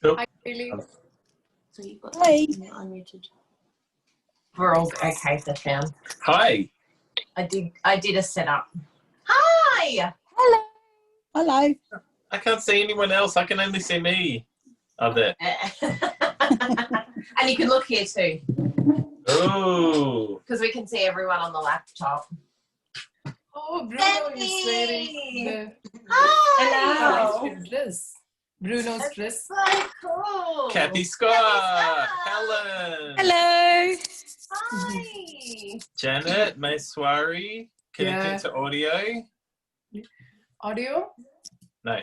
Nope. Hi, Kylie. So you've got Hey. unmuted. We're all okay for Sam. Hi. I did a setup. Hi. Hello. Hello. I can't see anyone else. I can only see me. Oh, there. And you can look here too. Oh. Because we can see everyone on the laptop. Oh, Bruno is wearing the Hi. dress. Bruno's dress. So cool. Kathy Scott. Helen. Hello. Hi. Janet. Maiswari. Connecting to audio. Audio? No.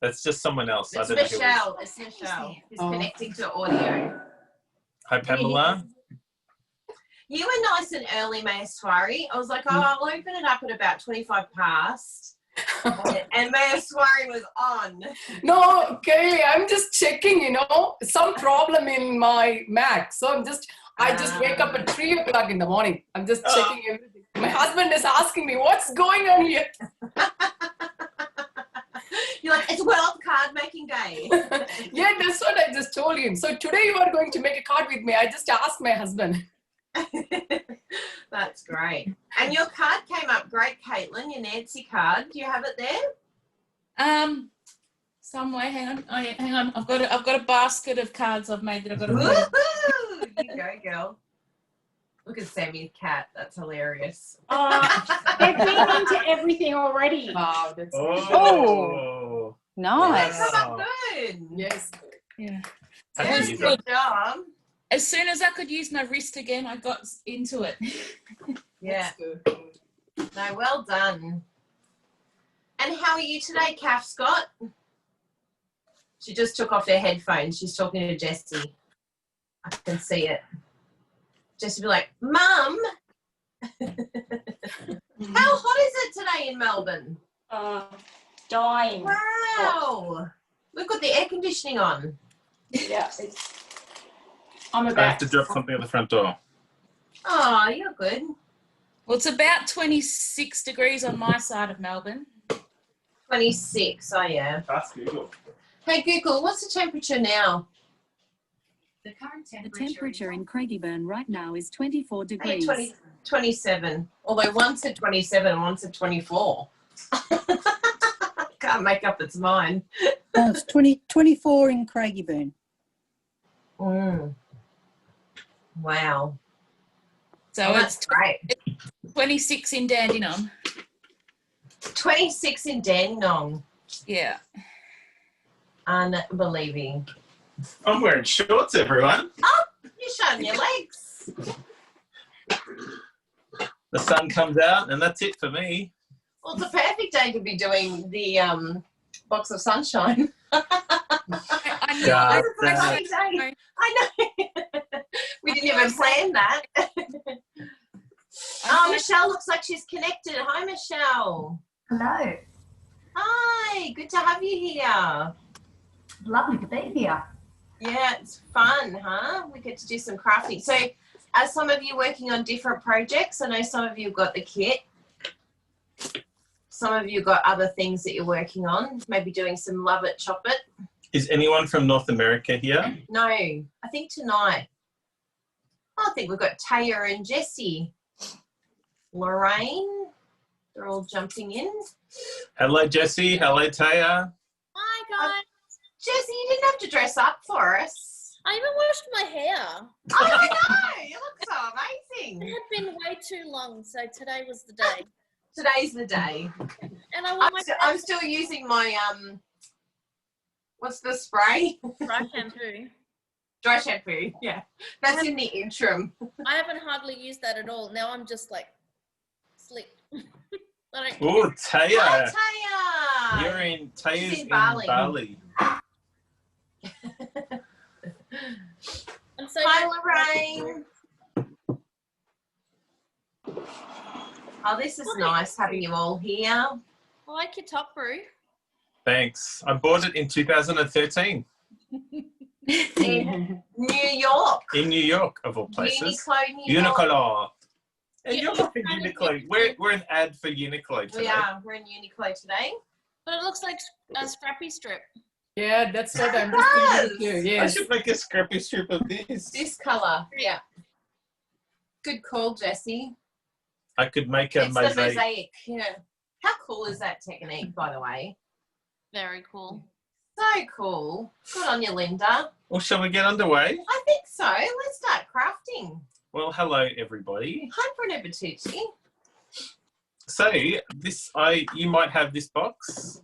That's just someone else. It's I don't know who it is. Michelle. It's Michelle. Who's connecting to audio. Hi, Pamela. You were nice and early, Maiswari. I was like, oh, I'll open it up at about 25 past. And Maiswari was on. No, Kylie, I'm just checking, some problem in my Mac. So I just wake up at 3 o'clock in the morning. I'm just checking everything. My husband is asking me, what's going on here? You're like, it's World Card Making Day. Yeah, that's what I just told him. So today you are going to make a card with me. I just asked my husband. That's great. And your card came up great, Caitlin, your Nancy card. Do you have it there? Somewhere. Hang on. Oh, yeah, hang on. I've got a basket of cards I've made that I've got to put. Woohoo! You go, girl. Look at Sammy's cat. That's hilarious. They've been into everything already. Wow, that's Oh. Nice. That's not good. yes. Yeah. Happy Good, good job. As soon as I could use my wrist again, I got into it. Yeah. That's good. No, well done. And how are you today, Kath Scott? She just took off her headphones. She's talking to Jessie. I can see it. Jessie be like, Mum, how hot is it today in Melbourne? Dying. Wow. We've got the air conditioning on. Yeah. I'm I have to drop something at the front door. Oh, you're good. Well, it's about 26 degrees on my side of Melbourne. 26, oh yeah. Ask Google. Hey, Google, what's the temperature now? The temperature in Craigieburn right now is 24 Hey, degrees. 27. Although one said 27 and one said 24. Can't make up its mind. It's 24 in Craigieburn. Wow. So That's great. 26 in Dandenong. 26 in Dandenong. Yeah. Unbelieving. I'm wearing shorts, everyone. Oh, you're showing your legs. The sun comes out, and that's it for me. Well, it's a perfect day to be doing the box of sunshine. I God, It's a perfect day. I know. We didn't even plan that. Oh, Michelle looks like she's connected. Hi, Michelle. Hello. Hi. Good to have you here. Lovely to be here. Yeah, it's fun, huh? We get to do some crafting. So are some of you working on different projects? I know some of you have got the kit. Some of you got other things that you're working on, maybe doing some Love It, Chop It. Is anyone from North America here? No, I think tonight. I think we've got Taya and Jessie. Lorraine, they're all jumping in. Hello, Jessie. Hello, Taya. Hi guys. Jessie, you didn't have to dress up for us. I even washed my hair. Oh, I know. You look so amazing. It had been way too long, so today was the day. Today's the day. And I wore my I'm still using my, what's the spray? dry shampoo. Dry shampoo, yeah. That's in the interim. I haven't hardly used that at all. Now I'm just like slick. I don't Oh, Taya. Hi, Taya. Taya's She's in in Bali. Bali. And so Hi, Lorraine. Oh, this is nice having you all here. I like your top, Brew. Thanks. I bought it in 2013 In New York. in New York, of all places. Uniqlo, New York. Uniqlo. And Yeah. you're looking Uniqlo. We're an ad for Uniqlo today. We are. We're in Uniqlo today. But it looks like a scrappy strip. Yeah, that's what I'm just thinking too. I Yes. should make a scrappy strip of this. This colour, yeah. Good call, Jessie. I could make a It's the mosaic. mosaic, yeah. How cool is that technique, by the way? Very cool. So cool. Good on you, Linda. Well, shall we get underway? I think so. Let's start crafting. Well, hello everybody. Hi, Bruno Bertucci. So you might have this box.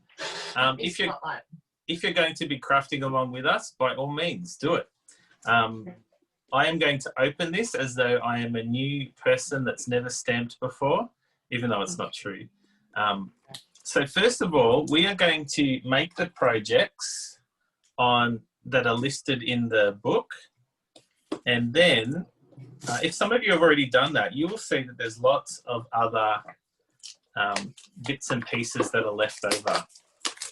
It's If not like you're going to be crafting along with us, by all means, do it. I am going to open this as though I am a new person that's never stamped before, even though it's not true. So first of all, we are going to make the projects that are listed in the book. And then, if some of you have already done that, you will see that there's lots of other bits and pieces that are left over.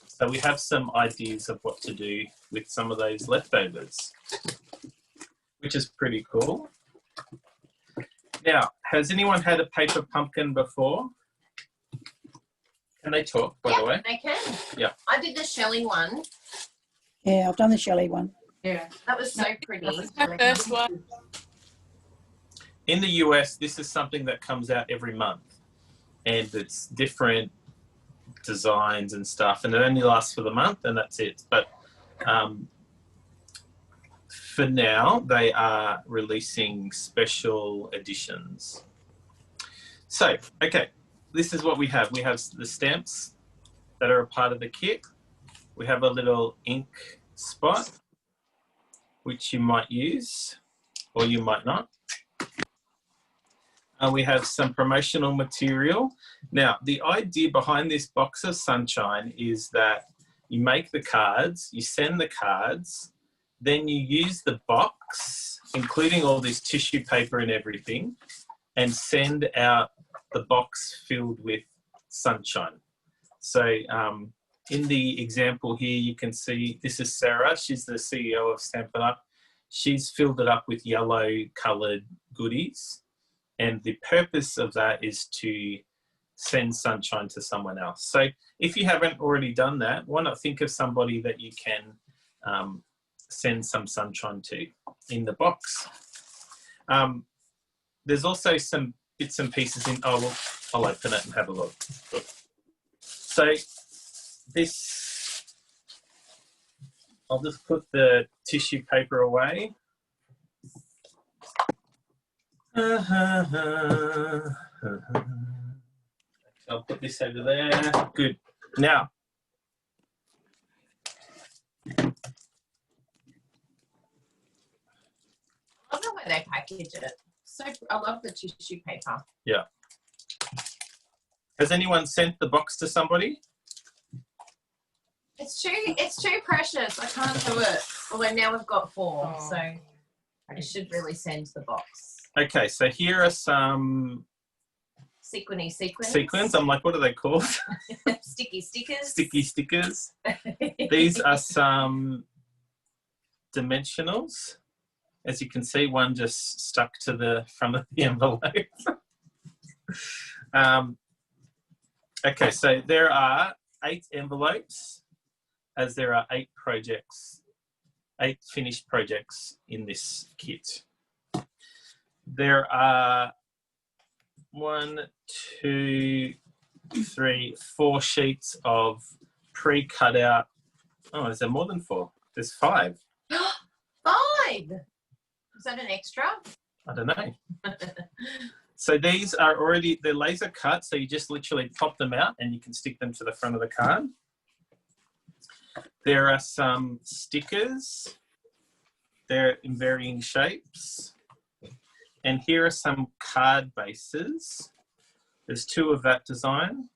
So we have some ideas of what to do with some of those leftovers, which is pretty cool. Now, has anyone had a paper pumpkin before? Can they talk, by the way? they can. Yeah. I did the Shelley one. Yeah, I've done the Shelley one. Yeah. That was so pretty. My first one. In the US, this is something that comes out every month, and it's different designs and stuff, and it only lasts for the month, and that's it. But for now, they are releasing special editions. So, okay, this is what we have. We have the stamps that are a part of the kit. We have a little ink spot, which you might use, or you might not. And we have some promotional material. Now, the idea behind this box of sunshine is that you make the cards, you send the cards, then you use the box, including all this tissue paper and everything, and send out the box filled with sunshine. So in the example here, you can see this is Sarah. She's the CEO of Stamp It Up. She's filled it up with yellow coloured goodies. And the purpose of that is to send sunshine to someone else. So if you haven't already done that, why not think of somebody that you can send some sunshine to in the box. There's also some bits and pieces in, I'll open it and have a look. So this, I'll just put the tissue paper away. I'll put this over there. Good. Now, I love the way they package it. So I love the tissue paper. yeah. Has anyone sent the box to somebody? It's too precious. I can't do it. Although now we've got 4, so I should really send the box. Okay, so here are some Sequins. sequins. I'm like, what are they called? Sticky stickers. Sticky stickers. These are some dimensionals. As you can see, one just stuck to the front of the envelope. Okay, so there are 8 envelopes, as there are 8 projects, 8 finished projects in this kit. There are 1, 2, 3, 4 sheets of pre-cut out. Oh, is there more than 4? There's 5. 5. Is that an extra? I don't know. So these are already, they're laser cut, so you just literally pop them out and you can stick them to the front of the card. There are some stickers. They're in varying shapes. And here are some card bases. There's 2 of that design.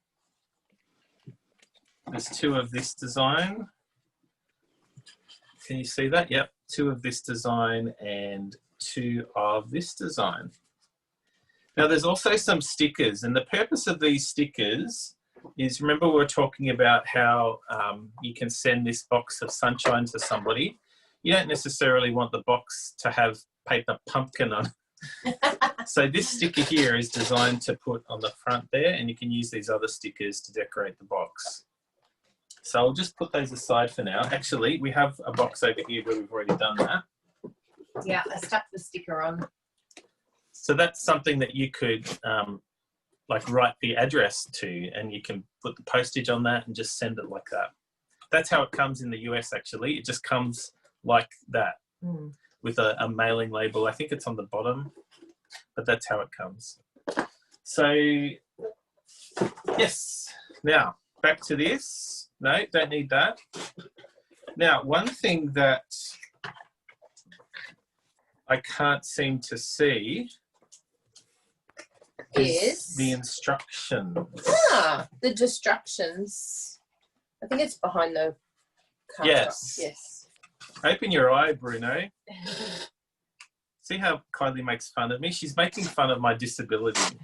There's 2 of this design. Can you see that? Yep, 2 of this design and 2 of this design. Now there's also some stickers, and the purpose of these stickers is, remember we were talking about how you can send this box of sunshine to somebody. You don't necessarily want the box to have paper pumpkin on it. So this sticker here is designed to put on the front there, and you can use these other stickers to decorate the box. So I'll just put those aside for now. Actually, we have a box over here where we've already done that. Yeah, I stuck the sticker on. So that's something that you could like write the address to, and you can put the postage on that and just send it like that. That's how it comes in the US, actually. It just comes like that with a mailing label. I think it's on the bottom, but that's how it comes. So, yes. Now, back to this. No, don't need that. Now, one thing that I can't seem to see is the instructions. Ah, the instructions. I think it's behind the card. Yes. Yes. Open your eye, Bruno. See how Kylie makes fun of me? She's making fun of my disability.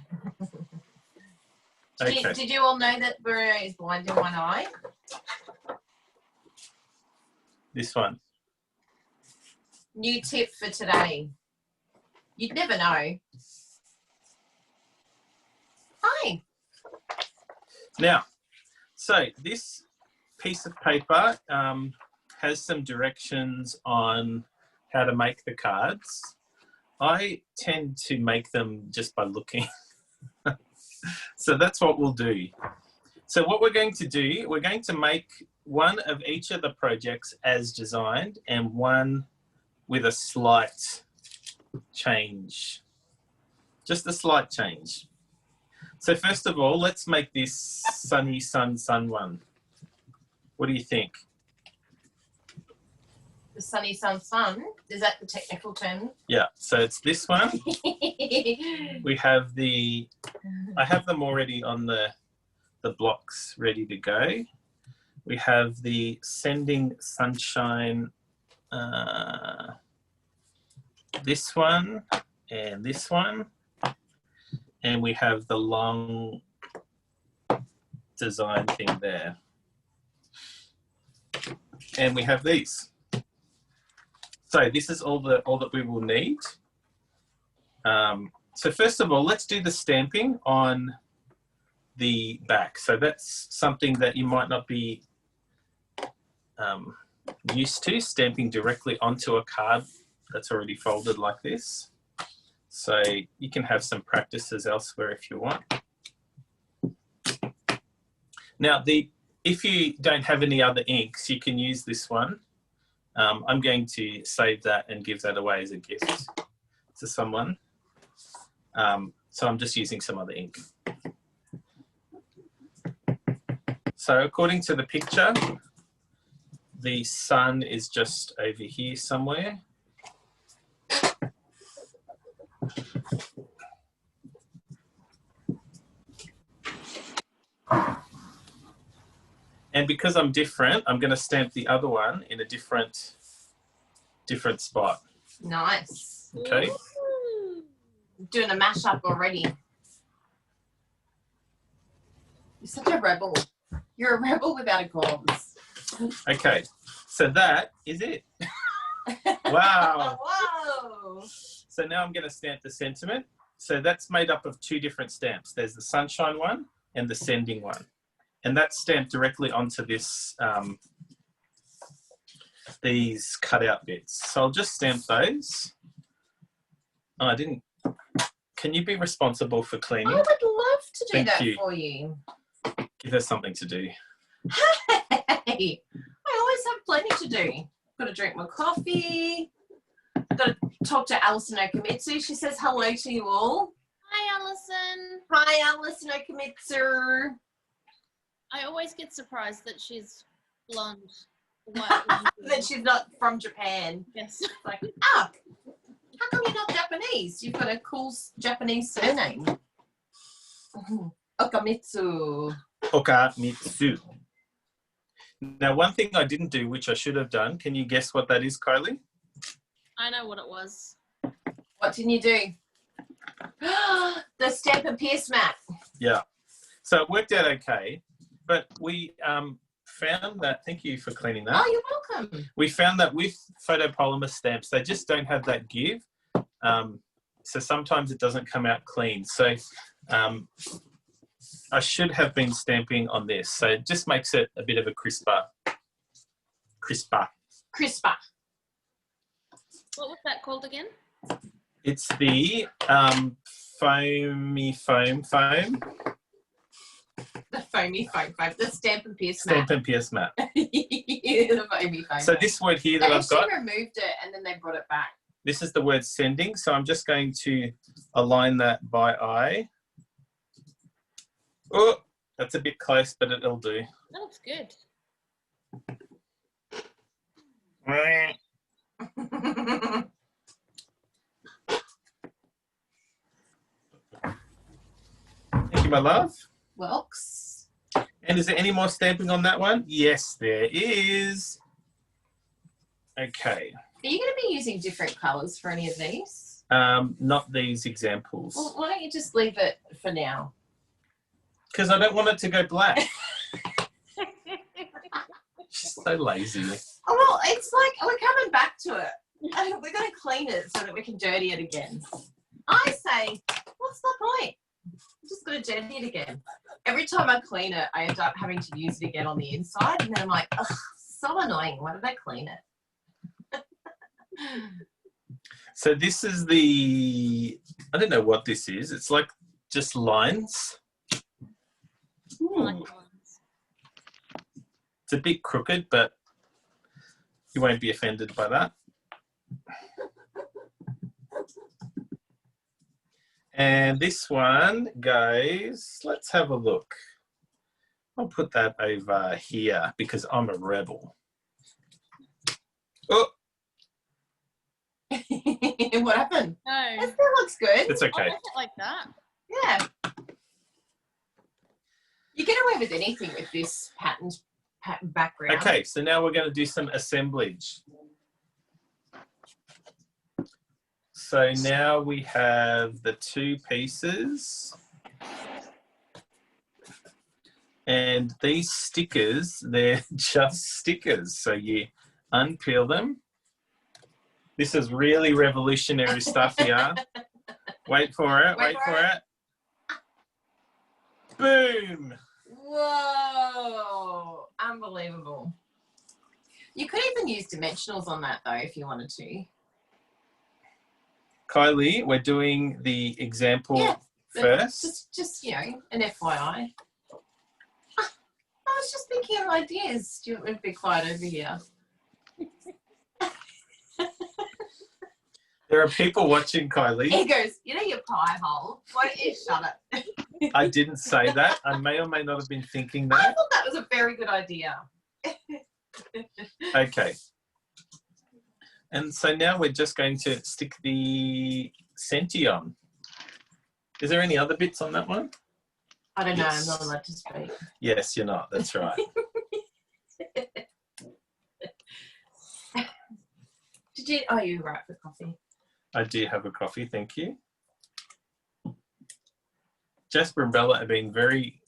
Okay. Did you all know that Bruno is blind in one eye? This one. New tip for today. You'd never know. Hi. Now, so this piece of paper has some directions on how to make the cards. I tend to make them just by looking. So that's what we'll do. So what we're going to do, we're going to make one of each of the projects as designed and one with a slight change. Just a slight change. So first of all, let's make this sunny sun one. What do you think? The sunny sun. Is that the technical term? Yeah, so it's this one. We have I have them already on the blocks ready to go. We have the sending sunshine, this one and this one. And we have the long design thing there. And we have these. So this is all that we will need. So first of all, let's do the stamping on the back. So that's something that you might not be used to, stamping directly onto a card that's already folded like this. So you can have some practices elsewhere if you want. Now, if you don't have any other inks, you can use this one. I'm going to save that and give that away as a gift to someone. So I'm just using some other ink. So according to the picture, the sun is just over here somewhere. And because I'm different, I'm going to stamp the other one in a different spot. Nice. Okay. Doing a mashup already. You're such a rebel. You're a rebel without a cause. Okay. So that is it. Wow. Whoa. So now I'm going to stamp the sentiment. So that's made up of two different stamps. There's the sunshine one and the sending one. And that's stamped directly onto this, these cutout bits. So I'll just stamp those. Oh, I didn't. Can you be responsible for cleaning? I would love to do Thank that you. for you. Give her something to do. Hey, I always have plenty to do. Got to drink my coffee. Got to talk to Alison Okamitsu. She says hello to you all. Hi, Alison. Hi, Alison Okamitsu. I always get surprised that she's blonde. That she's not from Japan. Yes. Like, how come you're not Japanese? You've got a cool Japanese surname. Okamitsu. Okamitsu. Now, one thing I didn't do, which I should have done, can you guess what that is, Kylie? I know what it was. What didn't you do? The Stamp and Pierce mat. Yeah. So it worked out okay, but we found that, thank you for cleaning that. Oh, you're welcome. We found that with photopolymer stamps, they just don't have that give. So sometimes it doesn't come out clean. So I should have been stamping on this, so it just makes it a bit of a crisper. Crisper. What was that called again? It's the foamy foam. The foamy foam. The Stamp and Pierce Stamp mat. and Pierce mat. The foamy foam. So this word here they that I've got, actually removed it and then they brought it back. this is the word sending. So I'm just going to align that by eye. Oh, that's a bit close, but it'll do. That looks good. Thank you, my love. Welks. And is there any more stamping on that one? Yes, there is. Okay. Are you going to be using different colours for any of these? Not these examples. Well, why don't you just leave it for now? Because I don't want it to go black. She's so lazy. Oh, well, it's like we're coming back to it. And we're going to clean it so that we can dirty it again. I say, what's the point? I'm just going to dirty it again. Every time I clean it, I end up having to use it again on the inside. And then I'm like, ugh, so annoying. Why did I clean it? So this is the, I don't know what this is. It's like just lines. Ooh. It's a bit crooked, but you won't be offended by that. And this one goes, let's have a look. I'll put that over here because I'm a rebel. Oh, What happened? No. That still looks good. it's I okay. like it like that. Yeah. You get away with anything with this pattern background. Okay, so now we're going to do some assemblage. So now we have the two pieces. And these stickers, they're just stickers. So you unpeel them. This is really revolutionary stuff here. Wait for it, wait for it. Boom! Whoa! Unbelievable. You could even use dimensionals on that though if you wanted to. Kylie, we're doing the example first. Just, you know, an FYI. I was just thinking of ideas. Stuart would be quiet over here. There are people watching, Kylie. He goes, you know your pie hole? Why don't you shut it? I didn't say that. I may or may not have been thinking I that. thought that was a very good idea. Okay. And so now we're just going to stick the senti on. Is there any other bits on that one? I don't know. Yes. I'm not allowed to speak. Yes, you're not. That's right. Did you? Oh, you were right for coffee. I do have a coffee, thank you. Jasper and Bella have been very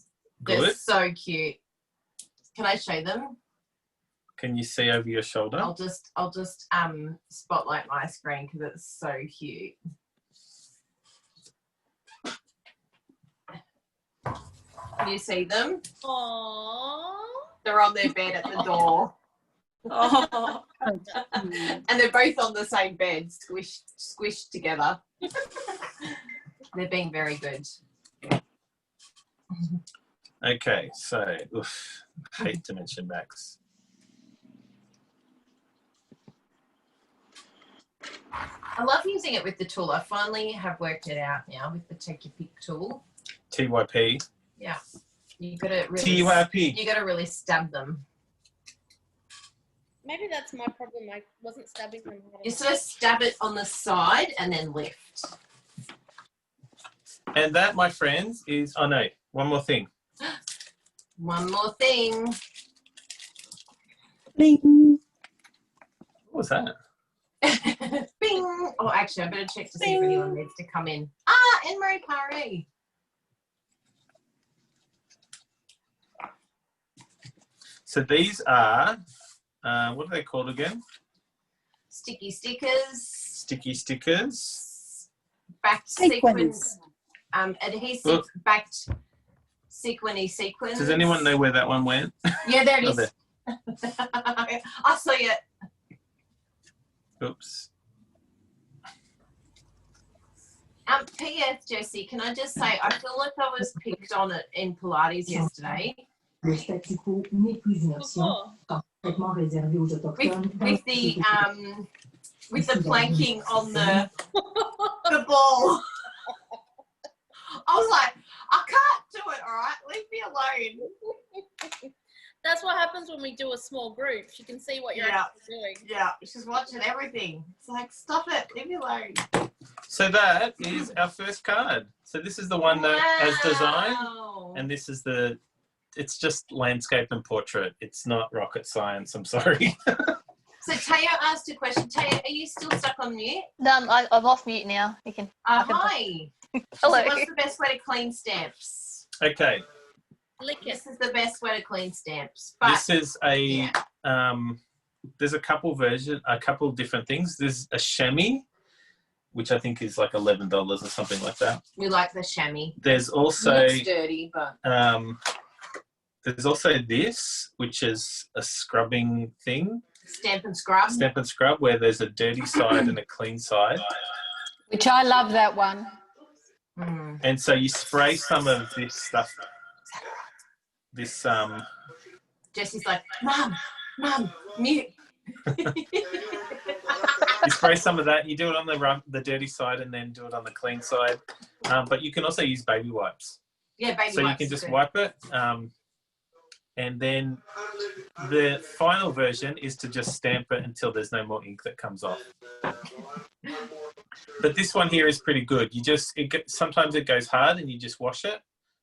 good. They're so cute. Can I show them? Can you see over your shoulder? I'll just spotlight my screen because it's so cute. Can you see them? Aww. They're on their bed at the door. Oh. And they're both on the same bed, squished together. They're being very good. Okay, so, hate to mention Max. I love using it with the tool. I finally have worked it out now with the Take Your Pick tool. TYP. Yeah. You gotta really TYP. you gotta really stab them. Maybe that's my problem. I wasn't stabbing them. You sort of stab it on the side and then lift. And that, my friends, is, oh no, one more thing. One more thing. Bling. What was that? Bing! Oh, actually, I better check to see if anyone needs to come in. Ah, Anne-Marie Paré. So these are, what are they called again? Sticky stickers. Sticky stickers. Backed Sequins. sequins. Adhesive backed sequins. Does anyone know where that one went? Yeah, there it Oh, is. there. I see it. Oops. P.S. Jessie, can I just say, I feel like I was picked on it in Pilates yesterday. Le statu quo n'est plus une option. Oh, Traitement réservé aux autochtones. With the planking on the ball. I was like, I can't do it, all right? Leave me alone. That's what happens when we do a small group. You can see what you're actually doing. Yeah, she's watching everything. It's like, stop it, leave me alone. So that is our first card. So this is the one that as designed, and this is it's just landscape and portrait. It's not rocket science, I'm sorry. So Taya asked a question. Taya, are you still stuck on mute? No, I'm off mute now. You can. Hi. Hello. So what's the best way to clean stamps? Okay. Lick it. This is the best way to clean stamps. But This is there's a couple different things. There's a chamois, which I think is like $11 or something like that. we like the chamois. There's also Looks dirty, but there's also this, which is a scrubbing thing. stamp and scrub. Stamp and scrub, where there's a dirty side and a clean side. Which I love that one. Mm. And so you spray some of this stuff. This Jessie's like, Mum, mute. you spray some of that. You do it on the dirty side and then do it on the clean side. But you can also use baby wipes. Yeah, baby So you wipes can is just good. wipe it. And then the final version is to just stamp it until there's no more ink that comes off. But this one here is pretty good. Sometimes it goes hard and you just wash it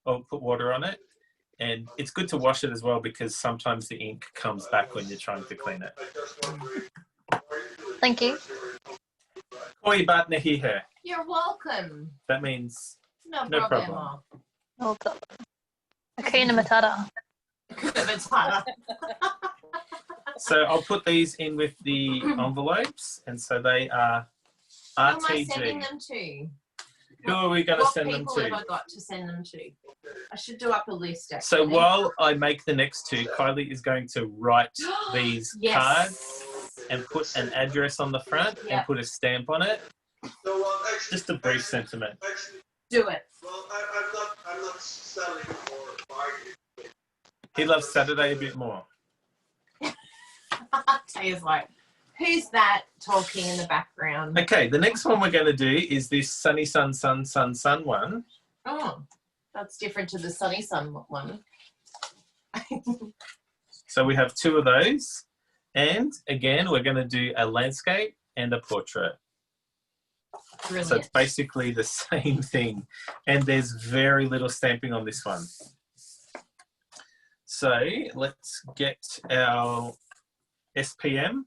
or put water on it. And it's good to wash it as well because sometimes the ink comes back when you're trying to clean it. Thank you. Koi baat nahi hai. You're welcome. That means No No problem. Oh, God. Akuna Matata. so. I'll put these in with the envelopes, and so they are Who am I sending RTG. them to? Who are we going to What send them people have to? I got to send them to? I should do up a list, actually. So while I make the next two, Kylie is going to write these Yes. cards and put an address on the front Yeah. and put a stamp on it. Just a brief sentiment. Do it. Well, I'm not selling or buying. He loves Saturday a bit more. Taya's like, who's that talking in the background? Okay, the next one we're going to do is this sunny sun, sun, sun, sun one. Oh, that's different to the sunny sun one. So we have two of those. And again, we're going to do a landscape and a portrait. Brilliant. So it's basically the same thing. And there's very little stamping on this one. So let's get our SPM,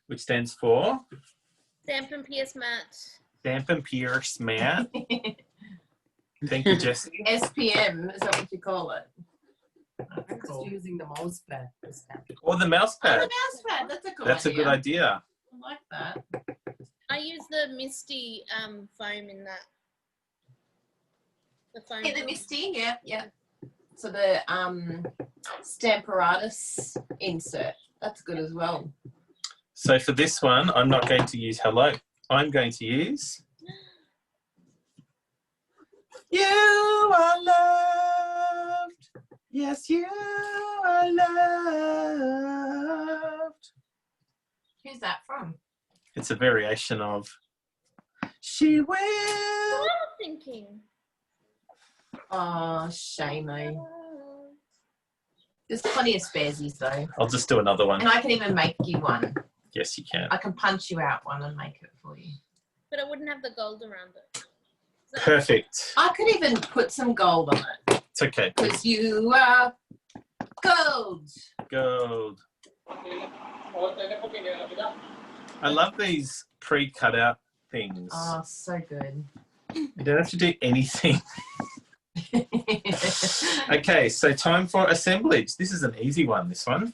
which stands for Stamp and Pierce Matte. Stamp and Pierce Matte. Thank you, Jessie. SPM, is that what you call it? I'm just using the mouse pad to stamp. Or the mouse Oh, the pad. mouse pad. That's a good That's a idea. good idea. I like that. I use the Misty foam in that. The foam. Yeah, the Misty, yeah. So the Stamparatus insert. That's good as well. So for this one, I'm not going to use hello. I'm going to use you are loved. Yes, you are loved. Who's that from? It's a variation of she will. What am I thinking? Oh, shame-o. There's plenty of sparesies though. I'll just do another one. And I can even make you one. Yes, you can. I can punch you out one and make it for you. But I wouldn't have the gold around it. Is that- Perfect. I could even put some gold on it. It's okay. Because you are gold. Gold. I love these pre-cut out things. Oh, so good. You don't have to do anything. Okay, so time for assemblage. This is an easy one, this one.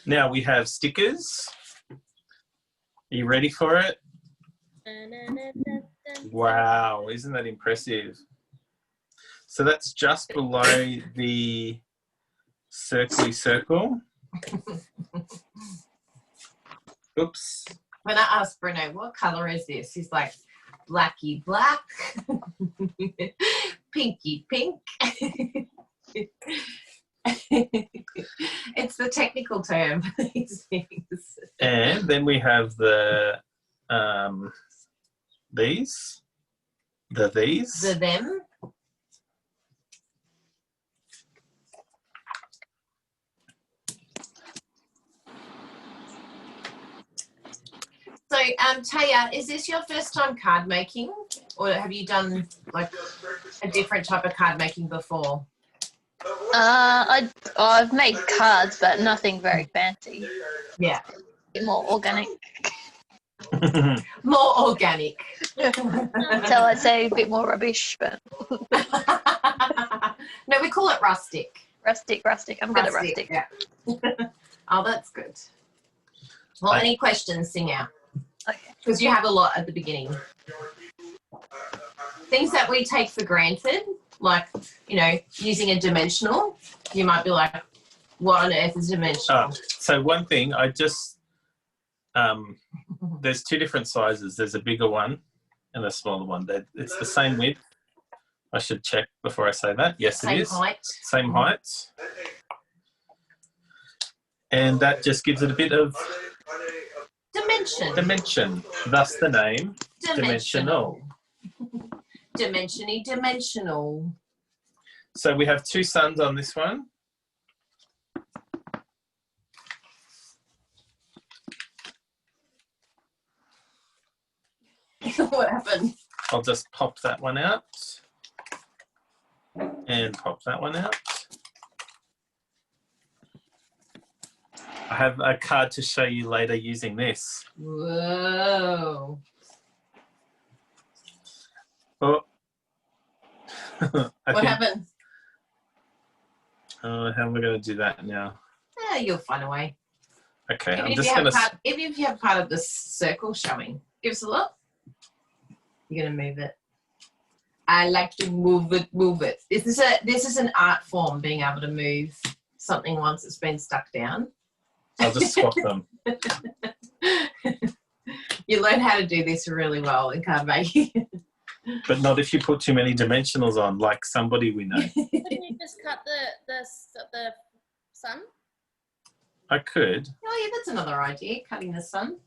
Now we have stickers. Are you ready for it? Wow, isn't that impressive? So that's just below the circly circle. Oops. When I asked Bruno, what colour is this? He's like, blacky black, pinky pink. It's the technical term for these things. And then we have the these. The them. So, Taya, is this your first time card making, or have you done like a different type of card making before? I've made cards, but nothing very fancy. Yeah, More organic. more organic. So I'd say a bit more rubbish, but No, we call it rustic. rustic. I'm good at rustic. Yeah. Oh, that's good. Well, any questions, sing out. Okay. Because you have a lot at the beginning. Things that we take for granted, like, you know, using a dimensional, you might be like, what on earth is dimensional? So one thing, I just, there's two different sizes. There's a bigger one and a smaller one. It's the same width. I should check before I say that. Yes, it is. Same height. Same height. And that just gives it a bit of dimension. Thus the name dimensional. Dimensional. So we have two suns on this one. What happened? I'll just pop that one out and pop that one out. I have a card to show you later using this. Whoa. Oh. What happened? How am I going to do that now? You'll find a way. Okay, Even I'm if just you going have to... even if you have part of the circle showing, give us a look. You're going to move it. I like to move it. This is an art form, being able to move something once it's been stuck down. I'll just swap them. You learn how to do this really well in card making. But not if you put too many dimensionals on, like somebody we know. Couldn't you just cut the sun? I could. Oh, yeah, that's another idea, cutting the sun.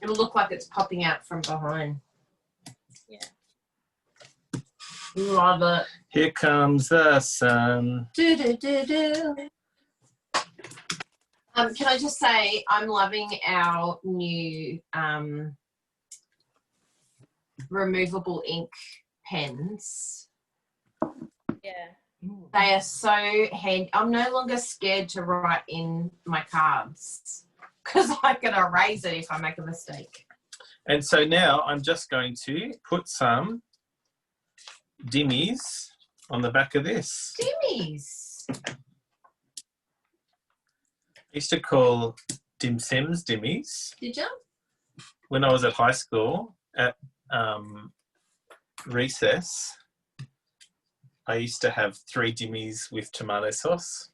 It'll look like it's popping out from behind. Yeah. Love it. Here comes the sun. Can I just say I'm loving our new removable ink pens. Yeah. They are so handy. I'm no longer scared to write in my cards because I can erase it if I make a mistake. And so now I'm just going to put some dimmies on the back of this. Dimmies. I used to call dim sims dimmies. Did you? When I was at high school, at recess, I used to have 3 dimmies with tomato sauce.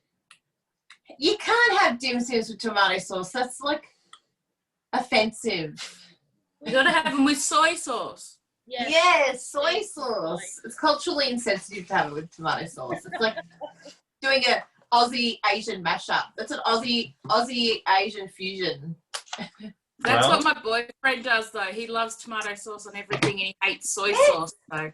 You can't have dim sims with tomato sauce. That's like offensive. You got to have them with soy sauce. Yes. Yes, soy sauce. It's culturally insensitive to have it with tomato sauce. It's like doing a Aussie Asian mashup. That's an Aussie Asian fusion. That's Well, what my boyfriend does, though. He loves tomato sauce on everything and he hates soy sauce. So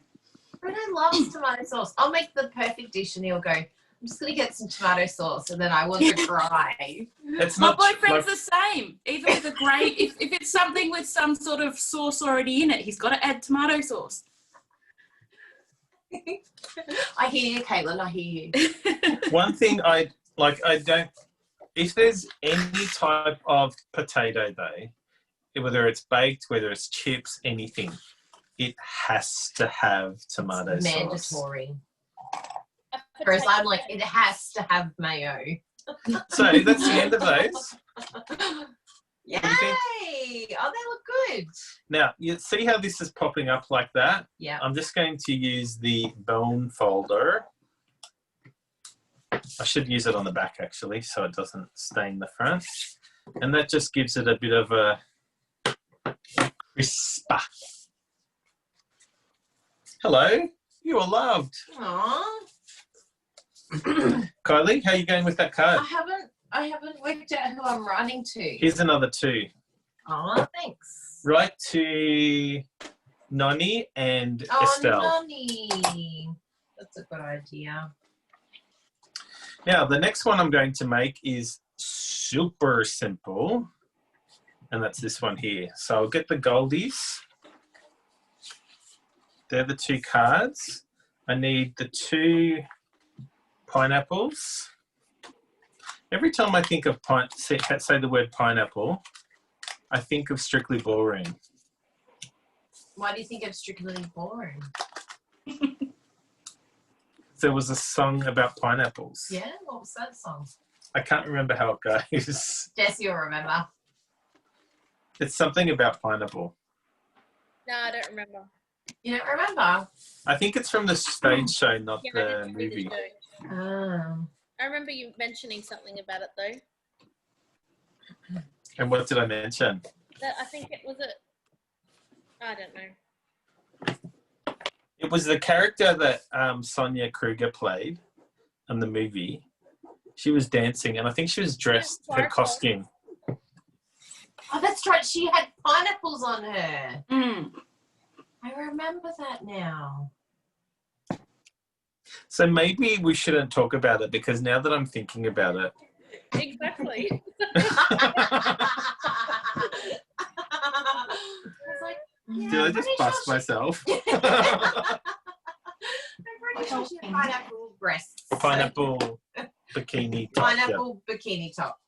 Bruno loves tomato sauce. I'll make the perfect dish and he'll go, I'm just going to get some tomato sauce, and then I want to cry. it's my not boyfriend's like, the same. Even with a great, if it's something with some sort of sauce already in it, he's got to add tomato sauce. I hear you, Caitlin. I hear you. one thing I don't, if there's any type of potato though, whether it's baked, whether it's chips, anything, it has to have tomato sauce. Mandatory. Whereas I'm like, it has to have mayo. So that's the end of those. Yay! What do you think? Oh, they look good. Now, you see how this is popping up like that? Yeah. I'm just going to use the bone folder. I should use it on the back, actually, so it doesn't stain the front. And that just gives it a bit of a crisper. Hello, you are loved. Aww. Kylie, how are you going with that card? I haven't worked out who I'm writing to. Here's another 2. Oh, thanks. Write to Noni and Estelle. Oh, Noni. That's a good idea. Now, the next one I'm going to make is super simple. And that's this one here. So I'll get the goldies. They're the 2 cards. I need the 2 pineapples. Every time I think of say the word pineapple, I think of Strictly Ballroom. Why do you think of Strictly Ballroom? There was a song about pineapples. Yeah, what was that song? I can't remember how it goes. Jess, you'll remember. It's something about pineapple. No, I don't remember. You don't remember? I think it's from the stage show, not Yeah, I the didn't read the movie. show. Oh. I remember you mentioning something about it though. And what did I mention? That I think it was I don't know. It was the character that Sonia Kruger played in the movie. She was dancing, and I think she was dressed, her costume. Oh, that's right. She had pineapples on her. Mm. I remember that now. So maybe we shouldn't talk about it, because now that I'm thinking about it. Exactly. Did I just bust myself? I'm pretty sure she had pineapple breasts. Pineapple bikini top. Pineapple bikini top.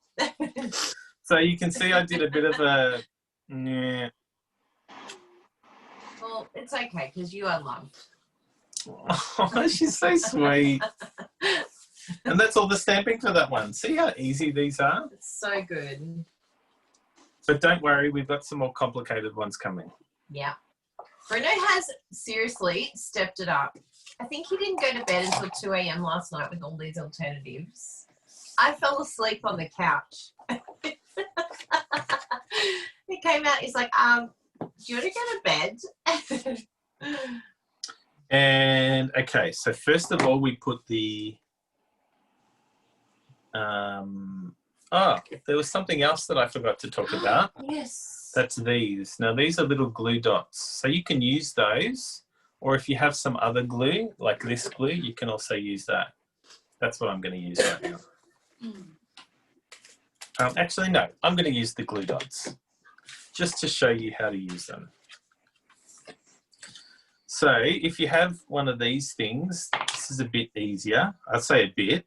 So you can see I did a bit of a... Yeah. Well, it's okay because you are loved. Oh, she's so sweet. And that's all the stamping for that one. See how easy these are? It's so good. But don't worry, we've got some more complicated ones coming. Yeah. Bruno has seriously stepped it up. I think he didn't go to bed until 2 a.m. last night with all these alternatives. I fell asleep on the couch. He came out, he's like, do you want to go to bed? And, okay, so first of all, we put the... there was something else that I forgot to talk about. Yes. That's these. Now, these are little glue dots. So you can use those, or if you have some other glue, like this glue, you can also use that. That's what I'm going to use right now. Actually, no, I'm going to use the glue dots just to show you how to use them. So if you have one of these things, this is a bit easier. I'd say a bit,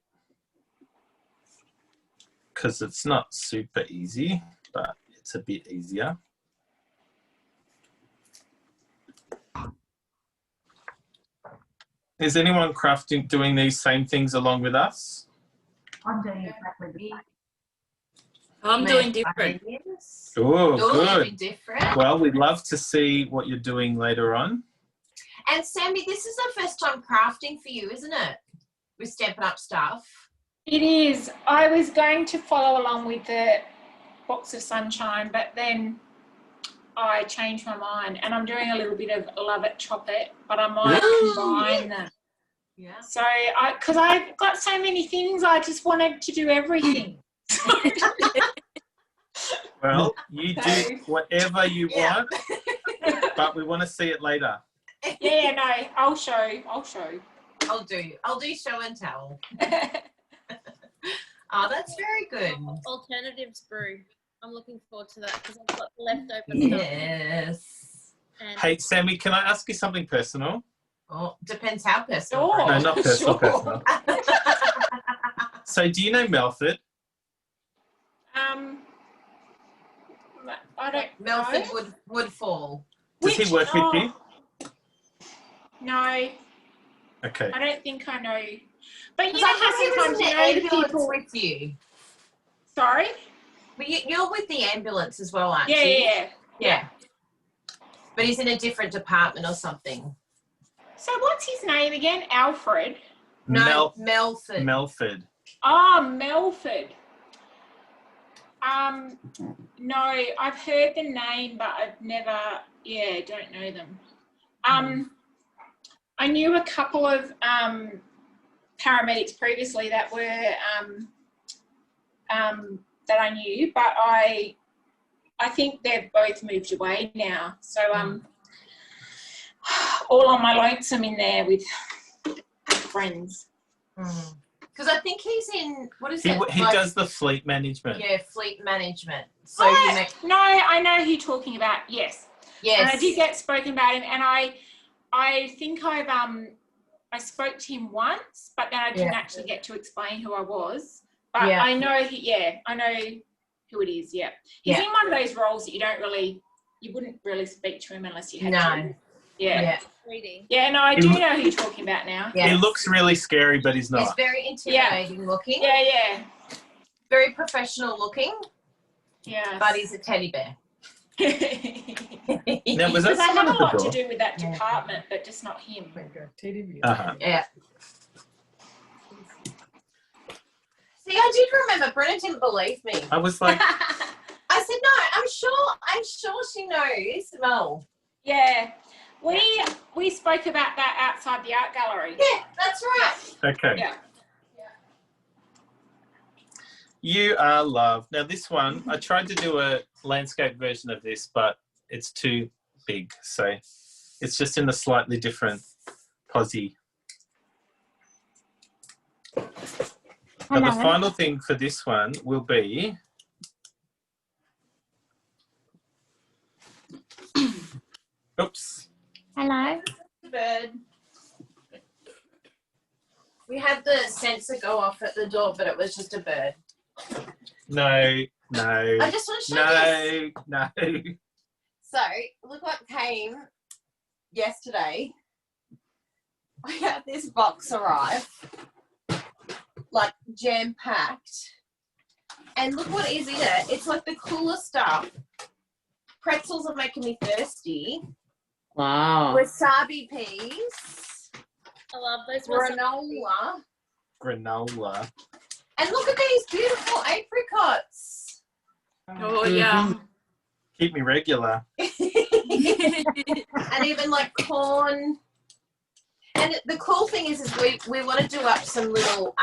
because it's not super easy, but it's a bit easier. Is anyone doing these same things along with us? I'm doing exactly the same. I'm doing different. Oh, Doing good. different. Well, we'd love to see what you're doing later on. And Sammy, this is the first time crafting for you, isn't it? With Stampin' Up stuff. It is. I was going to follow along with the Box of Sunshine, but then I changed my mind and I'm doing a little bit of Love It, Chop It, but I might combine them. Yeah. So, because I've got so many things, I just wanted to do everything. Well, you do whatever you want, but we want to see it later. Yeah, no, I'll show. I'll do show and tell. Oh, that's very good. Alternatives brew. I'm looking forward to that because I've got leftover stuff. Yes. And Hey, Sammy, can I ask you something personal? Oh, depends how personal. Sure. No, not personal, Sure. personal. So do you know Melford? I don't Melford know. Woodfall. Does he work with you? No, Okay. I don't think I know. But you Was know I how guessing sometimes this you is know the the people. with you? Sorry? But you're with the ambulance as well, aren't you? Yeah. But he's in a different department or something. So what's his name again? Alfred? No, Melford. Melford. Oh, Melford. No, I've heard the name, but I've never, don't know them. I knew a couple of paramedics previously that were that I knew, but I think they've both moved away now. So all on my lonesome in there with friends. Because I think he's in, what is He it? does the fleet management. Yeah, fleet management. So no, I know who you're talking about. Yes. Yes. And I did get spoken about him, and I think I spoke to him once, but then I didn't actually get to explain who I was. But I know I know who it is. Yeah. He's in one of those roles that you wouldn't really speak to him unless you had to. Yeah. Yeah, no, I do know who you're talking about now. Yes. He looks really scary, but he's not. He's very intimidating looking. Yeah. Very professional looking. Yeah. But he's a teddy bear. Now, was that I have a someone at the lot to door? do with that department, but just not him. Uh-huh. Yeah. See, I did remember. Bruno didn't believe me. I was like, I said, no, I'm sure she knows. Mel. Yeah. We spoke about that outside the art gallery. Yeah, that's right. okay. Yeah. You are loved. Now, this one, I tried to do a landscape version of this, but it's too big. So it's just in a slightly different posy. But the final thing for this one will be oops. Hello. Bird. We had the sensor go off at the door, but it was just a bird. No. I just want to show this. No. So, look what came yesterday. I had this box arrive, like jam-packed. And look what is in it. It's like the coolest stuff. Pretzels are making me thirsty. Wow. Wasabi peas. I love those Granola. And look at these beautiful apricots. Oh, yeah. Keep me regular. And even like corn. And the cool thing is we want to do up some little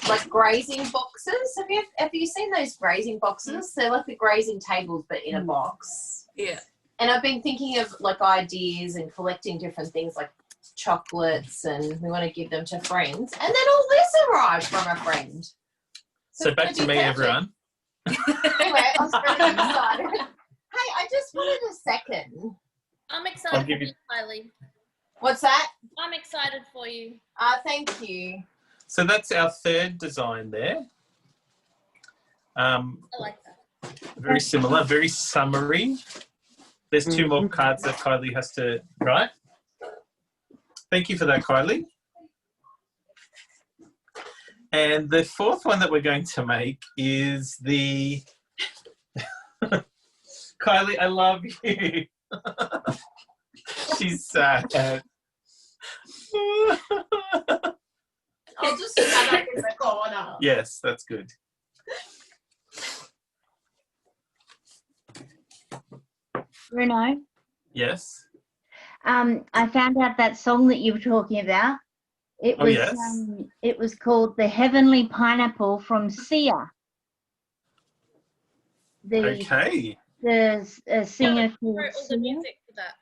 like grazing boxes. Have you seen those grazing boxes? They're like the grazing tables but in a box. Yeah. And I've been thinking of like ideas and collecting different things like chocolates, and we want to give them to friends. And then all this arrived from a friend. So back to me, everyone. Anyway, I was very excited. Hey, I just wanted a second. I'm excited I'll for give you, you- Kylie. What's that? I'm excited for you. Thank you. So that's our third design there. I like that. Very similar, very summery. There's two more cards that Kylie has to write. Thank you for that, Kylie. And the fourth one that we're going to make is the... Kylie, I love you. She's sad. I'll just stand up in the corner. Yes, that's good. Bruno, Yes. I found out that song that you were talking about. It Oh, was yes. it was called The Heavenly Pineapple from Sia. Okay. The singer called Wrote all the Sia. music for that.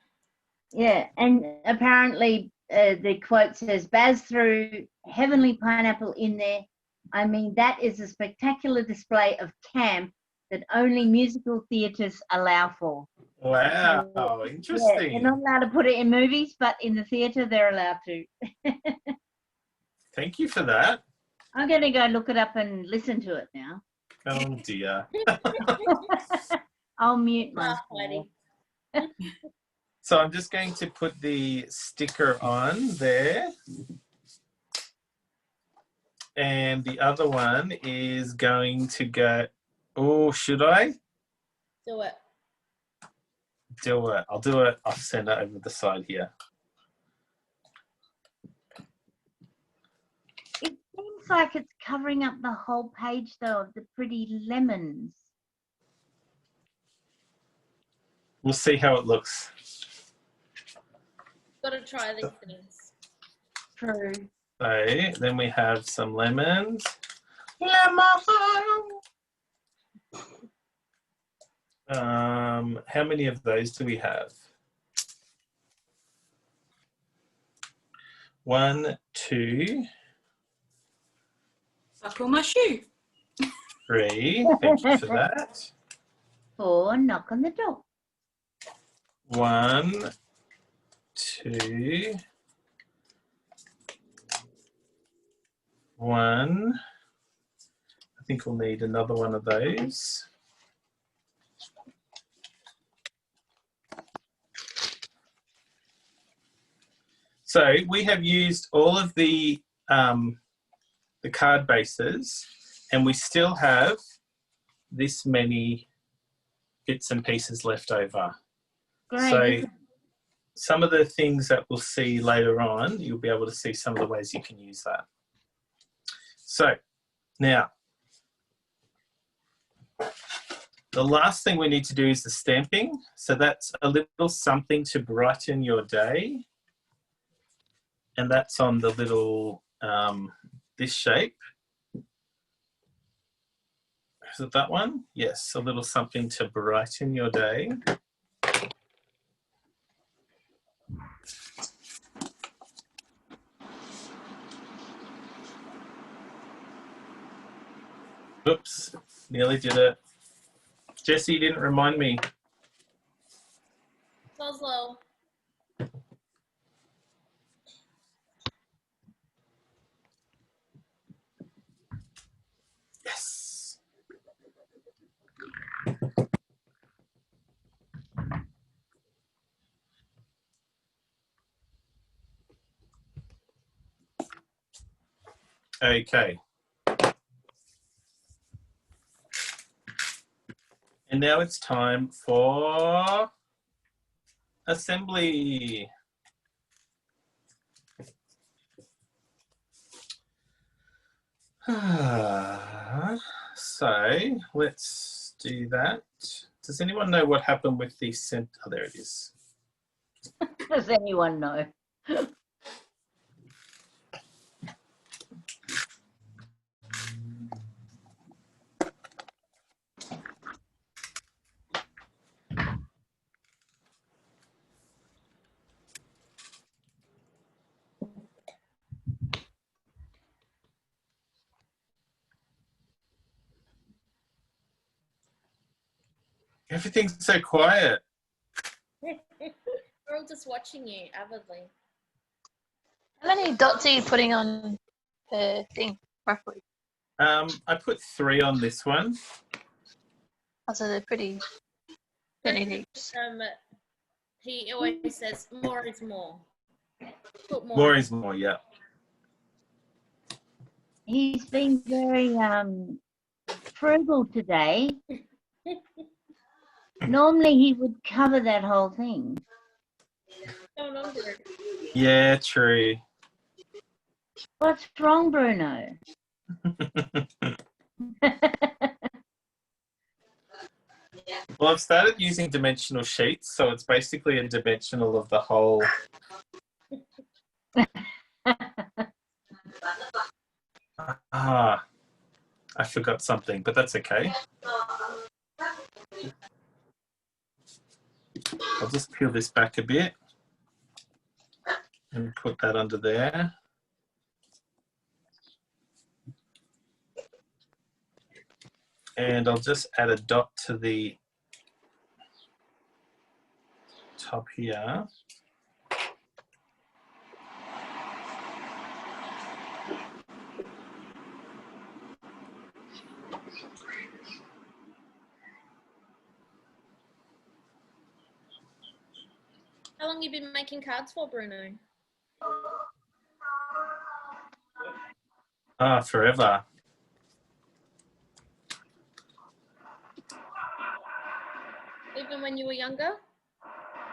Yeah, and apparently the quote says, "Baz threw Heavenly Pineapple in there. I mean, that is a spectacular display of camp that only musical theatres allow for." Wow, Yeah, interesting. they're not allowed to put it in movies, but in the theatre they're allowed to. Thank you for that. I'm going to go look it up and listen to it now. Oh, dear. I'll mute Ah, myself. lady. So I'm just going to put the sticker on there. And the other one is going to go... Oh, should I? Do it. Do it. I'll do it. I'll send it over the side here. It seems like it's covering up the whole page, though, of the pretty lemons. We'll see how it looks. Gotta try these things. True. So then we have some lemons. Lemon! How many of those do we have? 1, 2, Buckle my shoe. 3. Thank you for that. 4, knock on the door. 1, 2, 1. I think we'll need another one of those. So we have used all of the card bases, and we still have this many bits and pieces left over. Great. So some of the things that we'll see later on, you'll be able to see some of the ways you can use that. So now, the last thing we need to do is the stamping. So that's a little something to brighten your day. And that's on the little, this shape. Is it that one? Yes, a little something to brighten your day. Oops, nearly did it. Jessie didn't remind me. Oslo. Yes. Okay. And now it's time for assembly. So let's do that. Does anyone know what happened with the center? Oh, there it is. Does anyone know? Everything's so quiet. We're all just watching you avidly. How many dots are you putting on per thing, roughly? I put 3 on this one. Oh, so they're pretty heaps. He always says more is more. Put more. More is more, yeah. He's been very frugal today. Normally he would cover that whole thing. Going under it. Yeah, true. What's wrong, Bruno? Well, I've started using dimensional sheets, so it's basically a dimensional of the whole. I forgot something, but that's okay. I'll just peel this back a bit and put that under there. And I'll just add a dot to the top here. How long have you been making cards for, Bruno? Forever. Even when you were younger?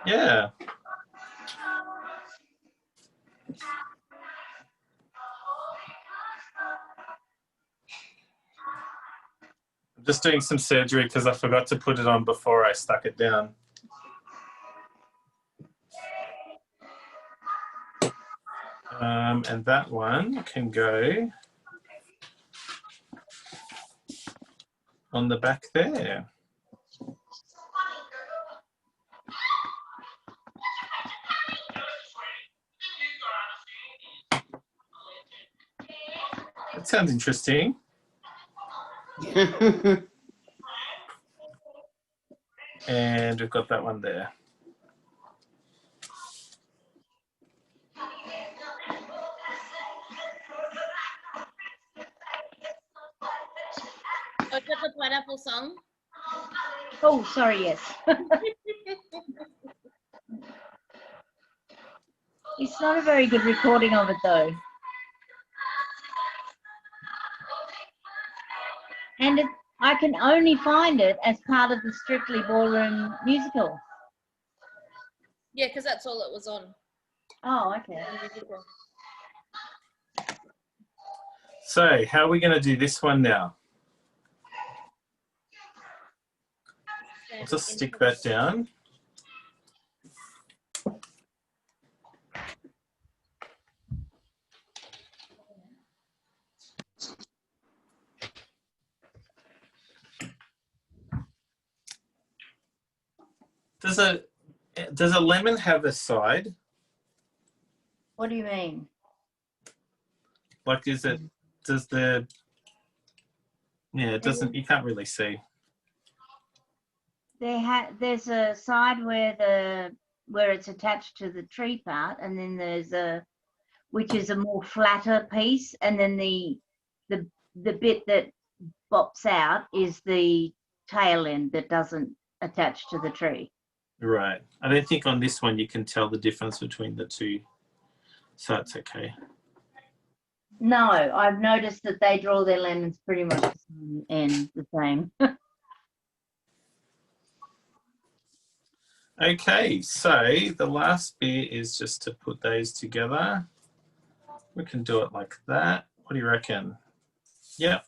Yeah. I'm just doing some surgery because I forgot to put it on before I stuck it down. And that one can go on the back there. That sounds interesting. And we've got that one there. Oh, is that the pineapple song? Oh, sorry, yes. It's not a very good recording of it, though. And I can only find it as part of the Strictly Ballroom musical. Yeah, because that's all it was on. Oh, okay. So how are we going to do this one now? I'll just stick that down. Does a lemon have a side? What do you mean? Like, does the, yeah, it doesn't, you can't really see. There's a side where it's attached to the tree part, and then there's which is a more flatter piece, and then the bit that bops out is the tail end that doesn't attach to the tree. Right. I don't think on this one you can tell the difference between the two, so it's okay. No, I've noticed that they draw their lemons pretty much the same and the same. Okay, so the last bit is just to put those together. We can do it like that. What do you reckon? Yep.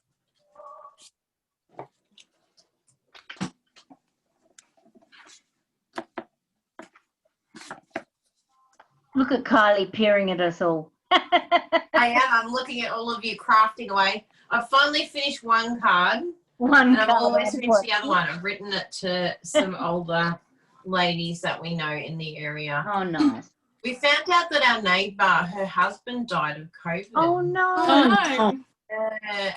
Look at Kylie peering at us all. I am. I'm looking at all of you crafting away. I've finally finished one card. One and I've card. almost finished the other one. I've written it to some older ladies that we know in the area. Oh, nice. We found out that our neighbour, her husband died of COVID. Oh, no. Oh, no.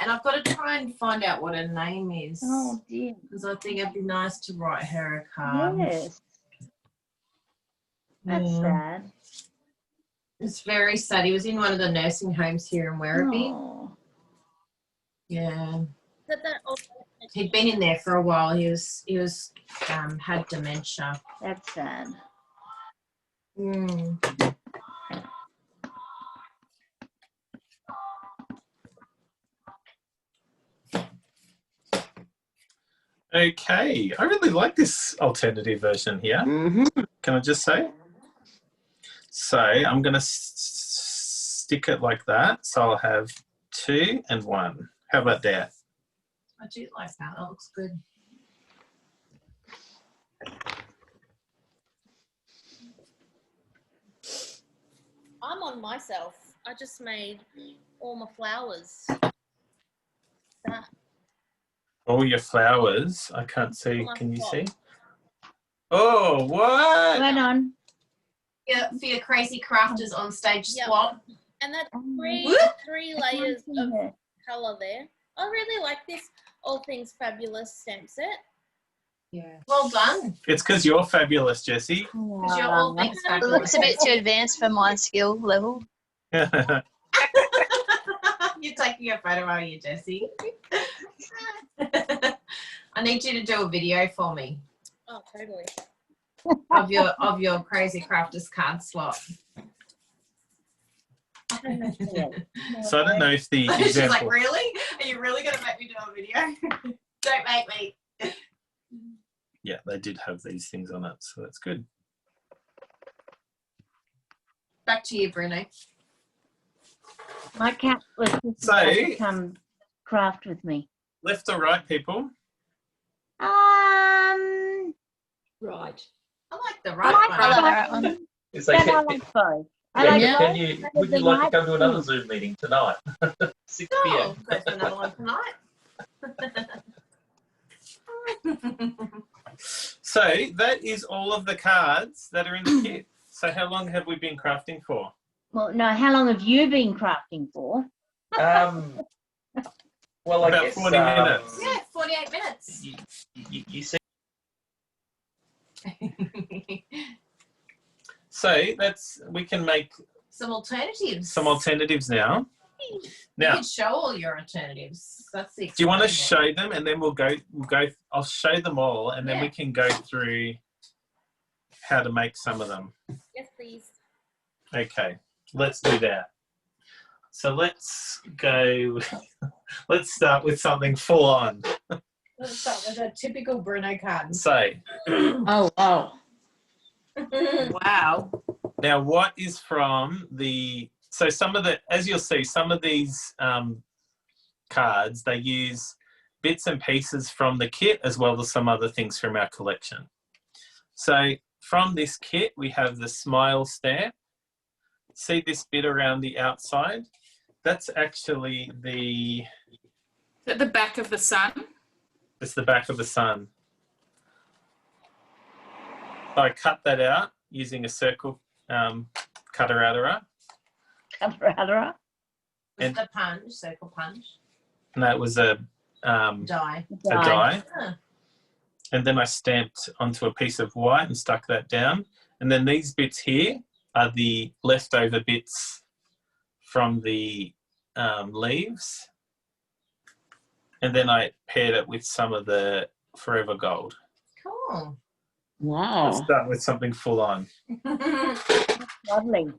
And I've got to try and find out what her name is. Oh, dear. Because I think it'd be nice to write her a card. Yes. That's sad. It's very sad. He was in one of the nursing homes here in Werribee. Oh. Yeah. That old He'd been in there for a while. He was had dementia. That's sad. Mm. Okay, I really like this alternative version here. Can I just say? So I'm going to stick it like that. So I'll have 2 and 1. How about that? I do like that. That looks good. I'm on myself. I just made all my flowers. Ah, All your flowers. I can't see. my Can you pot. see? Oh, what? Right on. Yeah, for your crazy crafters on stage Yep. swap. And that's Oh, three layers of colour there. I really like this All Things Fabulous stamp set. Yeah. Well done. It's because you're fabulous, Jessie. Because you're all things It fabulous. looks a bit too advanced for my skill level. Okay. You're taking a photo, are you, Jessie? I need you to do a video for me Oh, totally. of your crazy crafters card swap. So I don't know if the She's like, example. really? Are you really going to make me do a video? Don't make me. yeah, they did have these things on it, so that's good. Back to you, Bruno. My cat was just So- about to come craft with me. Left or right, people? Right. I like the I right like one. I love both, the right one. It's but like, I like both. I yeah, like Yeah. both, can you, but would the you like to right come to another thing. Zoom meeting tonight? 6 Oh, p.m. go to another one tonight. So that is all of the cards that are in the kit. So how long have we been crafting for? Well, no, how long have you been crafting for? Well, I About guess 40 minutes. Yeah, 48 minutes. you see, So we can make Some alternatives. some alternatives now. You Now, could show all your alternatives. That's the do you want to exciting show them, and then we'll go. I'll show them all, and then we Yeah. can go through how to make some of them. Yes, please. Okay, let's do that. So let's go. Let's start with something full on. Let's start with a typical Bruno card. So Oh, wow. Wow. now, what is from the? So some of the, as you'll see, some of these cards, they use bits and pieces from the kit as well as some other things from our collection. So from this kit, we have the smile stamp. See this bit around the outside? That's actually At the back of the sun. it's the back of the sun. So I cut that out using a circle cutter-outerer. Cutter-outerer? And- The punch, circle punch, And that was a die. die. Huh. And then I stamped onto a piece of white and stuck that down. And then these bits here are the leftover bits from the leaves. And then I paired it with some of the Forever Gold. Cool. Wow. Let's start with something full on. Lovely.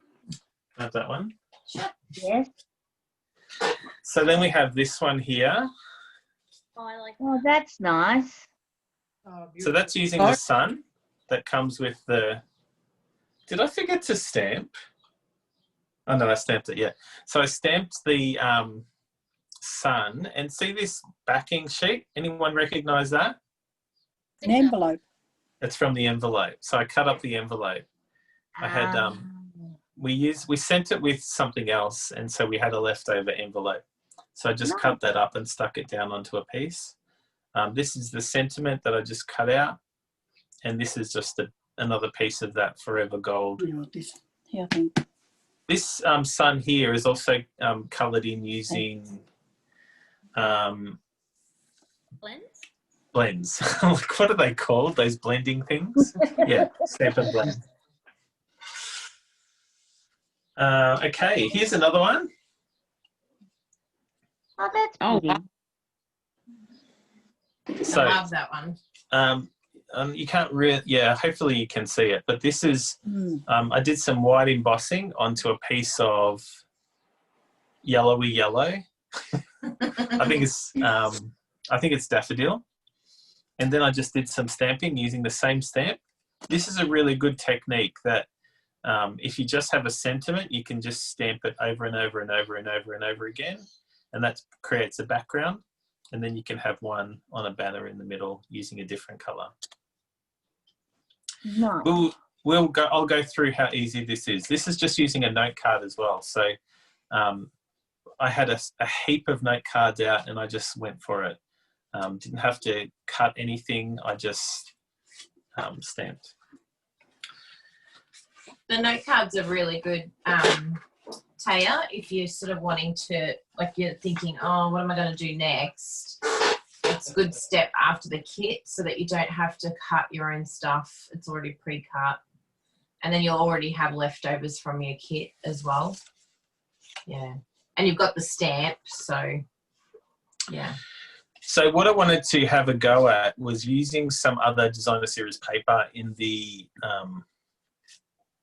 Have that one. Yes. So then we have this one here. Oh, I like Oh, that's nice. Oh, So that's using the sun that comes with the... Did I forget to stamp? Oh, no, I stamped it, yeah. So I stamped the sun, and see this backing sheet? Anyone recognise that? An envelope. It's from the envelope. So I cut up the envelope. I had we sent it with something else, and so we had a leftover envelope. So I just cut that up and stuck it down onto a piece. This is the sentiment that I just cut out, and this is just another piece of that Forever Gold. You want this? Here, I think. This sun here is also coloured in using blends. Like, what are they called? Those blending things? Yeah, stamp and blend. Okay, here's another one. Oh, that's pretty. So, I love that one. you can't really, yeah, hopefully you can see it, but this is, I did some white embossing onto a piece of yellowy yellow. I think it's daffodil. And then I just did some stamping using the same stamp. This is a really good technique that if you just have a sentiment, you can just stamp it over and over and over and over and over again. And that creates a background. And then you can have one on a banner in the middle using a different colour. Nice. I'll go through how easy this is. This is just using a note card as well. So I had a heap of note cards out and I just went for it. Didn't have to cut anything. I just stamped. The note cards are really good, Taya, if you're sort of wanting to, like you're thinking, oh, what am I going to do next? It's a good step after the kit so that you don't have to cut your own stuff. It's already pre-cut. And then you'll already have leftovers from your kit as well. Yeah. And you've got the stamp, so yeah. So what I wanted to have a go at was using some other designer series paper in the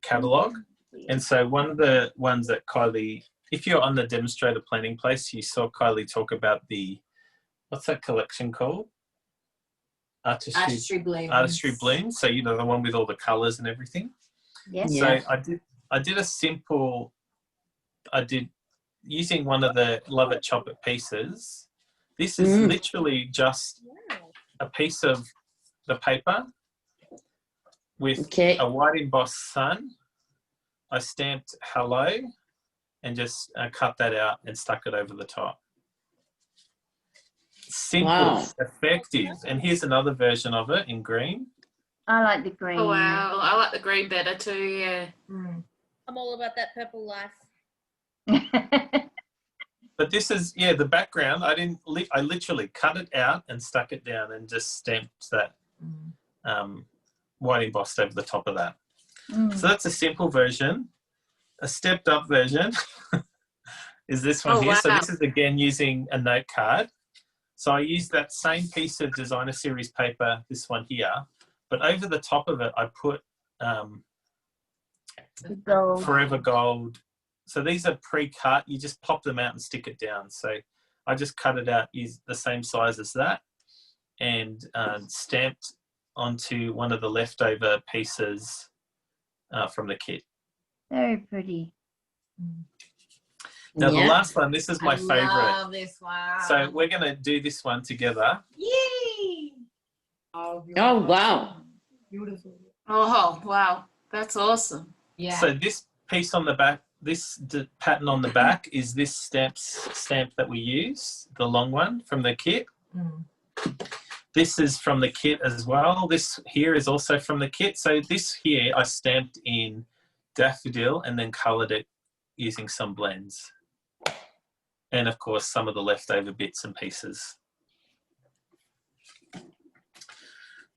catalogue. And so one of the ones that Kylie, if you're on the demonstrator planning place, you saw Kylie talk about the, what's that collection called? Artistry Blooms. Artistry Blooms. So you know, the one with all the colours and everything. Yes. So I did a simple. I did using one of the Love It Chop It pieces. This is literally just a piece of the paper with a white embossed sun. I stamped hello and just cut that out and stuck it over the top. Simple, effective. And here's another version of it in green. I like the green. Oh, wow. I like the green better too, yeah. I'm all about that purple life. But this is, the background. I literally cut it out and stuck it down and just stamped that white embossed over the top of that. So that's a simple version. A stepped up version is this one here. Wow. So this is again using a note card. So I used that same piece of designer series paper, this one here, but over the top of it, I put Forever Gold. So these are pre-cut. You just pop them out and stick it down. So I just cut it out, is the same size as that, and stamped onto one of the leftover pieces from the kit. Very pretty. Now the last one, this is my favorite. I love this one. So we're going to do this one together. Yay! Oh, wow. Beautiful. Oh, wow. That's awesome. Yeah. So this piece on the back, this pattern on the back is this stamp that we use, the long one from the kit. This is from the kit as well. This here is also from the kit. So this here I stamped in daffodil and then coloured it using some blends. And of course some of the leftover bits and pieces.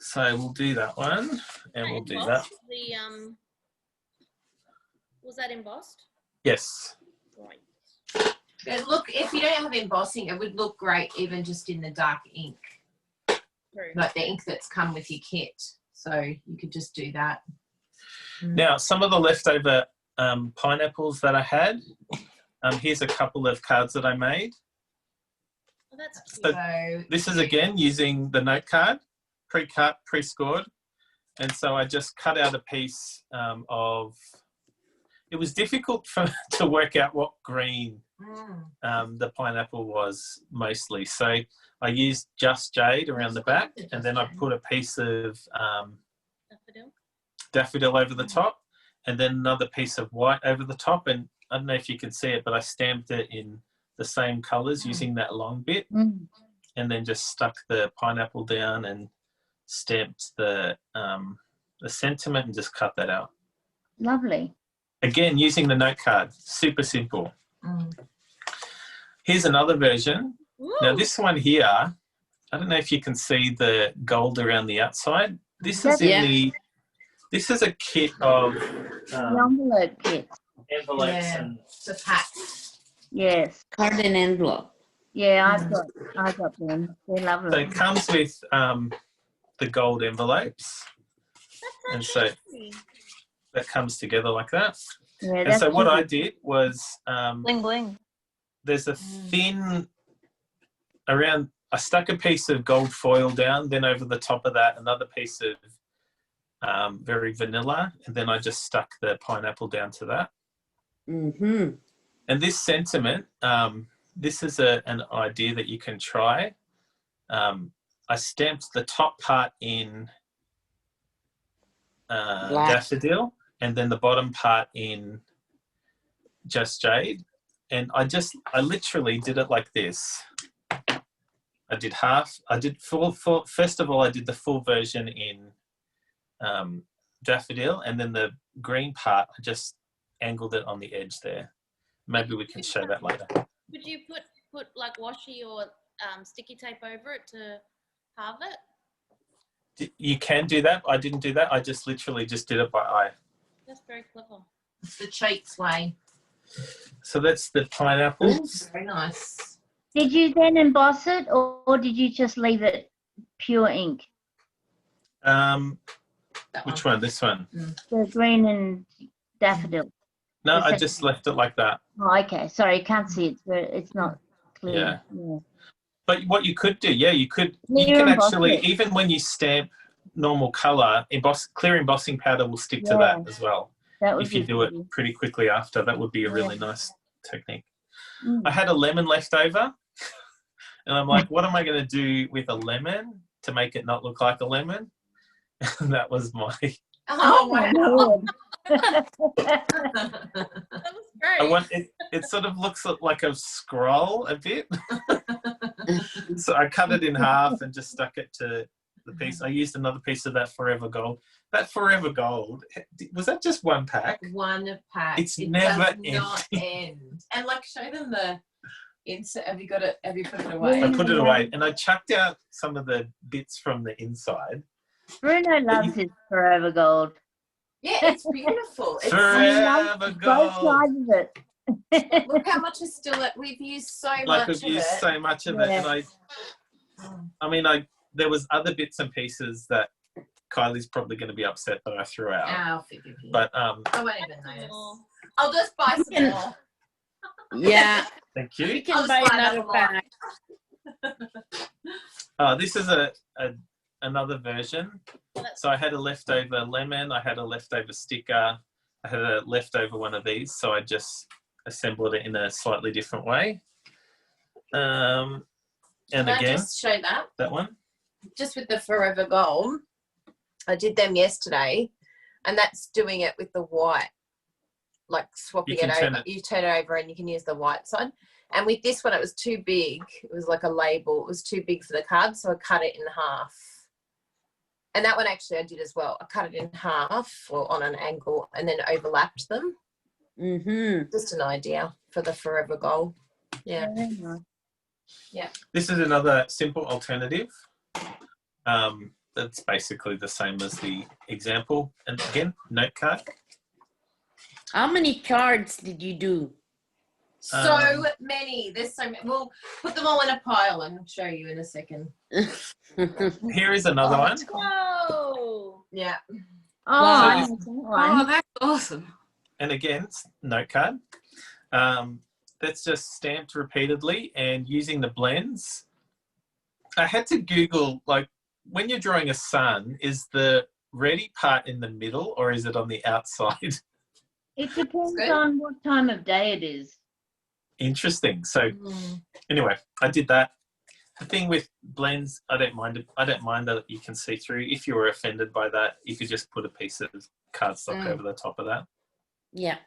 So we'll do that one and we'll do that. Was that embossed? Yes. Right. But look, if you don't have embossing, it would look great even just in the dark ink. True. Like the ink that's come with your kit. So you could just do that. Now, some of the leftover pineapples that I had, here's a couple of cards that I made. Oh, that's cute. So this is again using the note card, pre-cut, pre-scored. And so I just cut out a piece of, it was difficult to work out what green the pineapple was mostly. So I used just jade around the back, and then I put a piece of daffodil over the top, and then another piece of white over the top. And I don't know if you can see it, but I stamped it in the same colours using that long bit, and then just stuck the pineapple down and stamped the sentiment and just cut that out. Lovely. Again, using the note card, super simple. Here's another version. Ooh. Now this one here, I don't know if you can see the gold around the outside. This is this is a kit of The envelope kit. envelopes and the pack. Yes. Card and envelope. Yeah, I got them. They're lovely. so it comes with the gold envelopes, and so that comes together like that. Yeah, And so what I did was Bling bling. there's a thin around, I stuck a piece of gold foil down, then over the top of that another piece of very vanilla, and then I just stuck the pineapple down to that. And this sentiment, this is an idea that you can try. I stamped the top part in daffodil, and then the bottom part in just jade. And I literally did it like this. I did half. I did first of all, I did the full version in daffodil, and then the green part, I just angled it on the edge there. Maybe we can show that later. Would you put like washi or sticky tape over it to carve it? You can do that. I didn't do that. I just literally just did it by eye. That's very clever. It's the cheats way. So that's the pineapples. Very nice. Did you then emboss it, or did you just leave it pure ink? Which one? This one? The green and daffodil. No, I just left it like that. Oh, okay. Sorry, you can't see it. It's not clear. Yeah. But what you could do, you can Clear actually, embossing. even when you stamp normal colour, clear embossing powder will stick to that as well. That would If you be do it pretty. pretty quickly after, that would be a really nice technique. Mm. I had a lemon left over, and I'm like, what am I going to do with a lemon to make it not look like a lemon? And that was my... Oh, wow. That was great. It sort of looks like a scroll a bit. So I cut it in half and just stuck it to the piece. I used another piece of that Forever Gold. That Forever Gold, was that just one pack? One pack. It does not end. And like, show them the insert. Have you got it? Have you put it away? I put it away, and I chucked out some of the bits from the inside. Bruno loves his Forever Gold. Yeah, it's beautiful. It's Forever both Gold. sides of it. Look how much is still it. We've used so Like much we've of used it. so much of it, and there was other bits and pieces that Kylie's probably going to be upset that I threw out. I'll forgive you. But I won't even notice. I'll just buy some more. Yeah. Thank you. You can buy another bag. This is another version. So I had a leftover lemon, I had a leftover sticker, I had a leftover one of these, so I just assembled it in a slightly different way. And Can again, I just show that one. Just with the Forever Gold. I did them yesterday, and that's doing it with the white, like swapping it over. You turn it over and you can use the white side. And with this one, it was too big. It was like a label. It was too big for the card, so I cut it in half. And that one actually I did as well. I cut it in half or on an angle and then overlapped them. Mm-hmm. Just an idea for the Forever Gold. Yeah. Yeah. This is another simple alternative. That's basically the same as the example. And again, note card. How many cards did you do? So many. There's so many. We'll put them all in a pile and show you in a second. Here is another one. Whoa. Yeah. Oh, that's awesome. And again, note card. That's just stamped repeatedly and using the blends. I had to Google, like, when you're drawing a sun, is the ready part in the middle or is it on the outside? It depends on what time of day it is. Interesting. So anyway, I did that. The thing with blends, I don't mind it. I don't mind that you can see through. If you were offended by that, you could just put a piece of cardstock over the top of that. Yeah.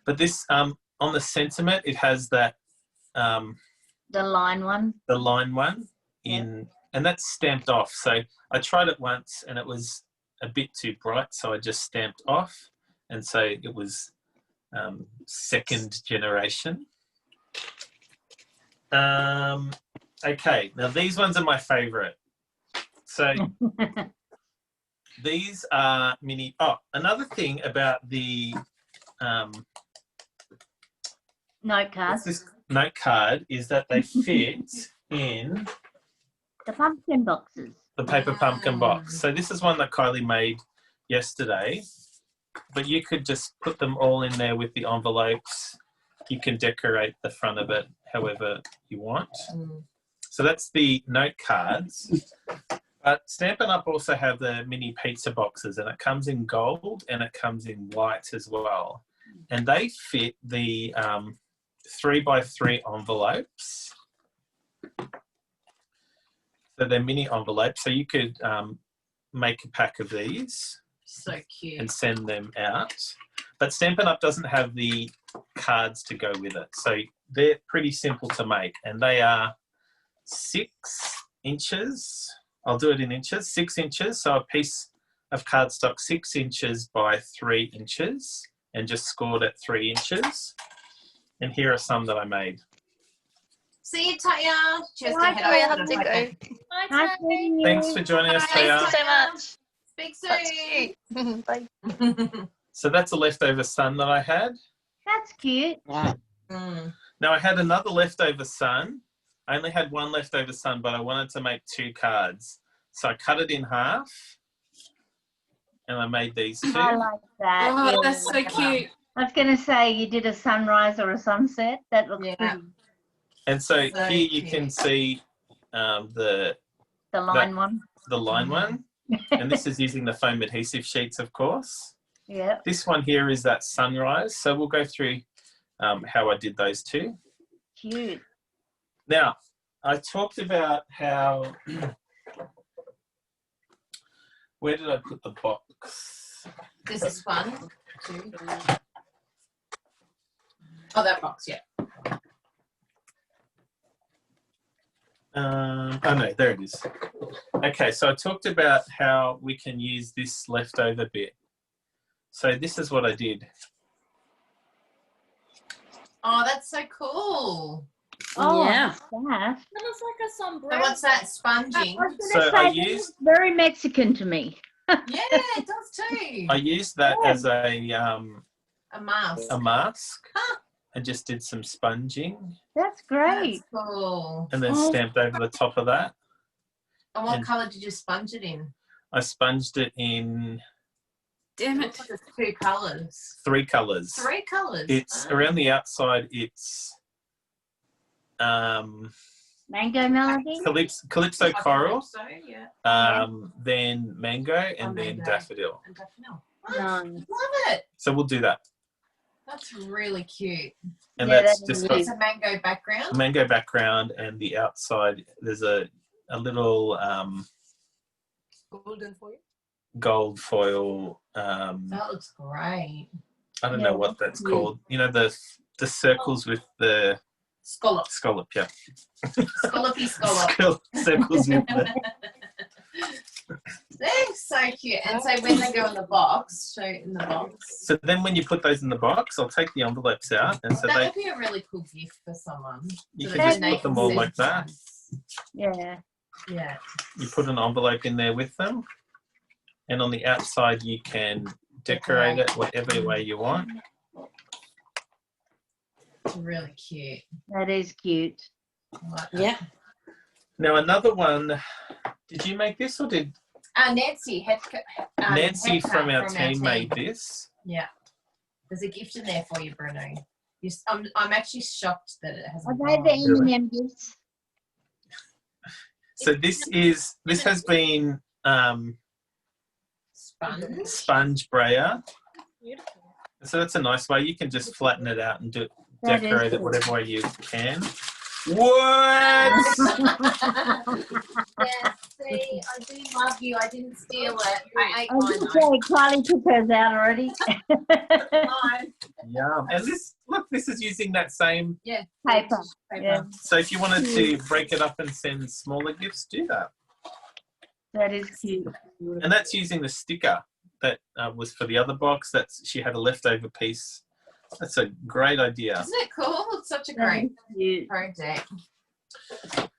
But this, on the sentiment, it has that the line one. The line one in, and that's stamped off. So I tried it once and it was a bit too bright, so I just stamped off, and so it was second generation. Okay, now these ones are my favorite. So these are mini. Oh, another thing about the note card. This note card is that they fit in the pumpkin boxes. The paper pumpkin box. So this is one that Kylie made yesterday, but you could just put them all in there with the envelopes. You can decorate the front of it however you want. So that's the note cards. But Stampin' Up! Also have the mini pizza boxes, and it comes in gold and it comes in white as well. And they fit the 3x3 envelopes. So they're mini envelopes. So you could make a pack of these. So cute. And send them out. But Stampin' Up! Doesn't have the cards to go with it. So they're pretty simple to make. And they are 6 inches. I'll do it in inches. 6 inches. So a piece of cardstock 6 inches by 3 inches. And just scored at 3 inches. And here are some that I made. See you, Taya. Cheers. Hi, Taya. I have to go. Bye, Taya. Thanks for joining us, Taya. Thank you so much. Speak That's soon. cute. Bye. So that's a leftover sun that I had. That's cute. Wow. Now I had another leftover sun. I only had one leftover sun, but I wanted to make 2 cards. So I cut it in half and I made these 2. I like that. Oh, Yeah. that's so cute. I was going to say you did a sunrise or a sunset. That looks pretty. And so So here you can cute. see the line one. The line one. And this is using the foam adhesive sheets, of course. Yeah. This one here is that sunrise. So we'll go through how I did those two. Cute. Now, I talked about how, where did I put the box? This is fun. Too. Oh, that box, yeah. Oh no, there it is. Okay, so I talked about how we can use this leftover bit. So this is what I did. Oh, that's so cool. Oh, Yeah. that. That looks like a So sombrero. what's that, sponging? So I used very Mexican to me. Yeah, it does too. I used that as a mask. A mask. I just did some sponging. That's great. That's cool. And then stamped over the top of that. And what And- colour did you sponge it in? I sponged it in Damn it. Looks like it's 2 colours. 3 colours. 3 colours. It's around the outside. It's Mango melody. calypso coral. So, yeah. Then mango, and then mango. daffodil. And daffodil. Nice. Love it. So we'll do that. That's really cute. And Yeah, that's that just is got It's a mango background. mango background, and the outside there's a little Golden foil. gold foil. That looks great. I don't Yeah, know what that's that's called. You know, the circles with the Scallop. scallop, yeah. Scallopy scallop. Circles with the. They're so cute. And so when they go in the box, show it in the box. So then when you put those in the box, I'll take the envelopes out, and so That they would be a really cool gift for someone. you so can that just they put them can all see like that. Yeah. Yeah. You put an envelope in there with them, and on the outside you can decorate it whatever way you want. It's really cute. That is cute. I like Yeah. Now another one. Did you make this, or did Nancy, Nancy Headcut from our team made this? Yeah. There's a gift in there for you, Bruno. I'm actually shocked that it hasn't. Are they the gone. M&M gifts? So this has been Sponge. sponge brayer. Beautiful. So that's a nice way. You can just flatten it out and That decorate is it cool. whatever way you can. What? Yeah, see, I do love you. I didn't steal it. I ate I was mine. just saying, Kylie took hers out already. Mine. Yum. And this is using that same. Yeah. Paper. Yeah, So if you wanted to break it up and send smaller gifts, do that. that is cute. And that's using the sticker that was for the other box. She had a leftover piece. That's a great idea. Isn't it cool? It's such a That great is cute. project.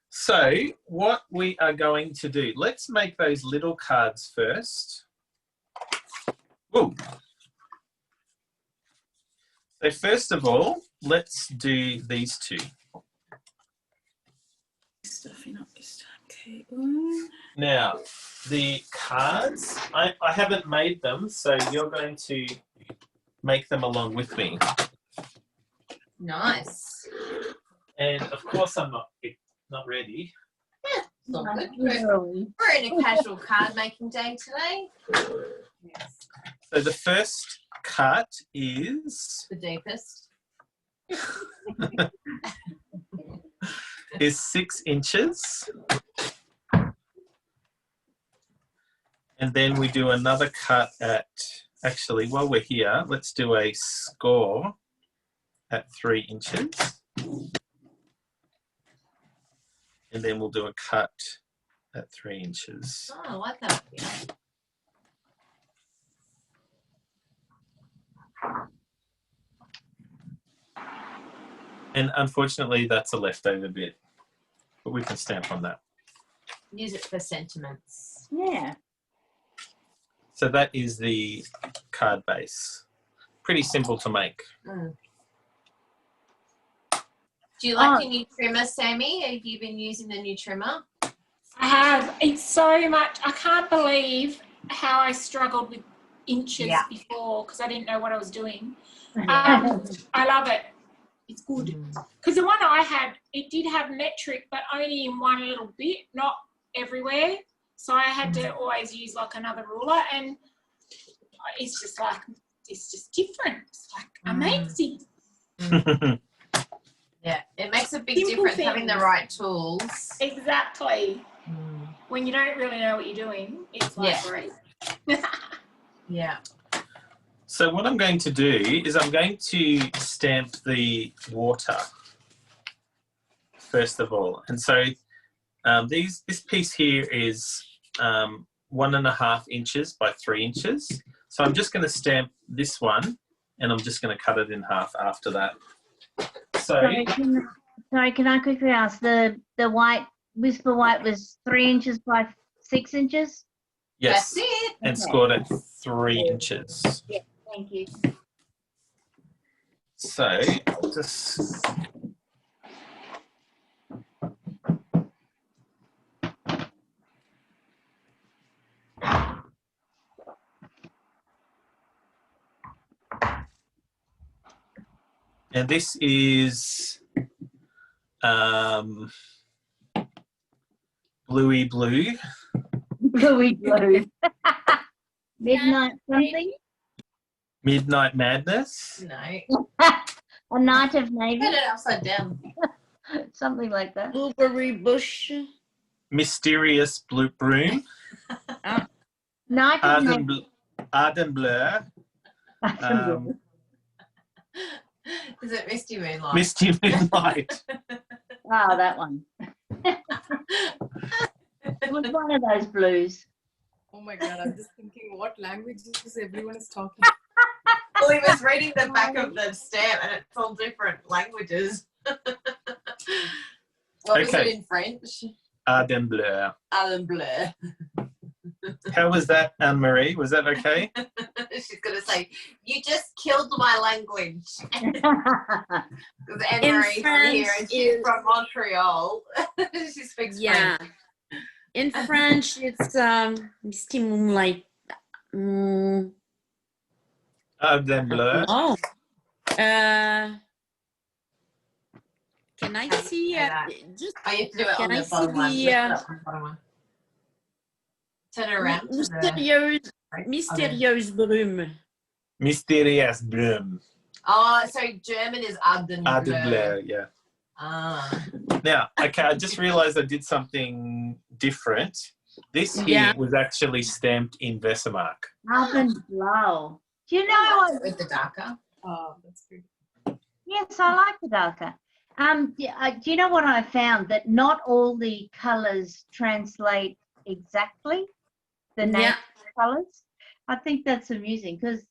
So what we are going to do, let's make those little cards first. Ooh. So first of all, let's do these two. Stuffing up this time. Okay. Now, the cards, I haven't made them, so you're going to make them along with me. Nice. And of course I'm not ready. It's all good. Really. We're in a casual card making day today. Yes. So the first cut is The deepest. 6 inches. And then we do another cut at, actually, while we're here, let's do a score at 3 inches. And then we'll do a cut at 3 inches. Oh, I like that. Yeah. And unfortunately, that's a leftover bit, but we can stamp on that. Use it for sentiments. Yeah. So that is the card base. Pretty simple to make. Mm. Do you like your new trimmer, Sammy? Have you been using the new trimmer? I have. It's so much. I can't believe how I struggled with inches before because I didn't know what I was doing. I love it. It's good. Because the one I had, it did have metric, but only in one little bit, not everywhere. So I had to always use like another ruler, and it's just like, it's just different. It's like amazing. Yeah, it makes a big Simple difference things. having the right tools. Exactly. When you don't really know what you're doing, it's like great. Yeah. So what I'm going to do is I'm going to stamp the water first of all. And so this piece here is 1.5 inches by 3 inches. So I'm just going to stamp this one, and I'm just going to cut it in half after that. So Sorry, can I quickly ask, the white, Whisper White was 3 inches by 6 inches? yes, That's it. and scored at 3 inches. Yeah, thank you. So I'll just and this is bluey blue. Bluey blue. Midnight something? Midnight Madness. No. A night of navy? Put it upside down. Something like that. Blueberry bush. Mysterious Blue Broom. Night of navy. Arden Blur. Is it Misty Moonlight? Misty Moonlight. Oh, that one. It was one of those blues. Oh my God, I'm just thinking what languages everyone is talking. Well, he was reading the back of the stamp and it's all different languages. What was it in French? Arden Blur. Arden Blur. How was that, Anne-Marie? Was that okay? She's going to say, you just killed my language. Because Anne-Marie's here and she's from Montreal. She speaks French. In French, it's Misty Moonlight. Arden Blur. Oh. Can I see? Just I have to do it can on I the bottom one. see Lift it up on the bottom one. Turn it around. Mystérieuse brume. Mysterious Bloom. Oh, so German is Arden Blur. Arden Blur, yeah. Ah. Now, okay, I just realised I did something different. This here was actually stamped in Versamark. Arden Blow. Do you know what? With the darker. Oh, that's good. Yes, I like the darker. Do you know what I found? That not all the colours translate exactly. The name colours. I think that's amusing because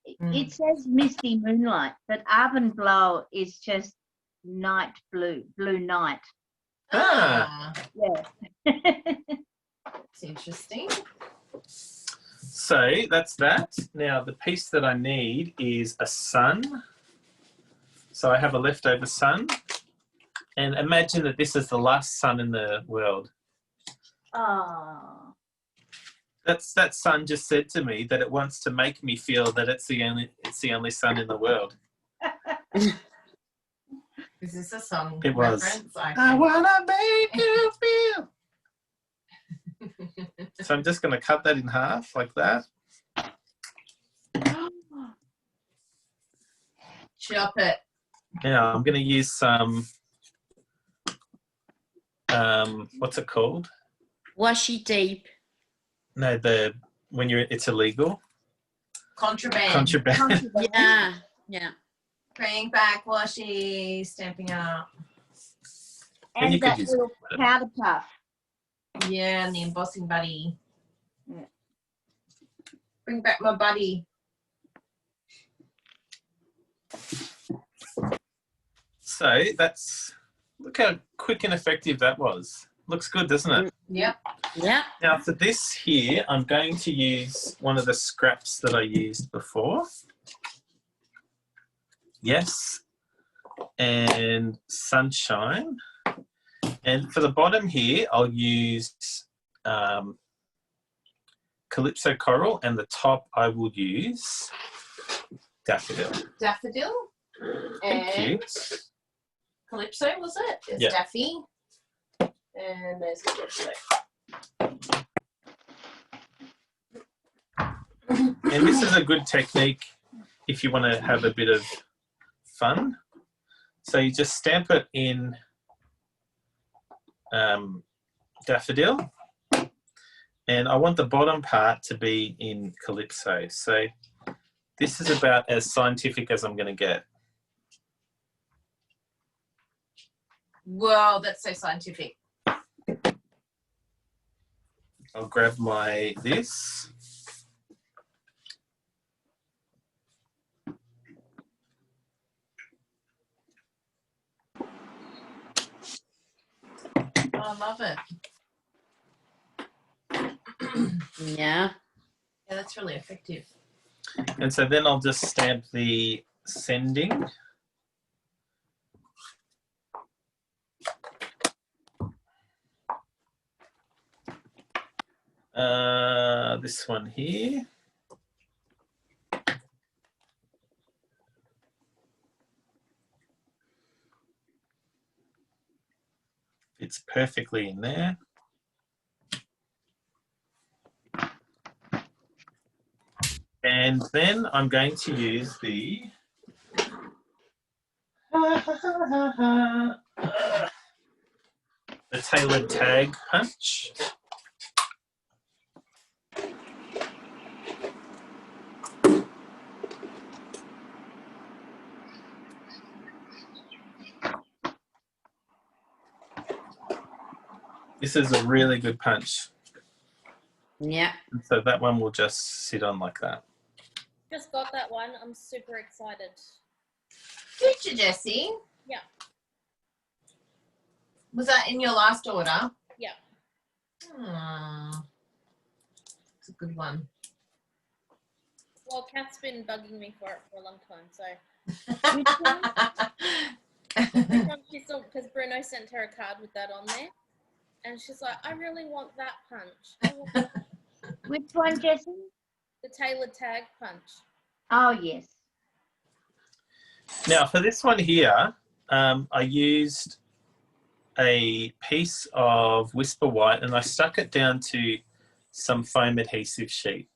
it says Misty Moonlight, but Arden Blow is just night blue, blue night. Ah. Yeah. It's interesting. So that's that. Now the piece that I need is a sun. So I have a leftover sun. And imagine that this is the last sun in the world. Oh. That sun just said to me that it wants to make me feel that it's the only sun in the world. Is this a song It was. reference? I wanna make you feel. So I'm just going to cut that in half like that. Chop it. Now I'm going to use some. What's it called? Washi tape. No, it's illegal. Contraband. Contraband. Yeah. Bring back washi, stamping up. And you that could use little powder puff. Yeah, and the embossing buddy. Yeah. Bring back my buddy. So look how quick and effective that was. Looks good, doesn't it? Yep. Yeah. Now for this here, I'm going to use one of the scraps that I used before. Yes. And Sunshine. And for the bottom here, I'll use Calypso Coral, and the top I will use Daffodil. Daffodil? And Calypso, was it? There's Yeah. Daffy. And there's Calypso. And this is a good technique if you want to have a bit of fun. So you just stamp it in daffodil, and I want the bottom part to be in Calypso. So this is about as scientific as I'm going to get. Whoa, that's so scientific. I'll grab my this. I love it. Yeah. Yeah, that's really effective. And so then I'll just stamp the sending. This one here. Fits perfectly in there. And then I'm going to use the tailored tag punch. This is a really good punch. Yeah. So that one will just sit on like that. Just got that one. I'm super excited. Did you, Jessie? Yeah. Was that in your last order? Yeah. It's a good one. Well, Kat's been bugging me for it for a long time, so. Because Bruno sent her a card with that on there, and she's like, I really want that punch. I want that. Which one, Jessie? The tailored tag punch. Oh, yes. Now for this one here, I used a piece of Whisper White and I stuck it down to some foam adhesive sheet.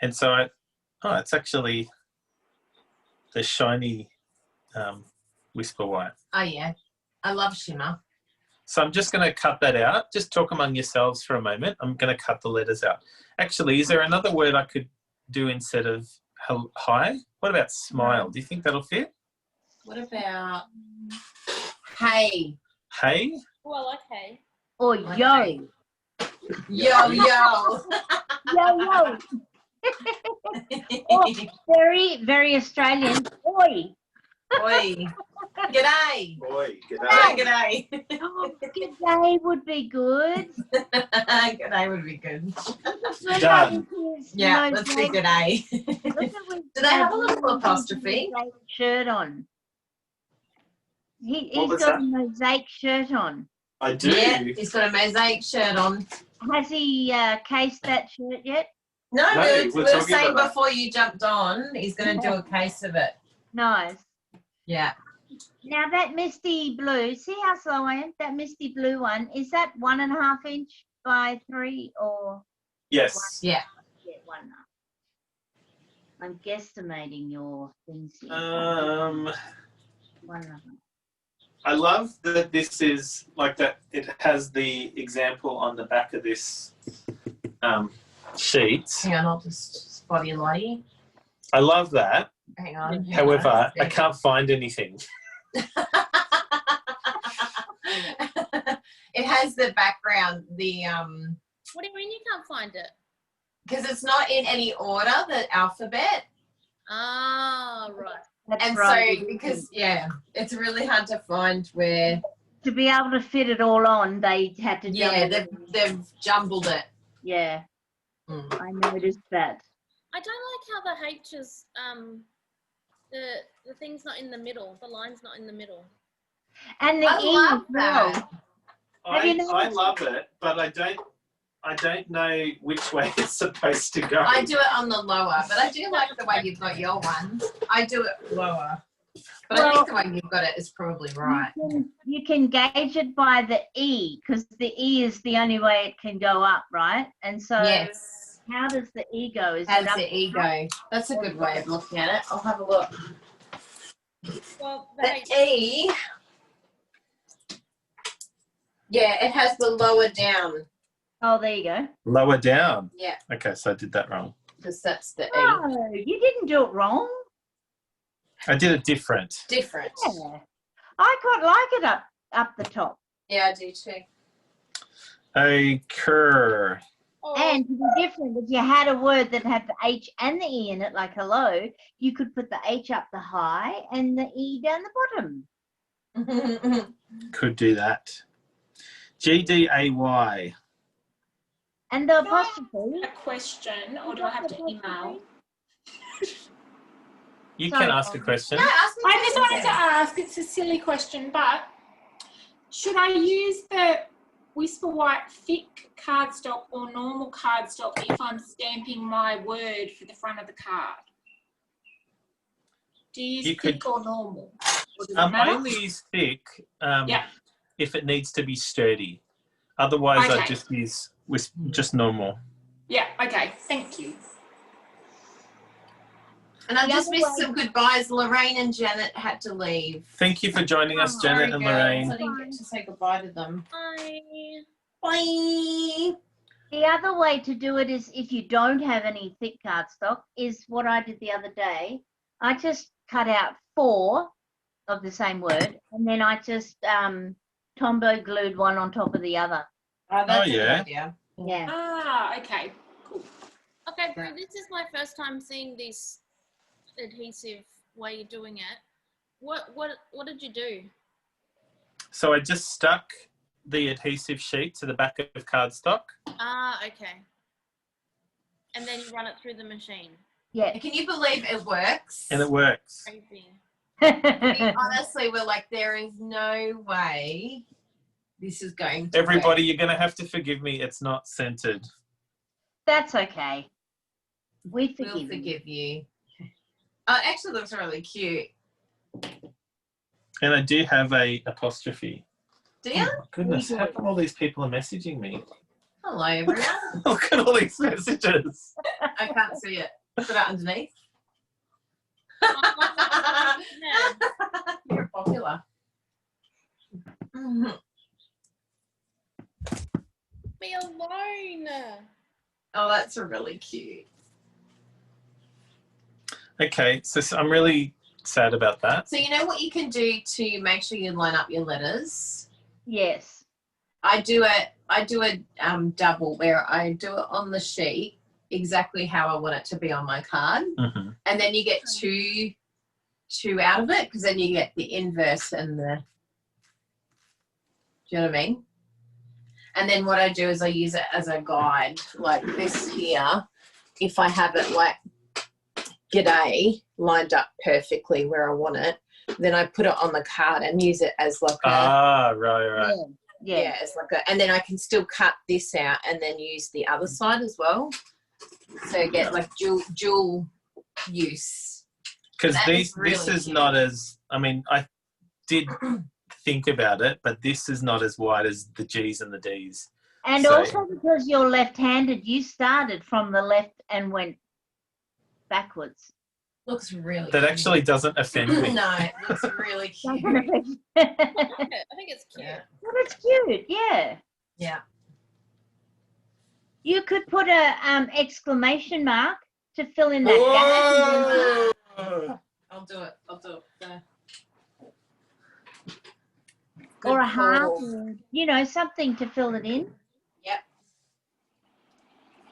And so it's actually the shiny Whisper White. Oh, yeah. I love shimmer. So I'm just going to cut that out. Just talk among yourselves for a moment. I'm going to cut the letters out. Actually, is there another word I could do instead of hi? What about smile? Do you think that'll fit? What about hey? Hey? Oh, I like hey. Or Like yo. hey. Yo, yo. Yo, yo. Oh, very, very Australian. Oi. Oi. G'day. Boy, G'day. Oh, g'day would be good. G'day would be good. Done. Yeah, let's do g'day. Do they have a little apostrophe? Shirt on. He's was got that? a mosaic shirt on. I do. Yeah, he's got a mosaic shirt on. Has he cased that shirt yet? No, No, we we're were talking saying about that. before you jumped on, he's going to do a case of it. Nice. Yeah. Now that misty blue, see how slow I am? That misty blue one, is that 1.5 inch by 3 or? Yes. Yeah. Yeah, 1.5. I'm guesstimating your things here. 1.5. 1.5. I love that this is like that. It has the example on the back of this sheet. Hang on, I'll just spot you, Lottie. I love that. Hang on. However, I can't find anything. It has the background, What do you mean you can't find it? because it's not in any order, the alphabet. Ah, right. That's And right. so, because, yeah, it's really hard to find where, To be able to fit it all on, they had to yeah, jumble it. they've jumbled it. Yeah, Mm. I noticed that. I don't like how the H is, the thing's not in the middle. The line's not in the middle. And the I E love as well. that. Have you I noticed- love it, but I don't know which way it's supposed to go. I do it on the lower, but I do like the way you've got your one. I do it lower. But I think the way you've got it is probably right. You can gauge it by the E, because the E is the only way it can go up, right? And so Yes. how does the E go? Is As it up the ego. That's a good way of looking at it. I'll have a look. Well, The E. Yeah, it has the lower down. Oh, there you go. Lower down. Yeah. Okay, so I did that wrong. Because that's the E. No, you didn't do it wrong. I did it different. Different. Yeah. I quite like it up the top. Yeah, I do too. A cur. And to be different, if you had a word that had the H and the E in it, like hello, you could put the H up the high and the E down the bottom. Could do that. GDAY. And the apostrophe. A question, or do I have to email? You Sorry, can ask a question. I just wanted to ask, it's a silly question, but should I use the Whisper White thick cardstock or normal cardstock if I'm stamping my word for the front of the card? Do you use thick or normal? Or does it I matter? only use thick Yeah. if it needs to be sturdy. Otherwise, I Okay. just use just normal. Yeah, okay, thank you. And I The just other missed way- some goodbyes. Lorraine and Janet had to leave. Thank you for joining us, Sorry, Janet and girls. Lorraine. I didn't get to say goodbye to them. Bye. Bye. The other way to do it is, if you don't have any thick cardstock, is what I did the other day. I just cut out 4 of the same word, and then I just Tombow glued one on top of the other. Oh, that's Oh, a good yeah. idea. Yeah. Ah, okay, cool. Okay, Bru, this is my first time seeing this adhesive way you're doing it. What did you do? So I just stuck the adhesive sheet to the back of cardstock. Ah, okay. And then you run it through the machine. Yeah. Can you believe it works? And it works. Crazy. We honestly, we're like, there is no way this is going to Everybody, work. you're going to have to forgive me. It's not centered. That's okay. We We'll forgive you. forgive you. Oh, it actually looks really cute. And I do have a apostrophe. Do you? Oh, goodness, how come all these people are messaging me? Hello, everyone. Look at all these messages. I can't see it. Put it underneath. You're popular. Me alone. Oh, that's really cute. Okay, so I'm really sad about that. So you know what you can do to make sure you line up your letters? Yes. I do a double where I do it on the sheet exactly how I want it to be on my card, and then you get two out of it, because then you get the inverse and the. Do you know what I mean? And then what I do is I use it as a guide, like this here. If I have it like "G'day" lined up perfectly where I want it, then I put it on the card and use it as like a. Right. Yeah, it's like a, and then I can still cut this out and then use the other side as well. So you get like dual use. Because That is this really is cute. not as, I mean, I did think about it, but this is not as wide as the G's and the D's. And So- also because you're left-handed, you started from the left and went backwards. Looks really That cute. actually doesn't offend me. No, it looks really cute. I think it's cute. Yeah. Well, it's cute, yeah. Yeah. You could put a exclamation mark to fill in that gap. I'll do it. I'll do it there. Or a Good heart, call. you know, something to fill it in. Yep.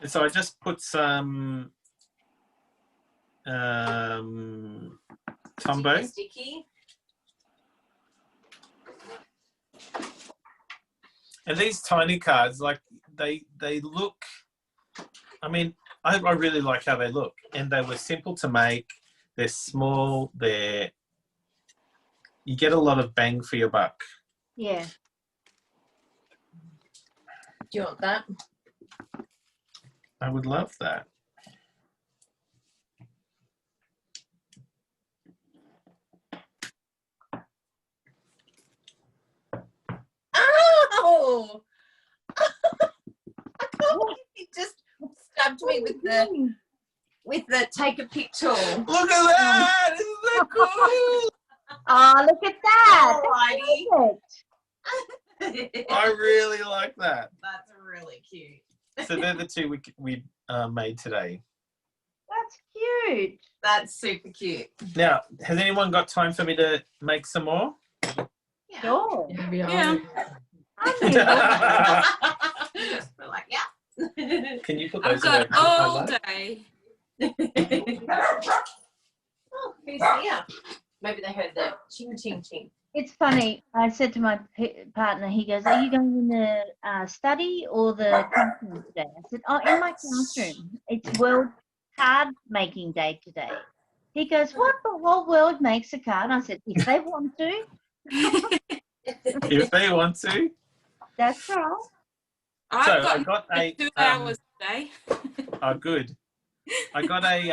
And so I just put some Tombow. Sticky. And these tiny cards, like they look, I mean, I really like how they look. And they were simple to make. They're small. You get a lot of bang for your buck. Yeah. Do you want that? I would love that. Oh, I can't believe you just stabbed me with the take a picture. Look at that! Isn't that cool? Oh, look at that. Alrighty. That's perfect. I really like that. That's really cute. So they're the two we made today. That's cute. That's super cute. Now, has anyone got time for me to make some more? Yeah. Sure. Yeah. We're like, yeah. Can you put I've those away? got all day. Oh, who's here? Maybe they heard the ching ching ching. It's funny. I said to my partner, he goes, "Are you going in the study or the classroom today?" I said, "Oh, in my classroom. It's World Card Making Day today." He goes, "What? The whole world makes a card?" I said, "If they want to." If they want to. That's right. I've I got a 2 hours today. Oh, good. I got a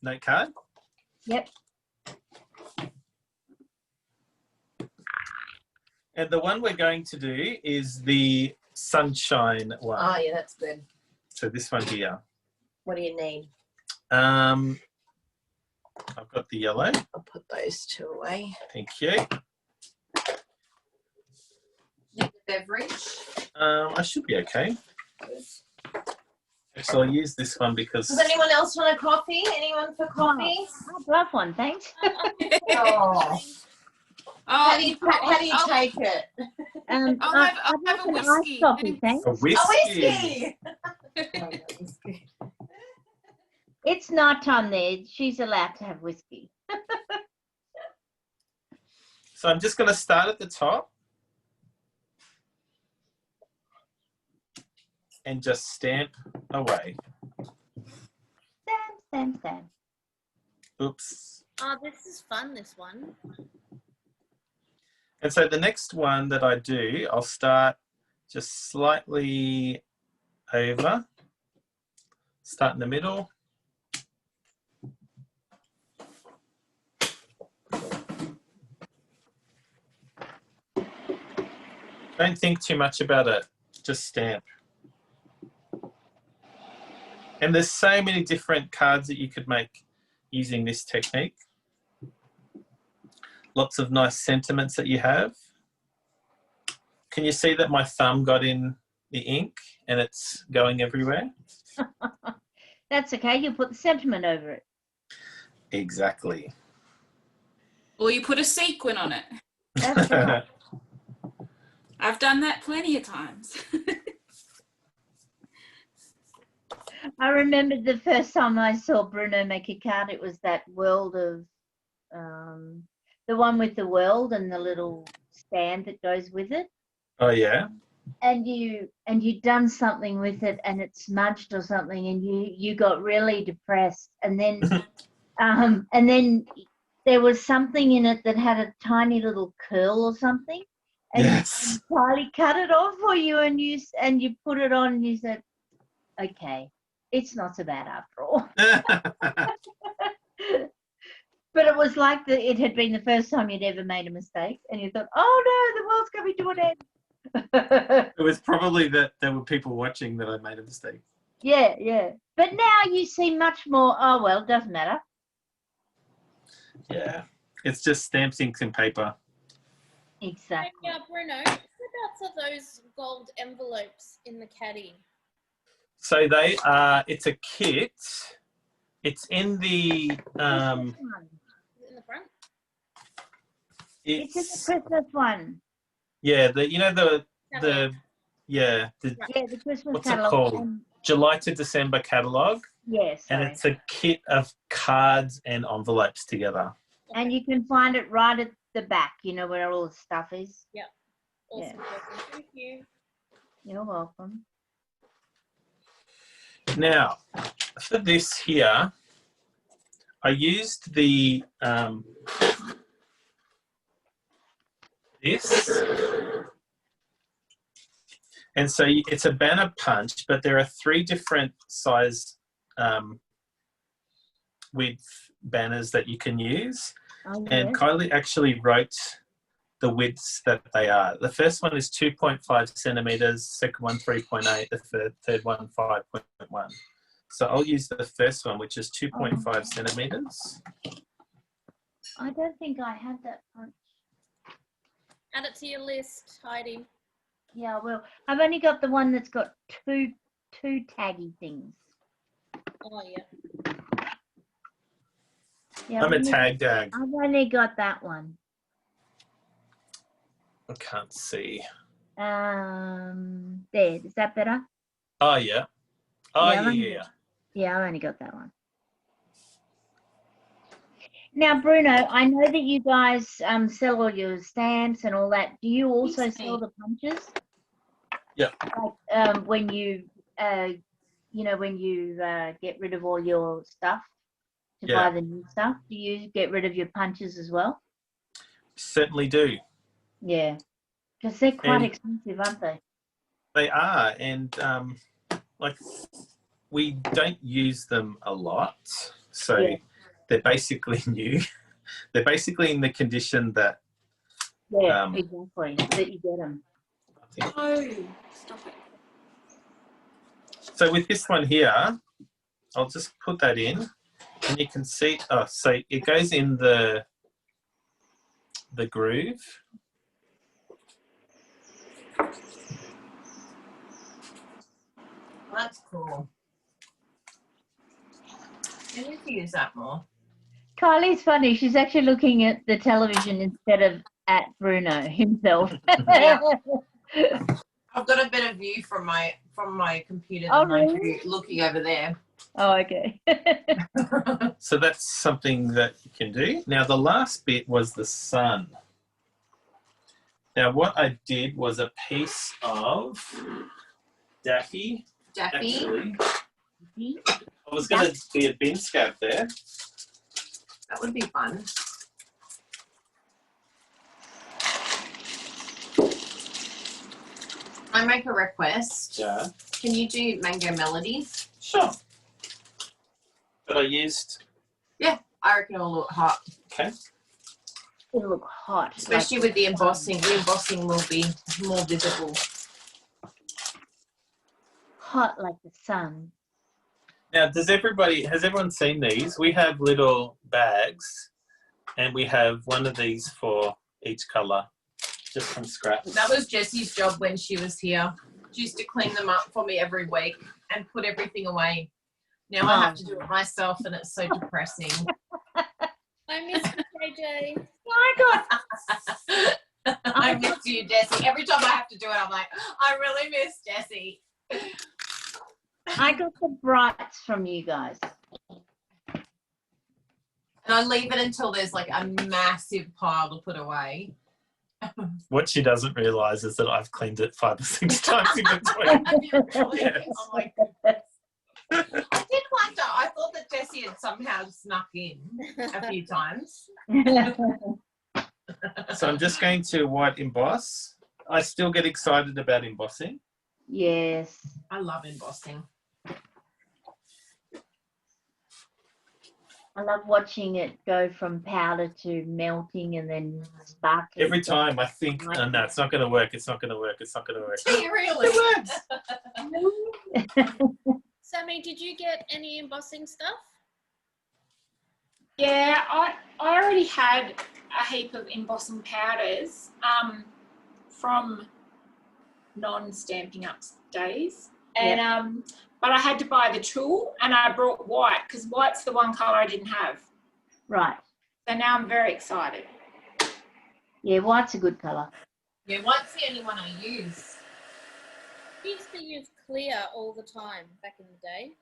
note card. Yep. And the one we're going to do is the sunshine one. Oh, yeah, that's good. So this one here. What do you need? I've got the yellow. I'll put those two away. Thank you. Beverage. I should be okay. So I'll use this one because... Does anyone else want a coffee? Anyone for coffee? I'd love one, thanks. Oh. How do you take it? I'll have a whiskey. Iced coffee, thanks. A whiskey. A whiskey. It's night time there. She's allowed to have whiskey. So I'm just going to start at the top. And just stamp away. Stamp. Oops. Oh, this is fun, this one. And so the next one that I do, I'll start just slightly over. Start in the middle. Don't think too much about it. Just stamp. And there's so many different cards that you could make using this technique. Lots of nice sentiments that you have. Can you see that my thumb got in the ink and it's going everywhere? That's okay. You put the sentiment over it. Exactly. Or you put a sequin on it. That's right. I've done that plenty of times. I remember the first time I saw Bruno make a card, it was that world of, the one with the world and the little stand that goes with it. Oh, yeah? And you'd done something with it and it smudged or something and you got really depressed. And then, and then there was something in it that had a tiny little curl or something. And yes. Kylie cut it off for you and you put it on and you said, okay. It's not so bad after all. But it was like it had been the first time you'd ever made a mistake and you thought, oh no, the world's going to be doing it. It was probably that there were people watching that I made a mistake. Yeah. But now you see much more, oh well, doesn't matter. Yeah. It's just stamps, inks and paper. Exactly. Yeah, Bruno, whereabouts are those gold envelopes in the caddy? So they are, it's a kit. It's in the, Is it in the front? It's in the Christmas one. Yeah, the Catalog. the Christmas what's catalog. it called? July to December catalog. Yes. And it's a kit of cards and envelopes together. And you can find it right at the back, where all the stuff is. Yep. Awesome. Yeah. Thank you. You're welcome. Now, for this here, I used the this, and so it's a banner punch, but there are 3 different size width banners that you can use. Oh, and yes. Kylie actually wrote the widths that they are. The first one is 2.5 centimeters, second one 3.8, the third one 5.1. So I'll use the first one, which is 2.5 centimeters. I don't think I had that punch. Add it to your list, Heidi. Yeah, well, I've only got the one that's got two taggy things. Oh, yeah. Yeah, I'm a tag dag. I've only got that one. I can't see. There, is that better? Oh, yeah. Oh, Yeah, yeah. Yeah, I've only got that one. Now, Bruno, I know that you guys sell all your stamps and all that. Do you also sell the punches? Yeah. Like when you, when you get rid of all your stuff to buy the new stuff, do you get rid of your punches as well? Certainly do. Yeah, because they're quite expensive, aren't they? They are, and like we don't use them a lot, so they're basically new. They're basically in the condition that exactly, that you get them. Oh, stop it. So with this one here, I'll just put that in, and you can see. Oh, so it goes in the groove. That's cool. I need to use that more. Kylie's funny. She's actually looking at the television instead of at Bruno himself. Yeah. I've got a better view from my computer than my view looking over there. Oh, okay. So that's something that you can do. Now the last bit was the sun. Now what I did was a piece of Daffy. Actually. I was going to be a bin scab there. That would be fun. I make a request. Yeah. Can you do Mango Melodies? Sure. But I used... Yeah, I reckon it'll look hot. Okay. It'll look hot. Especially with the embossing. The embossing will be more visible. Hot like the sun. Now, has everyone seen these? We have little bags, and we have one of these for each colour, just from scratch. That was Jessie's job when she was here. She used to clean them up for me every week and put everything away. Now I have to do it myself, and it's so depressing. I miss you, KJ. I miss you, Jessie. Every time I have to do it, I'm like, I really miss Jessie. I got the brights from you guys. And I leave it until there's like a massive pile to put away. What she doesn't realise is that I've cleaned it 5 or 6 times in between. Yes. Oh my goodness. I did wonder. I thought that Jessie had somehow snuck in a few times. So I'm just going to white emboss. I still get excited about embossing. Yes. I love embossing. I love watching it go from powder to melting and then sparkling. Every time I think, oh, no, it's not going to work. It's not going to work. It's not going to work. Do you really? It works. Sammy, did you get any embossing stuff? Yeah, I already had a heap of embossing powders from non-Stampin' Up days. And but I had to buy the tool, and I brought white because white's the one colour I didn't have. Right. So now I'm very excited. Yeah, white's a good colour. Yeah, white's the only one I use. We used to use clear all the time back in the day.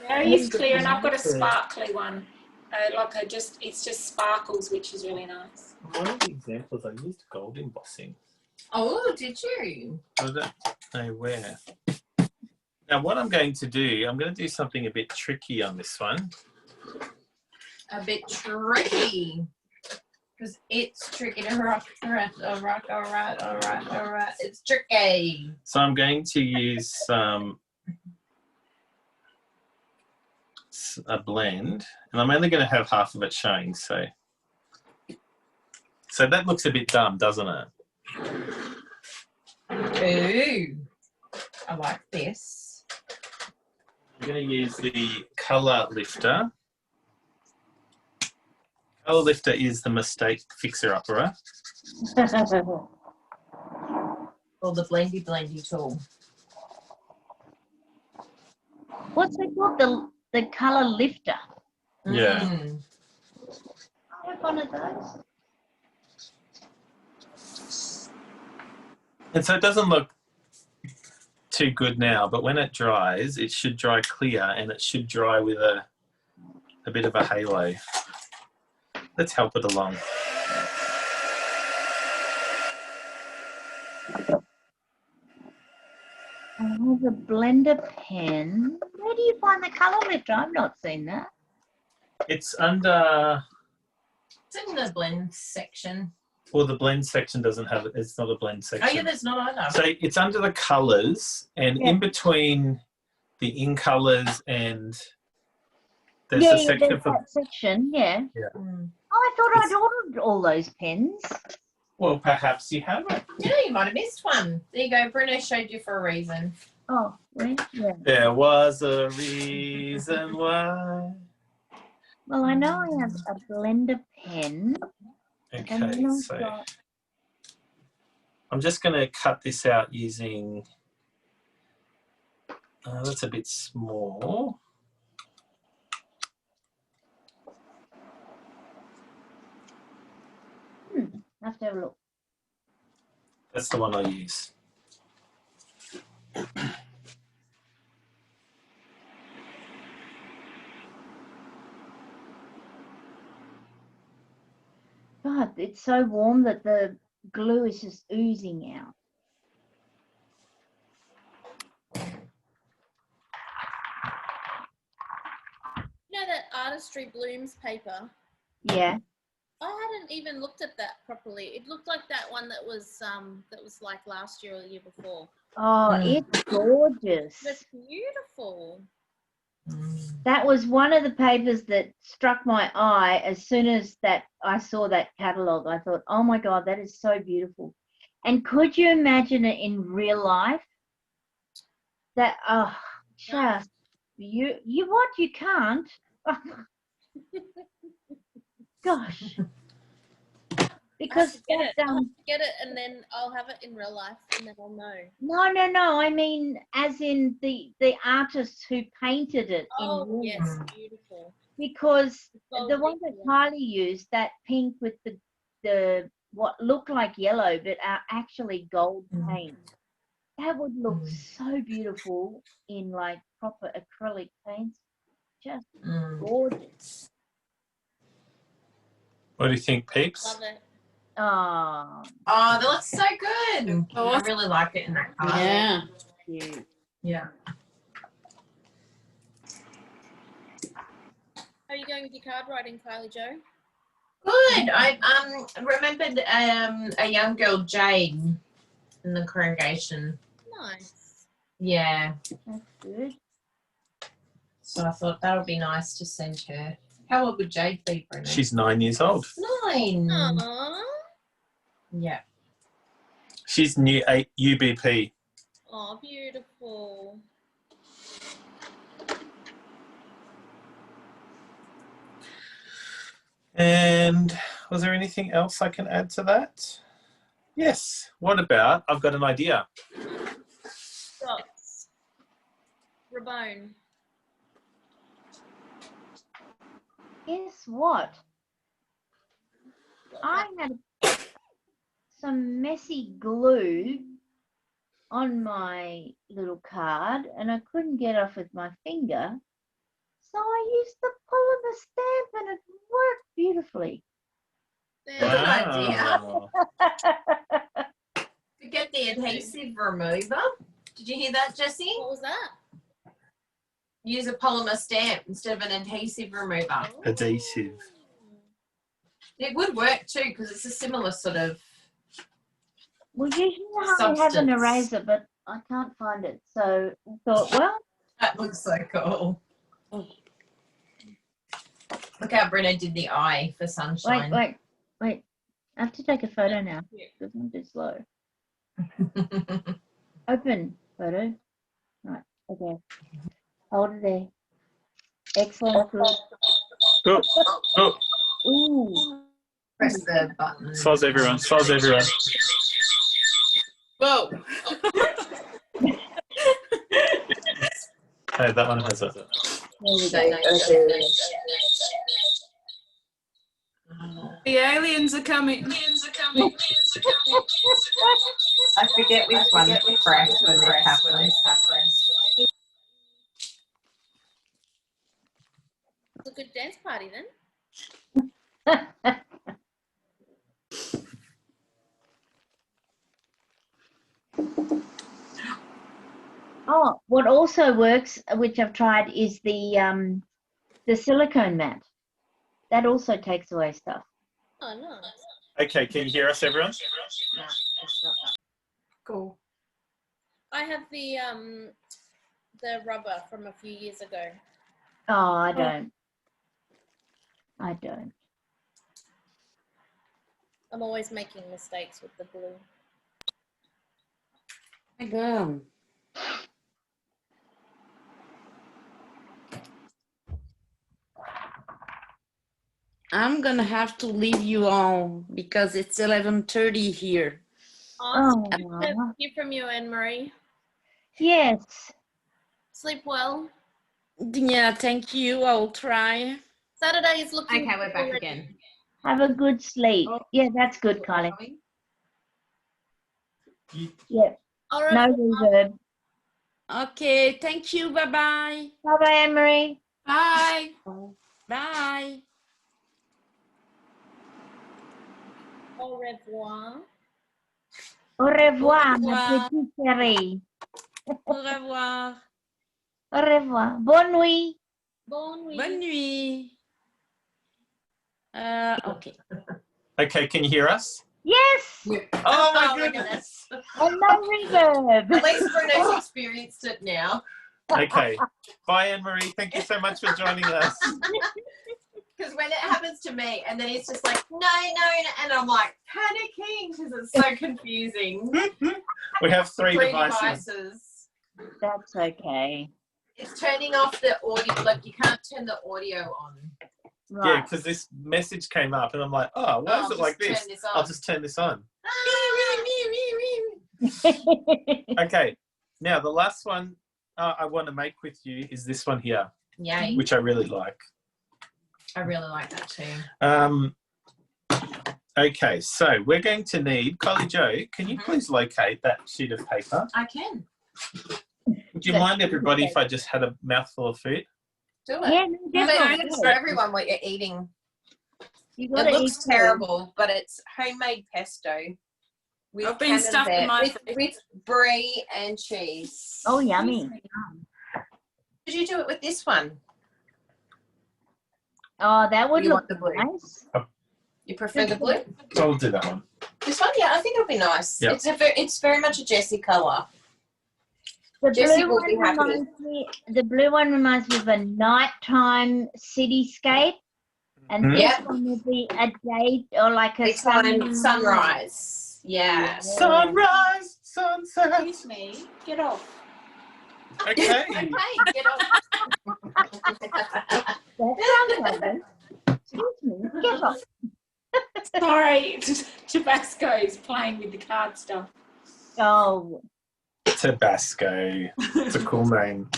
I use clear, and I've got a sparkly one. It's just sparkles, which is really nice. One of the examples I used gold embossing. Oh, did you? I don't know where. Now, what I'm going to do, I'm going to do something a bit tricky on this one. A bit tricky. Because it's tricky to rock. All right. It's tricky. So I'm going to use a blend, and I'm only going to have half of it showing. So So that looks a bit dumb, doesn't it? Ooh, I like this. I'm going to use the colour lifter. Colour lifter is the mistake fixer-upper. Or the blendy tool. What's it called? The colour lifter. Yeah. Mm. I have one of those. And so it doesn't look too good now, but when it dries, it should dry clear and it should dry with a bit of a halo. Let's help it along. I have a blender pen. Where do you find the colour lifter? I've not seen that. It's under... It's in the blend section. Well, the blend section doesn't have it. It's not a blend section. Oh, yeah, there's not either. So it's under the colours, and in between the in colours and there's a section there's that section, yeah. Yeah. Mm. Oh, I thought I'd ordered all those pens. Well, perhaps you haven't. Yeah, you might have missed one. There you go. Bruno showed you for a reason. Oh, where? Yeah. There was a reason why. Well, I know I have a blender pen. And Okay, then I've so got... I'm just going to cut this out using... that's a bit small. I have to have a look. That's the one I use. God, it's so warm that the glue is just oozing out. You know that Artistry Blooms paper? Yeah. I hadn't even looked at that properly. It looked like that one that was like last year or the year before. Oh, it's gorgeous. That's beautiful. That was one of the papers that struck my eye as soon as I saw that catalogue. I thought, oh my God, that is so beautiful. And could you imagine it in real life? That, just, you what? You can't? Gosh. Because I'll get it and then I'll have it in real life and then I'll know. No. I mean, as in the artists who painted it. Oh, yes, beautiful. Because the one that Kylie used, that pink with the what looked like yellow but are actually gold paint, that would look so beautiful in like proper acrylic paints. Just gorgeous. What do you think, peeps? Love it. Oh, that looks so good. Oh, I really like it in that colour. Yeah. Cute. Yeah. How are you going with your card writing, Kylie Jo? Good. I remembered a young girl, Jade, in the congregation. Nice. Yeah. That's good. So I thought that would be nice to send her. How old would Jade be, Bruno? She's 9 years old. 9. Aww. Yeah. She's new UBP. Oh, beautiful. And was there anything else I can add to that? Yes. What about, I've got an idea. Dots. Rabone. Guess what? I had some messy glue on my little card and I couldn't get off with my finger. So I used the polymer stamp and it worked beautifully. Good idea. To get the adhesive remover. Did you hear that, Jessie? What was that? Use a polymer stamp instead of an adhesive remover. Adhesive. It would work too because it's a similar sort of Well, usually I have an eraser, but I can't find it. So I thought, well. That looks so cool. Look how Bruno did the eye for sunshine. Wait. I have to take a photo now. Because I'm too slow. Open photo. Right. Okay. Hold it there. Excellent. Good. Oh, oh. Ooh. Press the button. Soz everyone. Soz everyone. Whoa. Hey, that one has it. There we go. The aliens are coming. I forget which one fresh when this happens. It's a good dance party then. Oh, what also works, which I've tried, is the silicone mat. That also takes away stuff. Oh, nice. Okay, can you hear us, everyone? No, it's not that. Cool. I have the rubber from a few years ago. Oh, I don't. I don't. I'm always making mistakes with the blue. My God. I'm gonna have to leave you all because it's 11:30 here. Oh, good to hear from you, Anne-Marie. Yes. Sleep well. Yeah, thank you. I'll try. Saturday is looking Okay, we're back already. again. Have a good sleep. Yeah, that's good, Kylie. Yeah. No reverb. Okay, thank you. Bye-bye. Bye-bye, Anne-Marie. Bye. Bye. Au revoir. Au revoir, Au ma revoir. petite chérie. Au revoir. Au revoir. Bonne nuit. Bonne nuit. Bonne nuit. Okay. Okay, can you hear us? Yes. Oh my goodness. And no reverb. At least Bruno's experienced it now. Okay. Bye, Anne-Marie. Thank you so much for joining us. Because when it happens to me, and then it's just like, no, and I'm like panicking because it's so confusing. We have three devices. That's okay. It's turning off the audio, like you can't turn the audio on. Right. Yeah, because this message came up and I'm like, oh, why is it like this? I'll just turn this on. Okay. Now, the last one I want to make with you is this one here. Yay. Which I really like. I really like that too. Okay, so we're going to need, Kylie Jo, can you please locate that sheet of paper? I can. Would you mind, everybody, if I just had a mouthful of food? Do it. Yeah, no, definitely. It's for everyone what you're eating. You It gotta looks eat terrible, but it's homemade pesto. With I've been stuffing my with brie and cheese. Oh, yummy. Did you do it with this one? Oh, that would You look want the blue? nice. You prefer the blue? So I'll do that one. This one, yeah, I think it'll be nice. Yep. It's very much a Jessie colour. The Jessie blue will one be happy. the blue one reminds me of a nighttime cityscape, and this Yep. one would be a day or like a sunrise. Yeah. Sunrise, sunset. Excuse me. Get off. Okay. Okay, get off. That sounds lovely. Excuse me, get off. Sorry, Tabasco is playing with the card stuff. Oh, Tabasco. It's a cool name.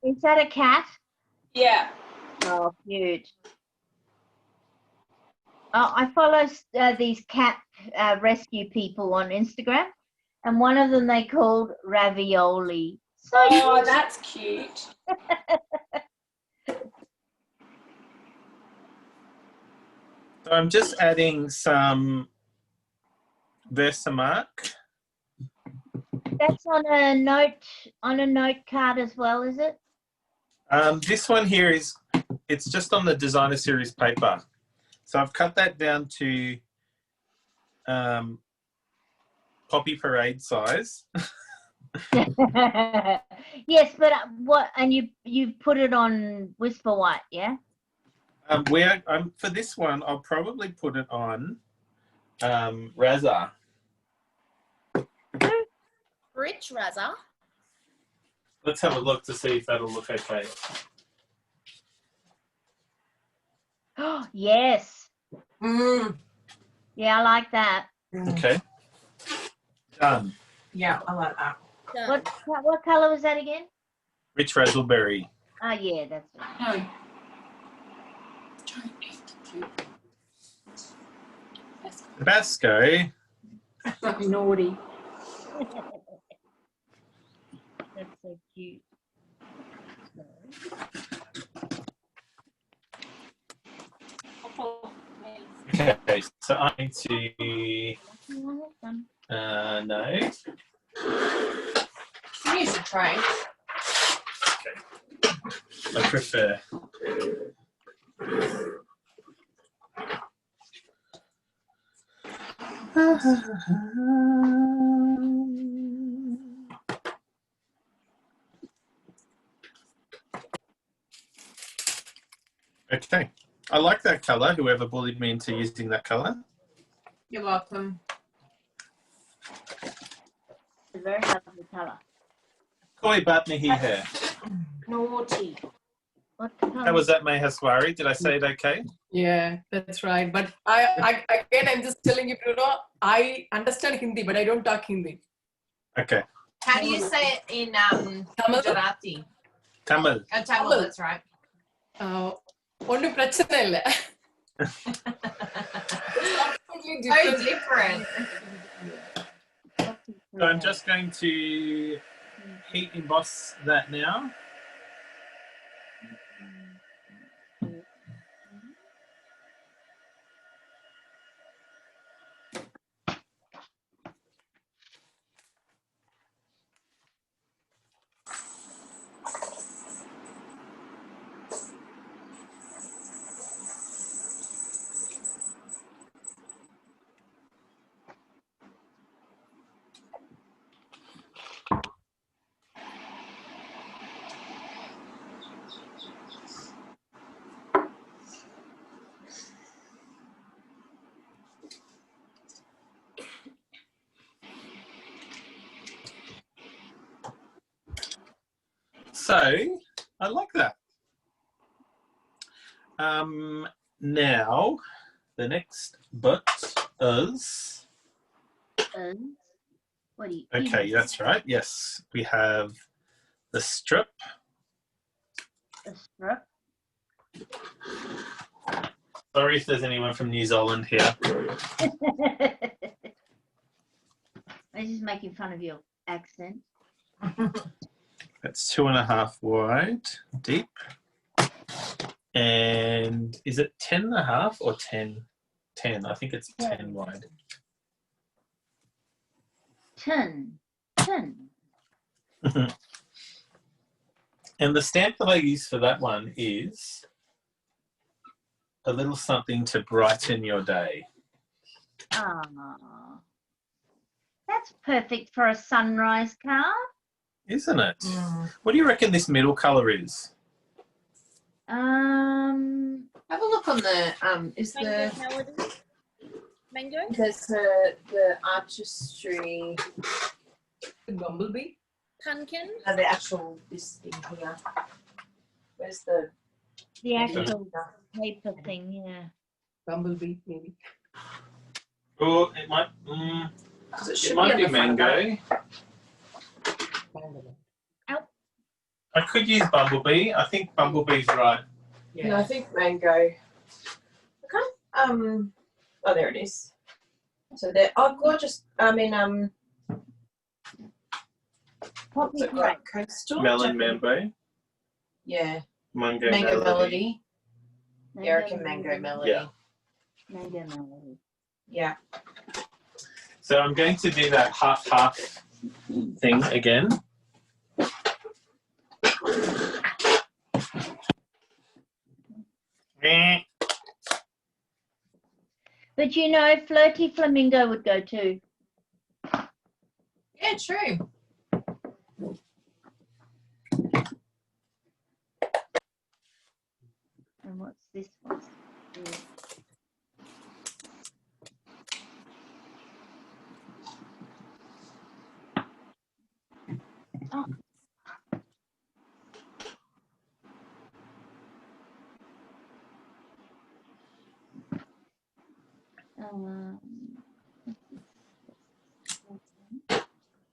is that a cat? Yeah. Oh, cute. Oh, I follow these cat rescue people on Instagram, and one of them they called Ravioli. So Oh, that's cute. So I'm just adding some Versamark. that's on a note card as well, is it? This one here it's just on the designer series paper. So I've cut that down to Poppy Parade size. Yes, but what? And you put it on Whisper White, yeah? For this one, I'll probably put it on Razza. Rich Razza. Let's have a look to see if that'll look okay. Oh, yes. Yeah, I like that. Okay. Done. Yeah, I like that. What color was that again? Rich Razzleberry. Oh, yeah, that's right. No. Tabasco. Naughty. That's so cute. Okay, so I need to. No. Use the tray. I prefer. Okay. I like that colour, whoever bullied me into using that colour. You're welcome. It's a very lovely color. Koi Batni here. Naughty. What color? How was that, Mahaswari? Did I say it okay? Yeah, that's right. But I again, I'm just telling you, Bruno, I understand Hindi, but I don't talk Hindi. Okay. How do you say it in Gujarati? Tamil. Oh, Tamil, that's right. ஒன்னும் பிரச்சனை இல்ல. So different. So I'm just going to heat emboss that now. So I like that. Now the next bit is. What do you? Okay, that's right. Yes, we have the strip. A strip. Sorry if there's anyone from New Zealand here. I'm just making fun of your accent. That's 2.5 wide, deep. And is it 10.5 or 10? 10. I think it's 10 wide. 10. And the stamp that I use for that one is a little something to brighten your day. Ah, that's perfect for a sunrise card. Isn't it? What do you reckon this middle colour is? Have a look on the is Mango the melody. Mango. there's the artistry. Bumblebee. Pumpkin. The actual this thing here. Where's the actual paper thing? Yeah. Bumblebee, maybe. Oh, it might. It might be mango. I could use Bumblebee. I think Bumblebee's right. Yeah, I think mango. Okay. Oh, there it is. So there. Oh, gorgeous. I mean, what's it like? Coastal. Melon Mambo. Yeah. Mango Melody. Mango Yeah, I reckon mango melody. Yeah. Mango melody. Yeah. So I'm going to do that half thing again. But you know, Flirty Flamingo would go too. Yeah, true. And what's this one?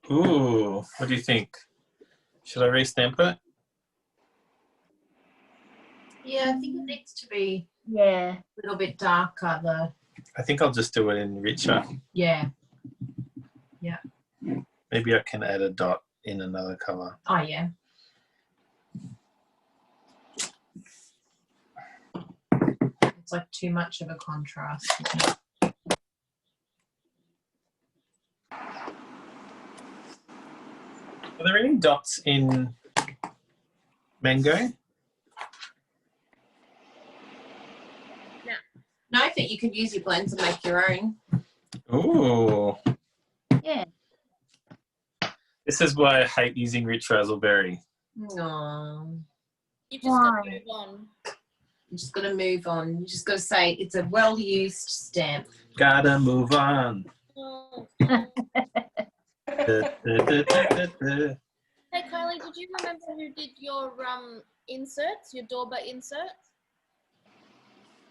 Ooh, what do you think? Should I restamp it? Yeah, I think it needs to be Yeah. a little bit darker. I think I'll just do it in richer. Yeah. Yeah. Maybe I can add a dot in another colour. Oh, yeah. It's like too much of a contrast. Are there any dots in mango? No, I think you could use your blends and make your own. Ooh. Yeah. This is why I hate using rich raspberry. No. You just got to move on. You just got to move on. You just got to say it's a well-used stamp. Gotta move on. Oh. Da, da, da, da, da. Hey Kylie, did you remember who did your inserts, your Dorba inserts?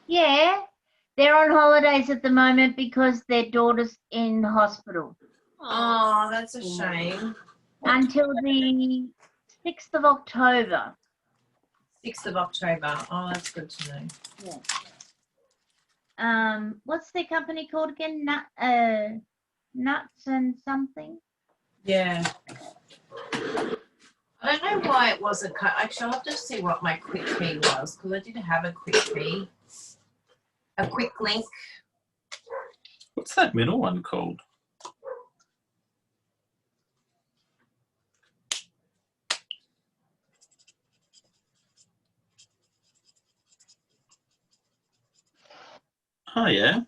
Yeah. They're on holidays at the moment because their daughter's in hospital. Oh, that's a shame. Until the 6th of October. 6th of October. Oh, that's good to know. Yeah. What's their company called again? Nuts and something? Yeah. I don't know why it wasn't cut. Actually, I'll have to see what my quick key was because I did have a quick key. A quick link. What's that middle one called? Oh, yeah.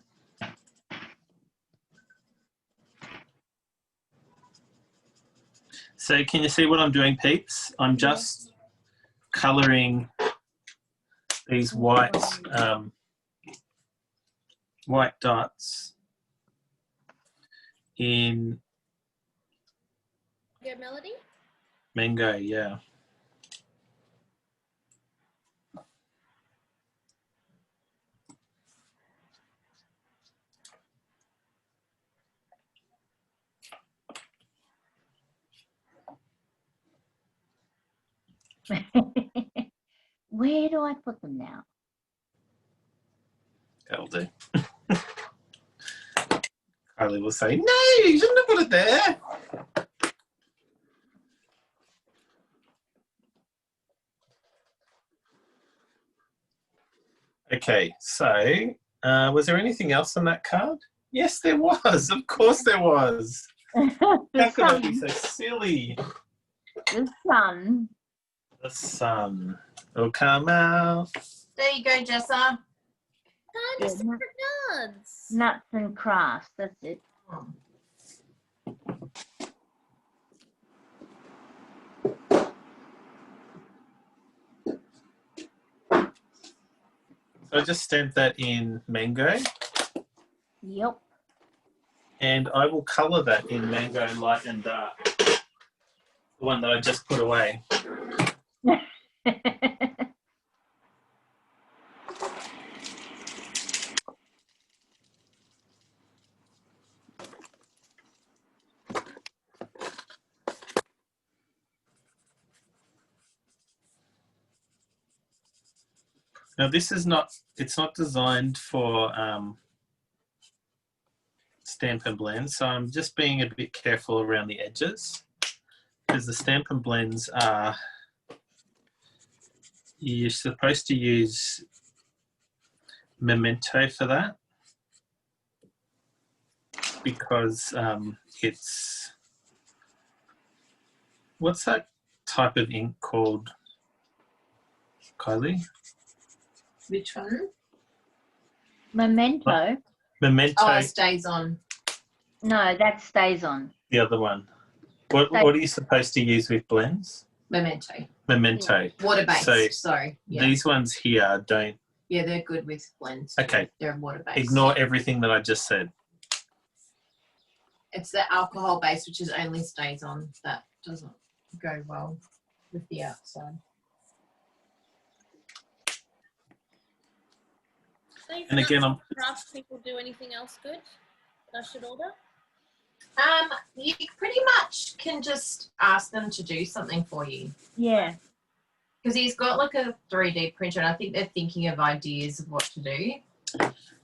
So can you see what I'm doing, peeps? I'm just colouring these white dots in Go Melody? mango, yeah. Where do I put them now? That'll do. Kylie will say, no, you shouldn't have put it there. Okay, so was there anything else on that card? Yes, there was. Of course there was. How could I be so silly? The sun. The sun will come out. There you go, Jessa. Kind of separate cards. Nuts and crafts, that's it. So I just stamped that in mango. Yep. And I will colour that in mango light and dark. The one that I just put away. Now this is not, it's not designed for Stamp and Blend, so I'm just being a bit careful around the edges because the Stamp and Blends are, you're supposed to use Memento for that because it's, what's that type of ink called, Kylie? Which one? Memento. Memento. Oh, it stays on. No, that stays on. The other one. What are you supposed to use with blends? Memento. Memento. Water-based, So sorry. Yeah. these ones here don't. Yeah, they're good with blends. Okay. They're water-based. Ignore everything that I just said. It's the alcohol base, which is only stays on. That doesn't go well with the outside. These And again, I'm craft people do anything else good that I should order? You pretty much can just ask them to do something for you. Yeah. Because he's got like a 3D printer, and I think they're thinking of ideas of what to do.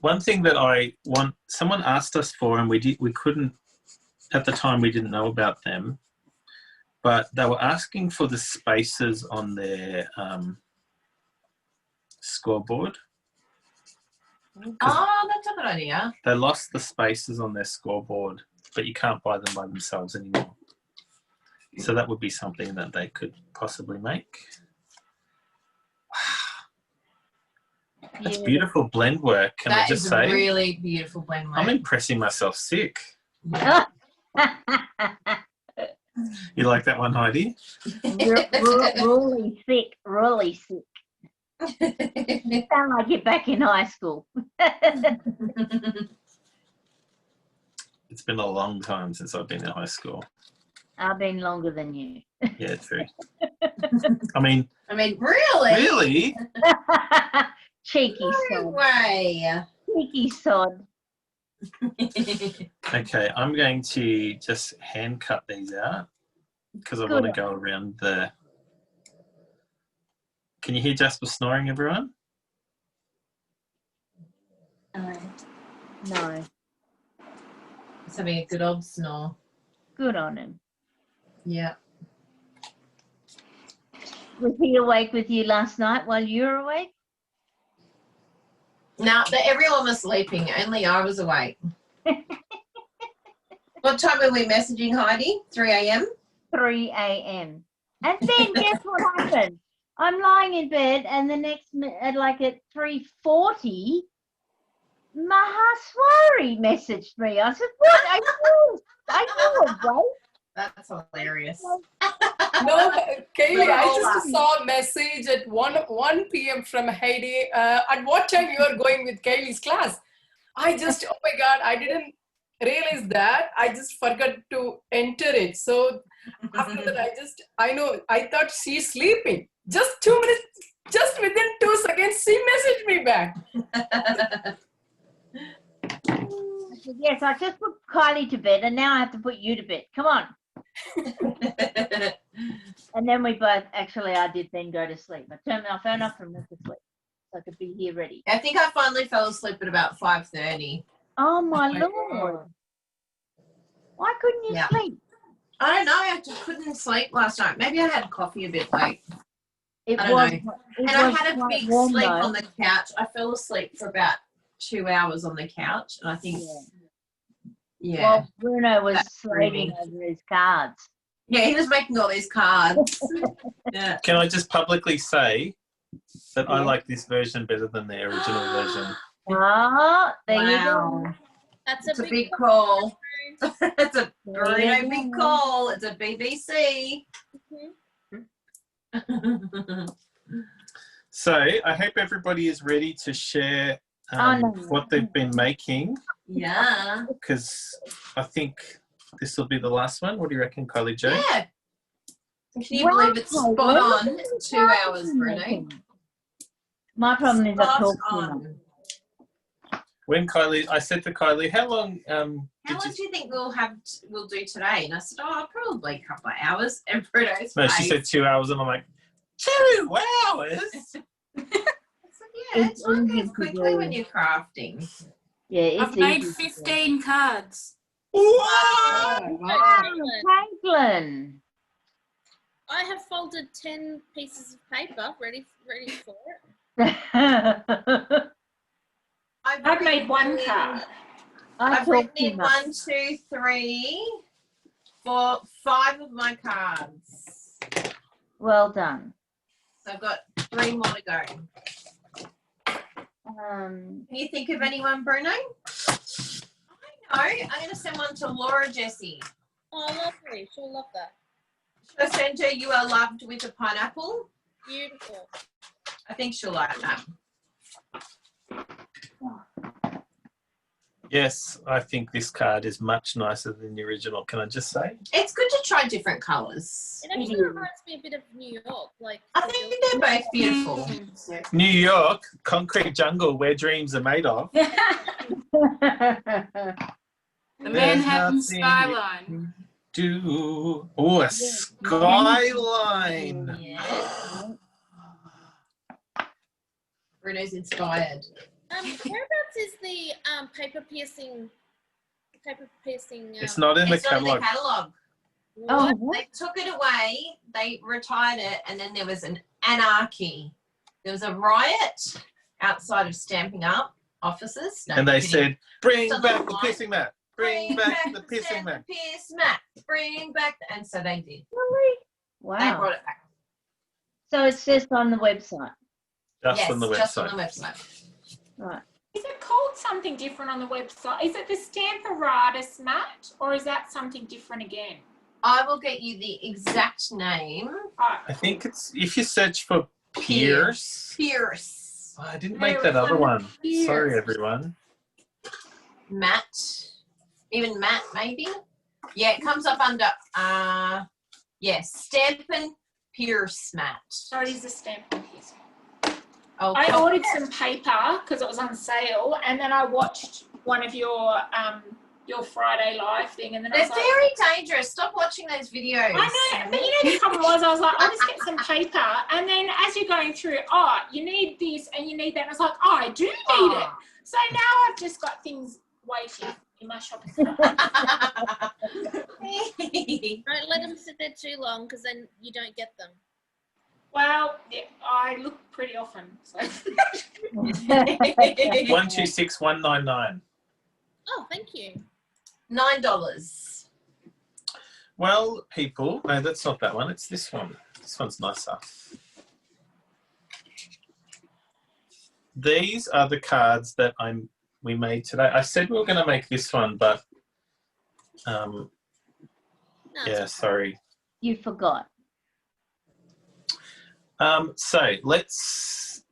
one thing that I want. Someone asked us for, and we couldn't at the time. We didn't know about them, but they were asking for the spaces on their scoreboard. Oh, that's a good idea. They lost the spaces on their scoreboard, but you can't buy them by themselves anymore. So that would be something that they could possibly make. That's beautiful blend work. Can I just say? That is really beautiful blend work. I'm impressing myself sick. You like that one, Heidi? Really sick, really sick. You sound like you're back in high school. It's been a long time since I've been in high school. I've been longer than you. Yeah, true. I mean, really? Really? Cheeky No sod. way. Cheeky sod. Okay, I'm going to just hand cut these out because I want to go around the... Can you hear Jasper snoring, everyone? No. He's having a good old snore. Good on him. Yeah. Was he awake with you last night while you were awake? No, everyone was sleeping. Only I was awake. What time were we messaging, Heidi? 3 a.m.? 3 a.m. And then guess what happened? I'm lying in bed, and the next, like at 3:40, Mahaswari messaged me. I said, "What? Are you awake?" That's hilarious. No, Kylie, I just saw a message at 1 p.m. from Heidi. At what time you are going with Kylie's class? I just, oh my God, I didn't realize that. I just forgot to enter it. So after that, I thought she's sleeping. Just 2 minutes, just within 2 seconds, she messaged me back. I said, yes, I just put Kylie to bed, and now I have to put you to bed. Come on. And then we both, actually, I did then go to sleep. I turned my phone off and went to sleep so I could be here ready. I think I finally fell asleep at about 5:30. Oh, my Lord. Why couldn't you sleep? I don't know. I just couldn't sleep last night. Maybe I had coffee a bit late. I don't know. And I had a big sleep on the couch. I fell asleep for about 2 hours on the couch, and I think, Well, Bruno was slaving over his cards. Yeah, he was making all these cards. Yeah. Can I just publicly say that I like this version better than the original version? Oh, there you go. That's a big call. It's a Bruno big call. It's a BBC. So I hope everybody is ready to share what they've been making. Yeah. Because I think this will be the last one. What do you reckon, Kylie Jo? Yeah. Can you believe it's spot on 2 hours, Bruno? My problem is I talk too much. When Kylie, I said to Kylie, how long How long do you think we'll do today? And I said, probably a couple of hours. And Bruno's No, she said 2 hours, and I'm like, 2 hours? Yeah, it's not goes quickly when you're crafting. Yeah, it's I've made 15 cards. Wow! Franklin. I have folded 10 pieces of paper ready for it. I've made one card. I've written in 1, 2, 3, 4, 5 of my cards. Well done. So I've got 3 more to go. Can you think of anyone, Bruno? I know. I'm going to send one to Laura Jessie. Oh, lovely. She'll love that. Should I send her "You Are Loved" with a pineapple? Beautiful. I think she'll like that. Yes, I think this card is much nicer than the original. Can I just say? It's good to try different colours. It actually reminds me a bit of New York. Like I think they're both beautiful. New York, concrete jungle, where dreams are made of. The Manhattan skyline. Oh, a skyline. Yeah. Bruno's inspired. Whereabouts is the paper piercing? It's not in the It's not in the catalogue. catalogue. Oh, They took it away, they retired it, and then there was an anarchy. There was a riot outside of Stamping Up offices. No, And they kidding. said, bring It's back on the line. pissing mat. Bring back the pissing Stamp mat. the piss mat. Bring back, and so they did. Really? They Wow. brought it back. So it's just on the website. Just Yes, on the just on website. the website. Right. Is it called something different on the website? Is it the Stamparatus mat, or is that something different again? I will get you the exact name. I think it's, if you search for Pierce. Pierce. Oh, I didn't There make that is other one one. Pierce. Sorry, everyone. Matte. Even matte, maybe? Yeah, it comes up under, yes, Stampin' Pierce mat. So it is the Stampin' Pierce. Oh, I ordered some paper because it was on sale, and then I watched one of your Friday live thing, and then I They're was like, very dangerous. Stop watching those videos. I know, but you know the problem was I was like, I'll just get some paper, and then as you're going through, oh, you need this and you need that, and I was like, oh, I do need it. So now I've just got things waiting in my shopping cart. Don't let them sit there too long, because then you don't get them. Well, yeah, I look pretty often, so. 126199. Oh, thank you. $9. Well, people, no, that's not that one. It's this one. This one's nicer. These are the cards that we made today. I said we were going to make this one, but yeah, sorry. You forgot. So let's.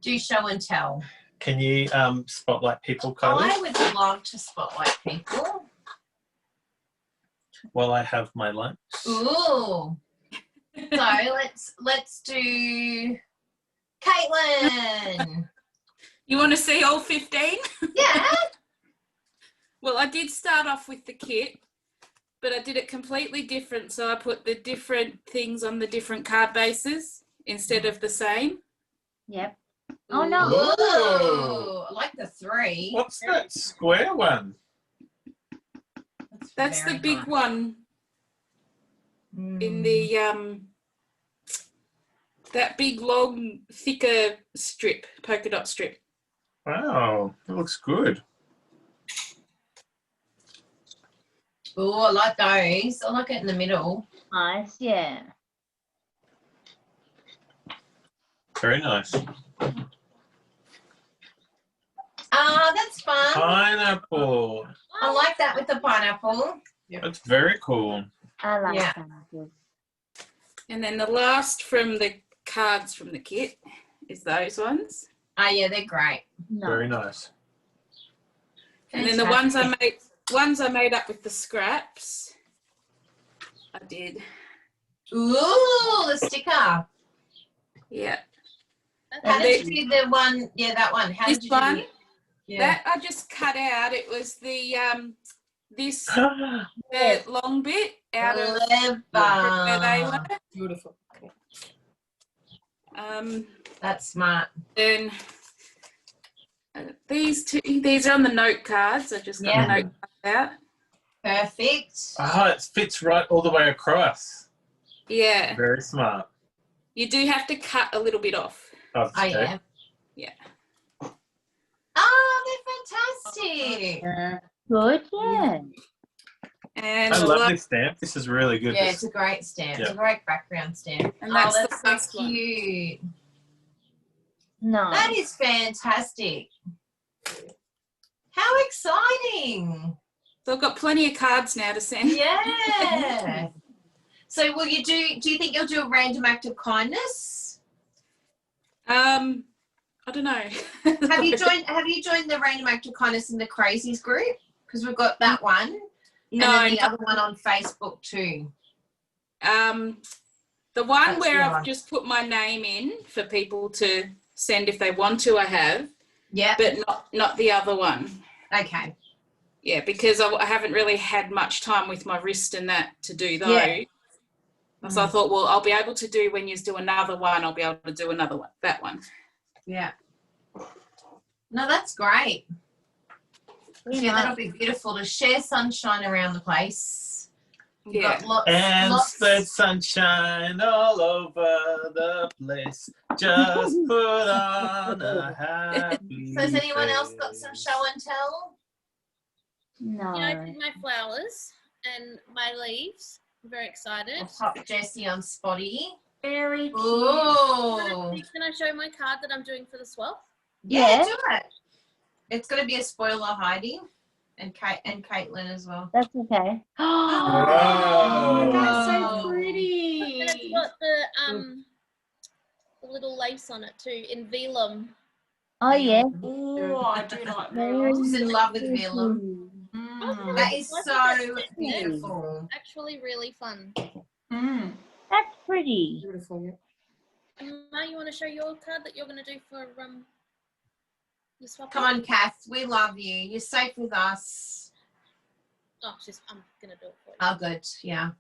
Do show and tell. Can you spotlight people, Kylie? I would love to spotlight people. While I have my lunch. Ooh. So let's do Caitlin. You want to see all 15? Yeah. Well, I did start off with the kit, but I did it completely different. So I put the different things on the different card bases instead of the same. Yep. Oh, no. Ooh, I like the 3. What's that square one? That's the big nice. one in the that big long thicker strip, polka dot strip. Wow, that looks good. Ooh, I like those. I like it in the middle. Nice, yeah. Very nice. That's fun. Pineapple. I like that with the pineapple. That's very cool. I like Yeah. that. And then the last from the cards from the kit is those ones. Oh yeah, they're great. No. Very nice. And then the ones I made up with the scraps. I did. Ooh, the sticker. Yeah. How And did you do the one? Yeah, that one. How This did you one, do it? Yeah. that I just cut out. It was the this the long bit out of where they were. Beautiful. That's smart. Then these are on the note cards. I just got the note cards out. Perfect. Oh, it fits right all the way across. Yeah. Very smart. You do have to cut a little bit off. Oh, Oh yeah. Yeah. Oh, they're fantastic. Good, yeah. And I the love last- this stamp. This is really good. Yeah, it's a great stamp. It's a great background stamp. And that's the that's last so one. cute. No. That is fantastic. How exciting. So I've got plenty of cards now to send. Yeah. So will you do you think you'll do a random act of kindness? I don't know. Have you joined the Random Act of Kindness in the Crazies group? Because we've got that one. No, and then the other one on Facebook too. The one That's where the I've one. just put my name in for people to send if they want to, I have. Yeah. But not the other one. Okay. Yeah, because I haven't really had much time with my wrist and that to do those. Yeah. So I thought, well, I'll be able to do when you do another one, I'll be able to do another one, that one. Yeah. No, that's great. Yeah, that'll be beautiful to share sunshine around the place. You've got lots. Spread sunshine all over the place. Just put on a happy So has anyone else face. got some show and tell? No. Yeah, I did my flowers and my leaves. I'm very excited. I'll pop Jessie on Spotty. Very cute. Ooh. Can I show my card that I'm doing for the swap? Yeah, do it. It's going to be a spoiler, Heidi, and Caitlin as well. That's okay. Oh, that's so Oh. pretty. And it's got the little lace on it too in vellum. Oh, yeah. Oh, I do like Very She's in love with pretty. vellum. Mm. That is so beautiful. Actually, really fun. Mm. That's pretty. Beautiful. Yeah. And Ma, you want to show your card that you're going to do for your swap? Come on, Kath. We love you. You're safe with us. Oh, I'm going to do it for you. Oh, good. Yeah.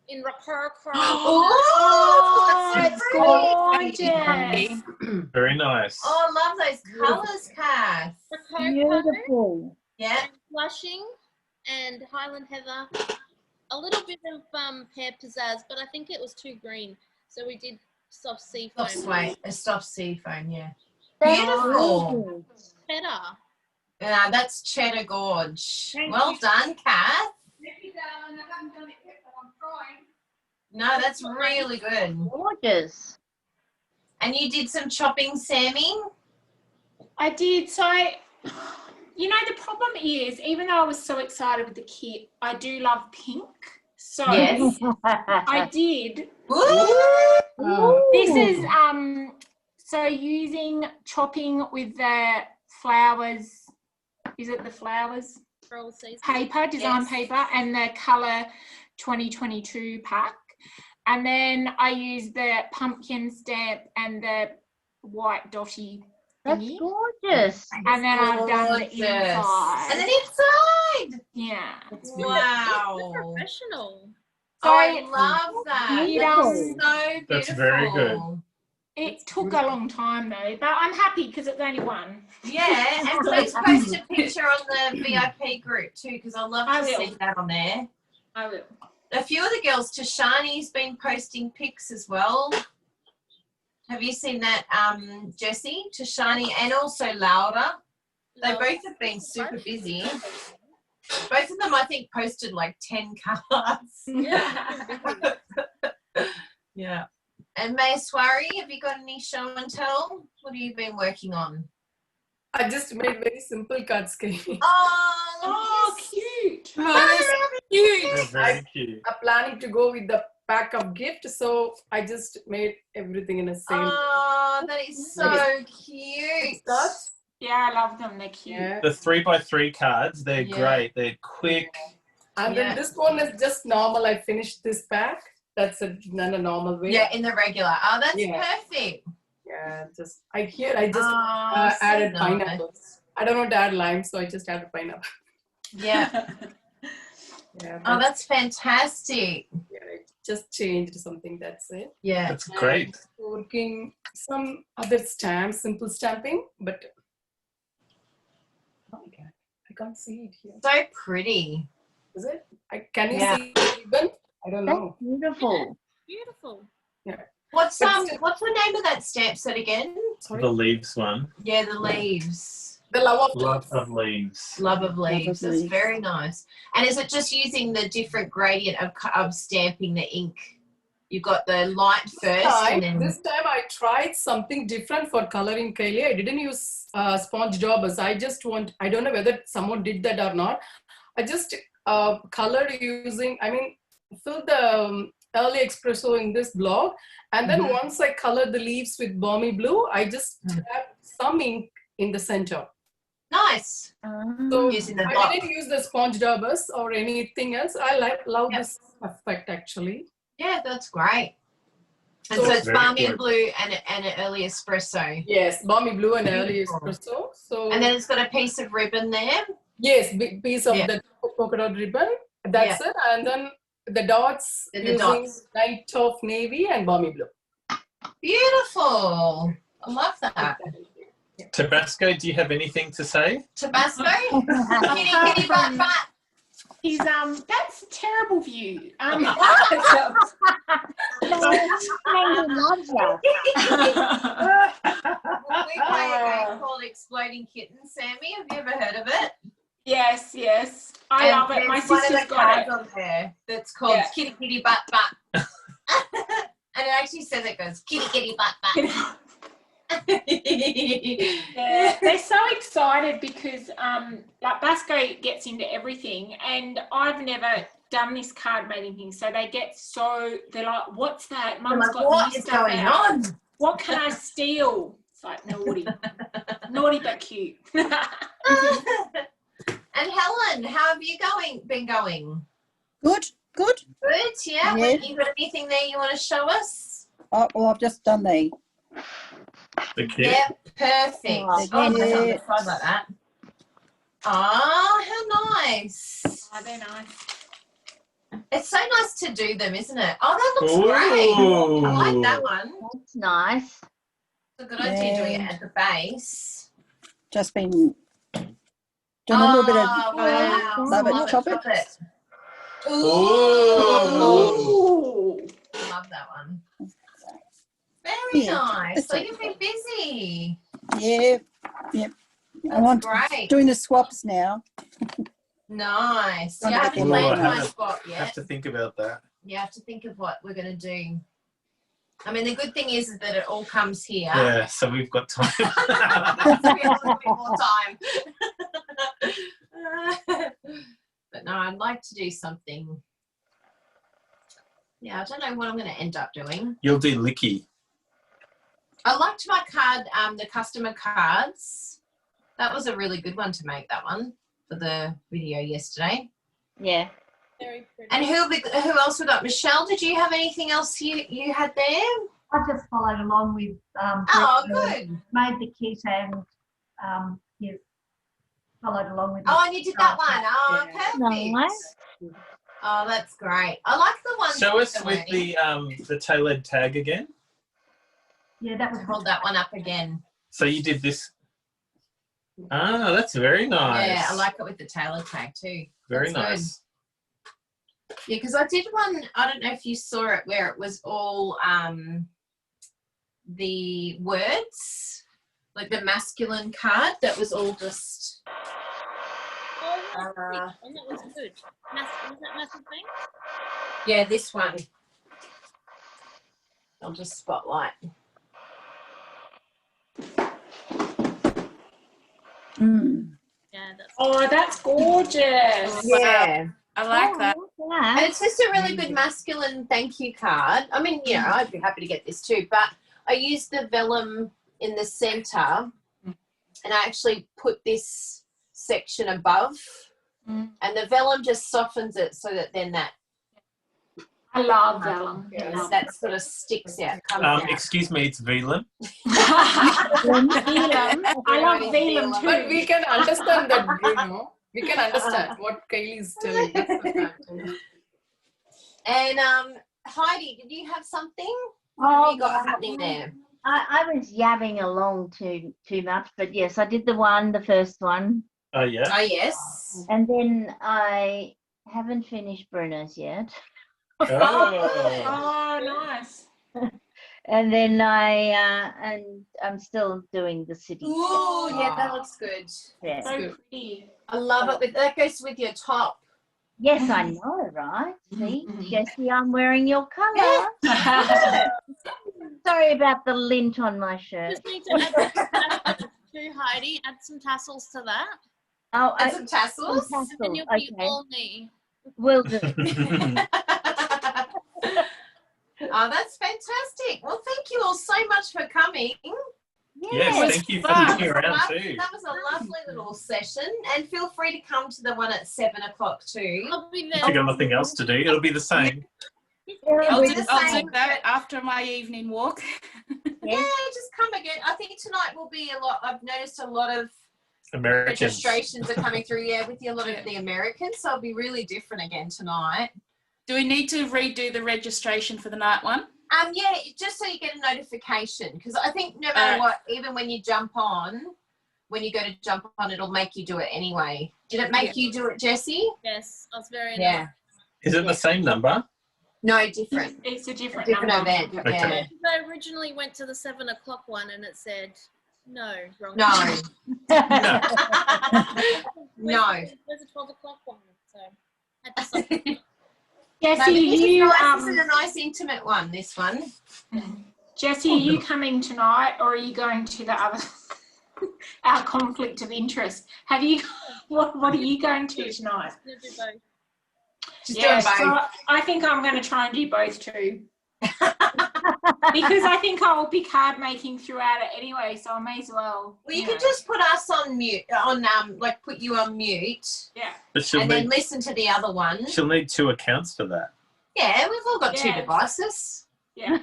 In her card. Oh, that's so gorgeous. Very nice. Oh, I love those colours, Kath. The card Beautiful. Yeah. Blushing and Highland Heather. A little bit of pear pizzazz, but I think it was too green. So we did soft sea foam. Soft sea foam, yeah. That's Beautiful. gorgeous. Cheddar. Yeah, that's cheddar gorge. Thank Well you. done, Kath. Thank you, darling. I haven't done it yet, but I'm trying. No, that's really good. Gorgeous. And you did some chopping, Sammy? I did. So, you know, the problem is, even though I was so excited with the kit, I do love pink. So Yes. I did. Ooh. This is so using chopping with the flowers. Is it the flowers? For all season. Paper, design Yes. paper, and the colour 2022 pack. And then I use the pumpkin stamp and the white dotty That's thingy. gorgeous. And then I've done the Gorgeous. inside. And then inside. Yeah. Wow. Professional. So I love that. It, That's um, so beautiful. That's very good. it took a long time though, but I'm happy because it's only one. Yeah, and please post a picture on the VIP group too, because I love I to will. see that on there. I will. A few of the girls, Tashani's been posting pics as well. Have you seen that, Jessie? Tashani and also Laura. They both have been super busy. Both of them, I think, posted like 10 cards. Yeah. Yeah. And Maya Swari, have you got any show and tell? What have you been working on? I just made very simple cards, Kylie. Oh, cute. Oh, cute. They're very cute. I'm planning to go with the pack of gifts, so I just made everything in the same. Oh, that is so cute. Cards. Yeah, I love them. They're cute. Yeah. The 3x3 cards, they're Yeah. great. They're quick. And Yeah. then this one is just normal. I finished this pack. That's done a normal way. Yeah, in the regular. Oh, that's Yeah. perfect. Yeah, just I just Oh, so added nice. pineapples. I don't want to add lime, so I just added pineapple. Yeah. Yeah, Oh, that's fantastic. yeah, I just changed something. That's it. Yeah. That's great. Working some other stamps, simple stamping, but oh my god, I can't see it here. So pretty. Is it? Can you Yeah. see it even? I don't know. That's beautiful. Beautiful. Yeah. What's But what's the name of that stamp set again? Sorry. The leaves one. Yeah, the leaves. The love of Love of leaves. Love of leaves. That's leaves. very nice. And is it just using the different gradient of stamping the ink? You've got the light first, and then This time I tried something different for coloring, Kylie. I didn't use sponge daubers. I don't know whether someone did that or not. I just colored using, filled the early espresso in this block. And then once I colored the leaves with balmy blue, I just tapped some ink in the center. Nice. So Using the I block. didn't use the sponge daubers or anything else. I love this effect actually. Yeah, that's great. And So so it's Very balmy good. and blue and an early espresso. Yes, balmy blue and early Beautiful. espresso. So And then it's got a piece of ribbon there. yes, big piece of Yeah. the polka dot ribbon. That's it. And then the dots Then the using dots. light of navy and balmy blue. Beautiful. I love that. Tabasco, do you have anything to say? Tabasco? Kitty, kitty, butt, butt. He's that's a terrible view. We play a game called Exploding Kittens, Sammy. Have you ever heard of it? Yes, yes. I love it. My there's one of sister's the got it. cards on there that's called Kitty Kitty Butt Butt. And it actually says it goes kitty kitty butt butt. Yeah, they're so excited because like Basco gets into everything and I've never done this card making thing, so they get they're like, what's that? Mum's like, got what new is stuff going out. on? What can I steal? It's like naughty. Naughty but cute. And Helen, how have you been going? Good, good. Good, yeah. Yeah. You got anything there you want to show us? Oh, well, I've just done the kit? Yeah, perfect. Oh, Oh, yeah. sorry about that. Oh, how nice. Oh, they're nice. It's so nice to do them, isn't it? Oh, that looks Ooh. great. I like that one. That's nice. It's a good idea doing it at the base. just been doing a little bit of wow. love it, chop it. Ooh. Love that one. Very Yeah, nice. it's So all you've been busy. Yeah, yep. I want great. doing the swaps now. Nice. Trying You to haven't get them made right. my spot I have yet. to think about that. You have to think of what we're going to do. I mean, the good thing is that it all comes here. Yeah, so we've got time. So we have a little bit more time. But no, I'd like to do something. Yeah, I don't know what I'm going to end up doing. You'll do licky. I liked my card, the customer cards. That was a really good one to make, that one, for the video yesterday. Yeah. Very pretty. And who else we got? Michelle, did you have anything else you had there? I just followed along with Oh, Bruno, good. made the kit and followed along with Oh, and you did that one. Oh, Yeah. perfect. Nice. Oh, that's great. I like the one. Show us with the tailored tag again. Yeah, that was Hold that one up again. So you did this. Ah, that's very nice. Yeah, I like it with the tailor tag too. Very That's good. nice. Yeah, because I did one, I don't know if you saw it, where it was all the words, like the masculine card that was all just... Oh, that's pretty. And that was good. Was that massive thing? Yeah, this one. I'll just spotlight. Mm. Yeah, that's Oh, that's gorgeous. Yeah. I like that. And it's just a really good masculine thank you card. I mean, you know, I'd be happy to get this too, but I used the vellum in the center and I actually put this section above and the vellum just softens it so that then that I love vellum. Yeah. that sort of sticks out, comes out. Excuse me, it's Velan. Vellum. I love vellum too. But we can understand that, Bruno. We can understand what Kylie is telling. That's the fact. And Heidi, did you have something? What Oh, have you got happening there? I was yabbing along too much, but yes, I did the first one. Oh, yeah. Oh, yes. And then I haven't finished Bruno's yet. Oh. Oh, nice. And then I'm still doing the city. Ooh, yeah, that looks good. Yeah. So pretty. I love it. That goes with your top. Yes, I know, right? See, Jessie, I'm wearing your colour. Sorry about the lint on my shirt. Just need to add to Heidi. Add some tassels to that. Oh, And some tassels. some And then you'll be okay. all me. Will do. Oh, that's fantastic. Well, thank you all so much for coming. Yeah, Yes, thank you for sticking around too. That was a lovely little session, and feel free to come to the one at 7 o'clock too. I'll be If you've got nothing else to do, it'll be the same. I'll do that after my evening walk. Yeah, just come again. I think tonight will be a lot. I've noticed a lot of Americans. registrations are coming through. Yeah, with a lot of the Americans, so it'll be really different again tonight. Do we need to redo the registration for the night one? Yeah, just so you get a notification, because I think no matter what, even when you jump on, when you go to jump on, it'll make you do it anyway. Did it make you do it, Jessie? Yes, I was very Yeah. Is it the same number? No, different. It's a different event. Okay. Yeah. I originally went to the 7 o'clock one and it said, no, wrong. No. No. There's a 12 o'clock one, so I had to stop. Jessie, this is a nice intimate one, this one. Jessie, are you coming tonight or are you going to the other, our conflict of interest? Have you, what are you going to tonight? I'm gonna do both. Doing both. So I think I'm going to try and do both too. Because I think I'll be card making throughout it anyway, so I may as well. Well, you can just put us on mute, like put you on mute. Yeah. But And then listen to the other one. she'll need 2 accounts for that. Yeah, we've all got 2 Yeah. devices. Yeah.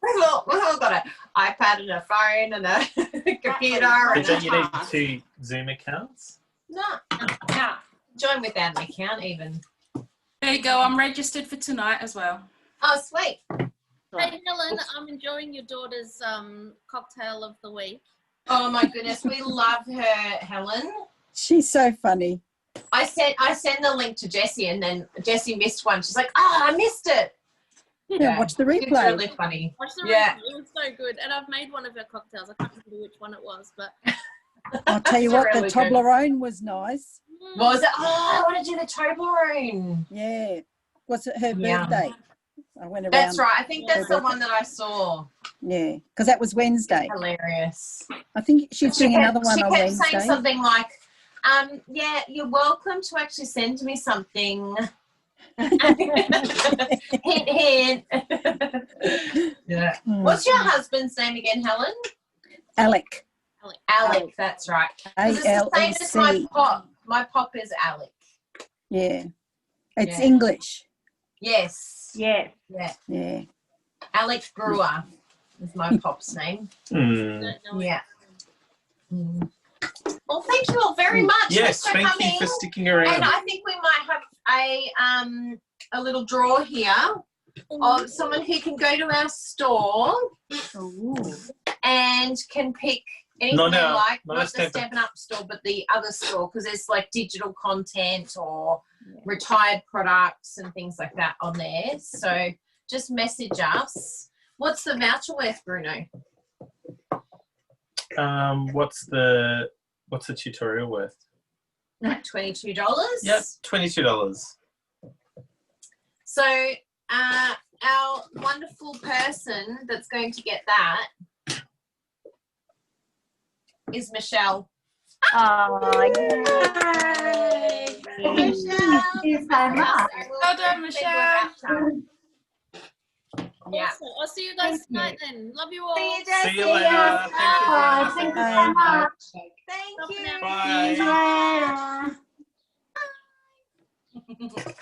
We've all got an iPad and a phone and a computer. But don't you need 2 Zoom accounts? No. No. Join without an account even. There you go. I'm registered for tonight as well. Oh, sweet. Hey, Helen, I'm enjoying your daughter's cocktail of the week. Oh my goodness, we love her, Helen. She's so funny. I sent the link to Jessie, and then Jessie missed one. She's like, "Oh, I missed it." Yeah, watch the It's replay. really funny. Watch the Yeah. review. It was so good. And I've made one of her cocktails. I can't remember which one it was, but I'll tell you It's what, really the good. Toblerone was nice. What was it? Oh, I want to do the Toblerone. Yeah. Was it her Yeah. birthday? I went around. That's right. I think that's her the one that I saw. Yeah, because that was Wednesday. Hilarious. I think she's doing another one she on kept Wednesday. saying something like, yeah, you're welcome to actually send me something. Hint, hint. Yeah. What's your husband's name again, Helen? Alec. Alec, that's right. 'Cause it's the same as my A-L-E-C. pop. My pop is Alec. Yeah. It's Yeah. English. Yes. Yeah. Yeah. Yeah. Alex Brewer is my pop's name. Yeah. Well, thank you all very much. Yes, Thanks for thank you coming. for sticking around. And I think we might have a little draw here of someone who can go to our store and can pick anything Not they our- like, not not our the Stampin'. Stampin' Up store, but the other store, because there's like digital content or retired products and things like that on there. So just message us. What's the voucher worth, Bruno? What's the tutorial worth? Like $22. Yep, $22. So our wonderful person that's going to get that is Michelle. Oh, Yay! Michelle. Thank you so much. Well done, Michelle. Yeah. Awesome. I'll see you guys tonight then. Love you all. See you, Jessie. See you later. Thank you, Bye. Bruno. Thank you so much. Thank you. Bye. See you later.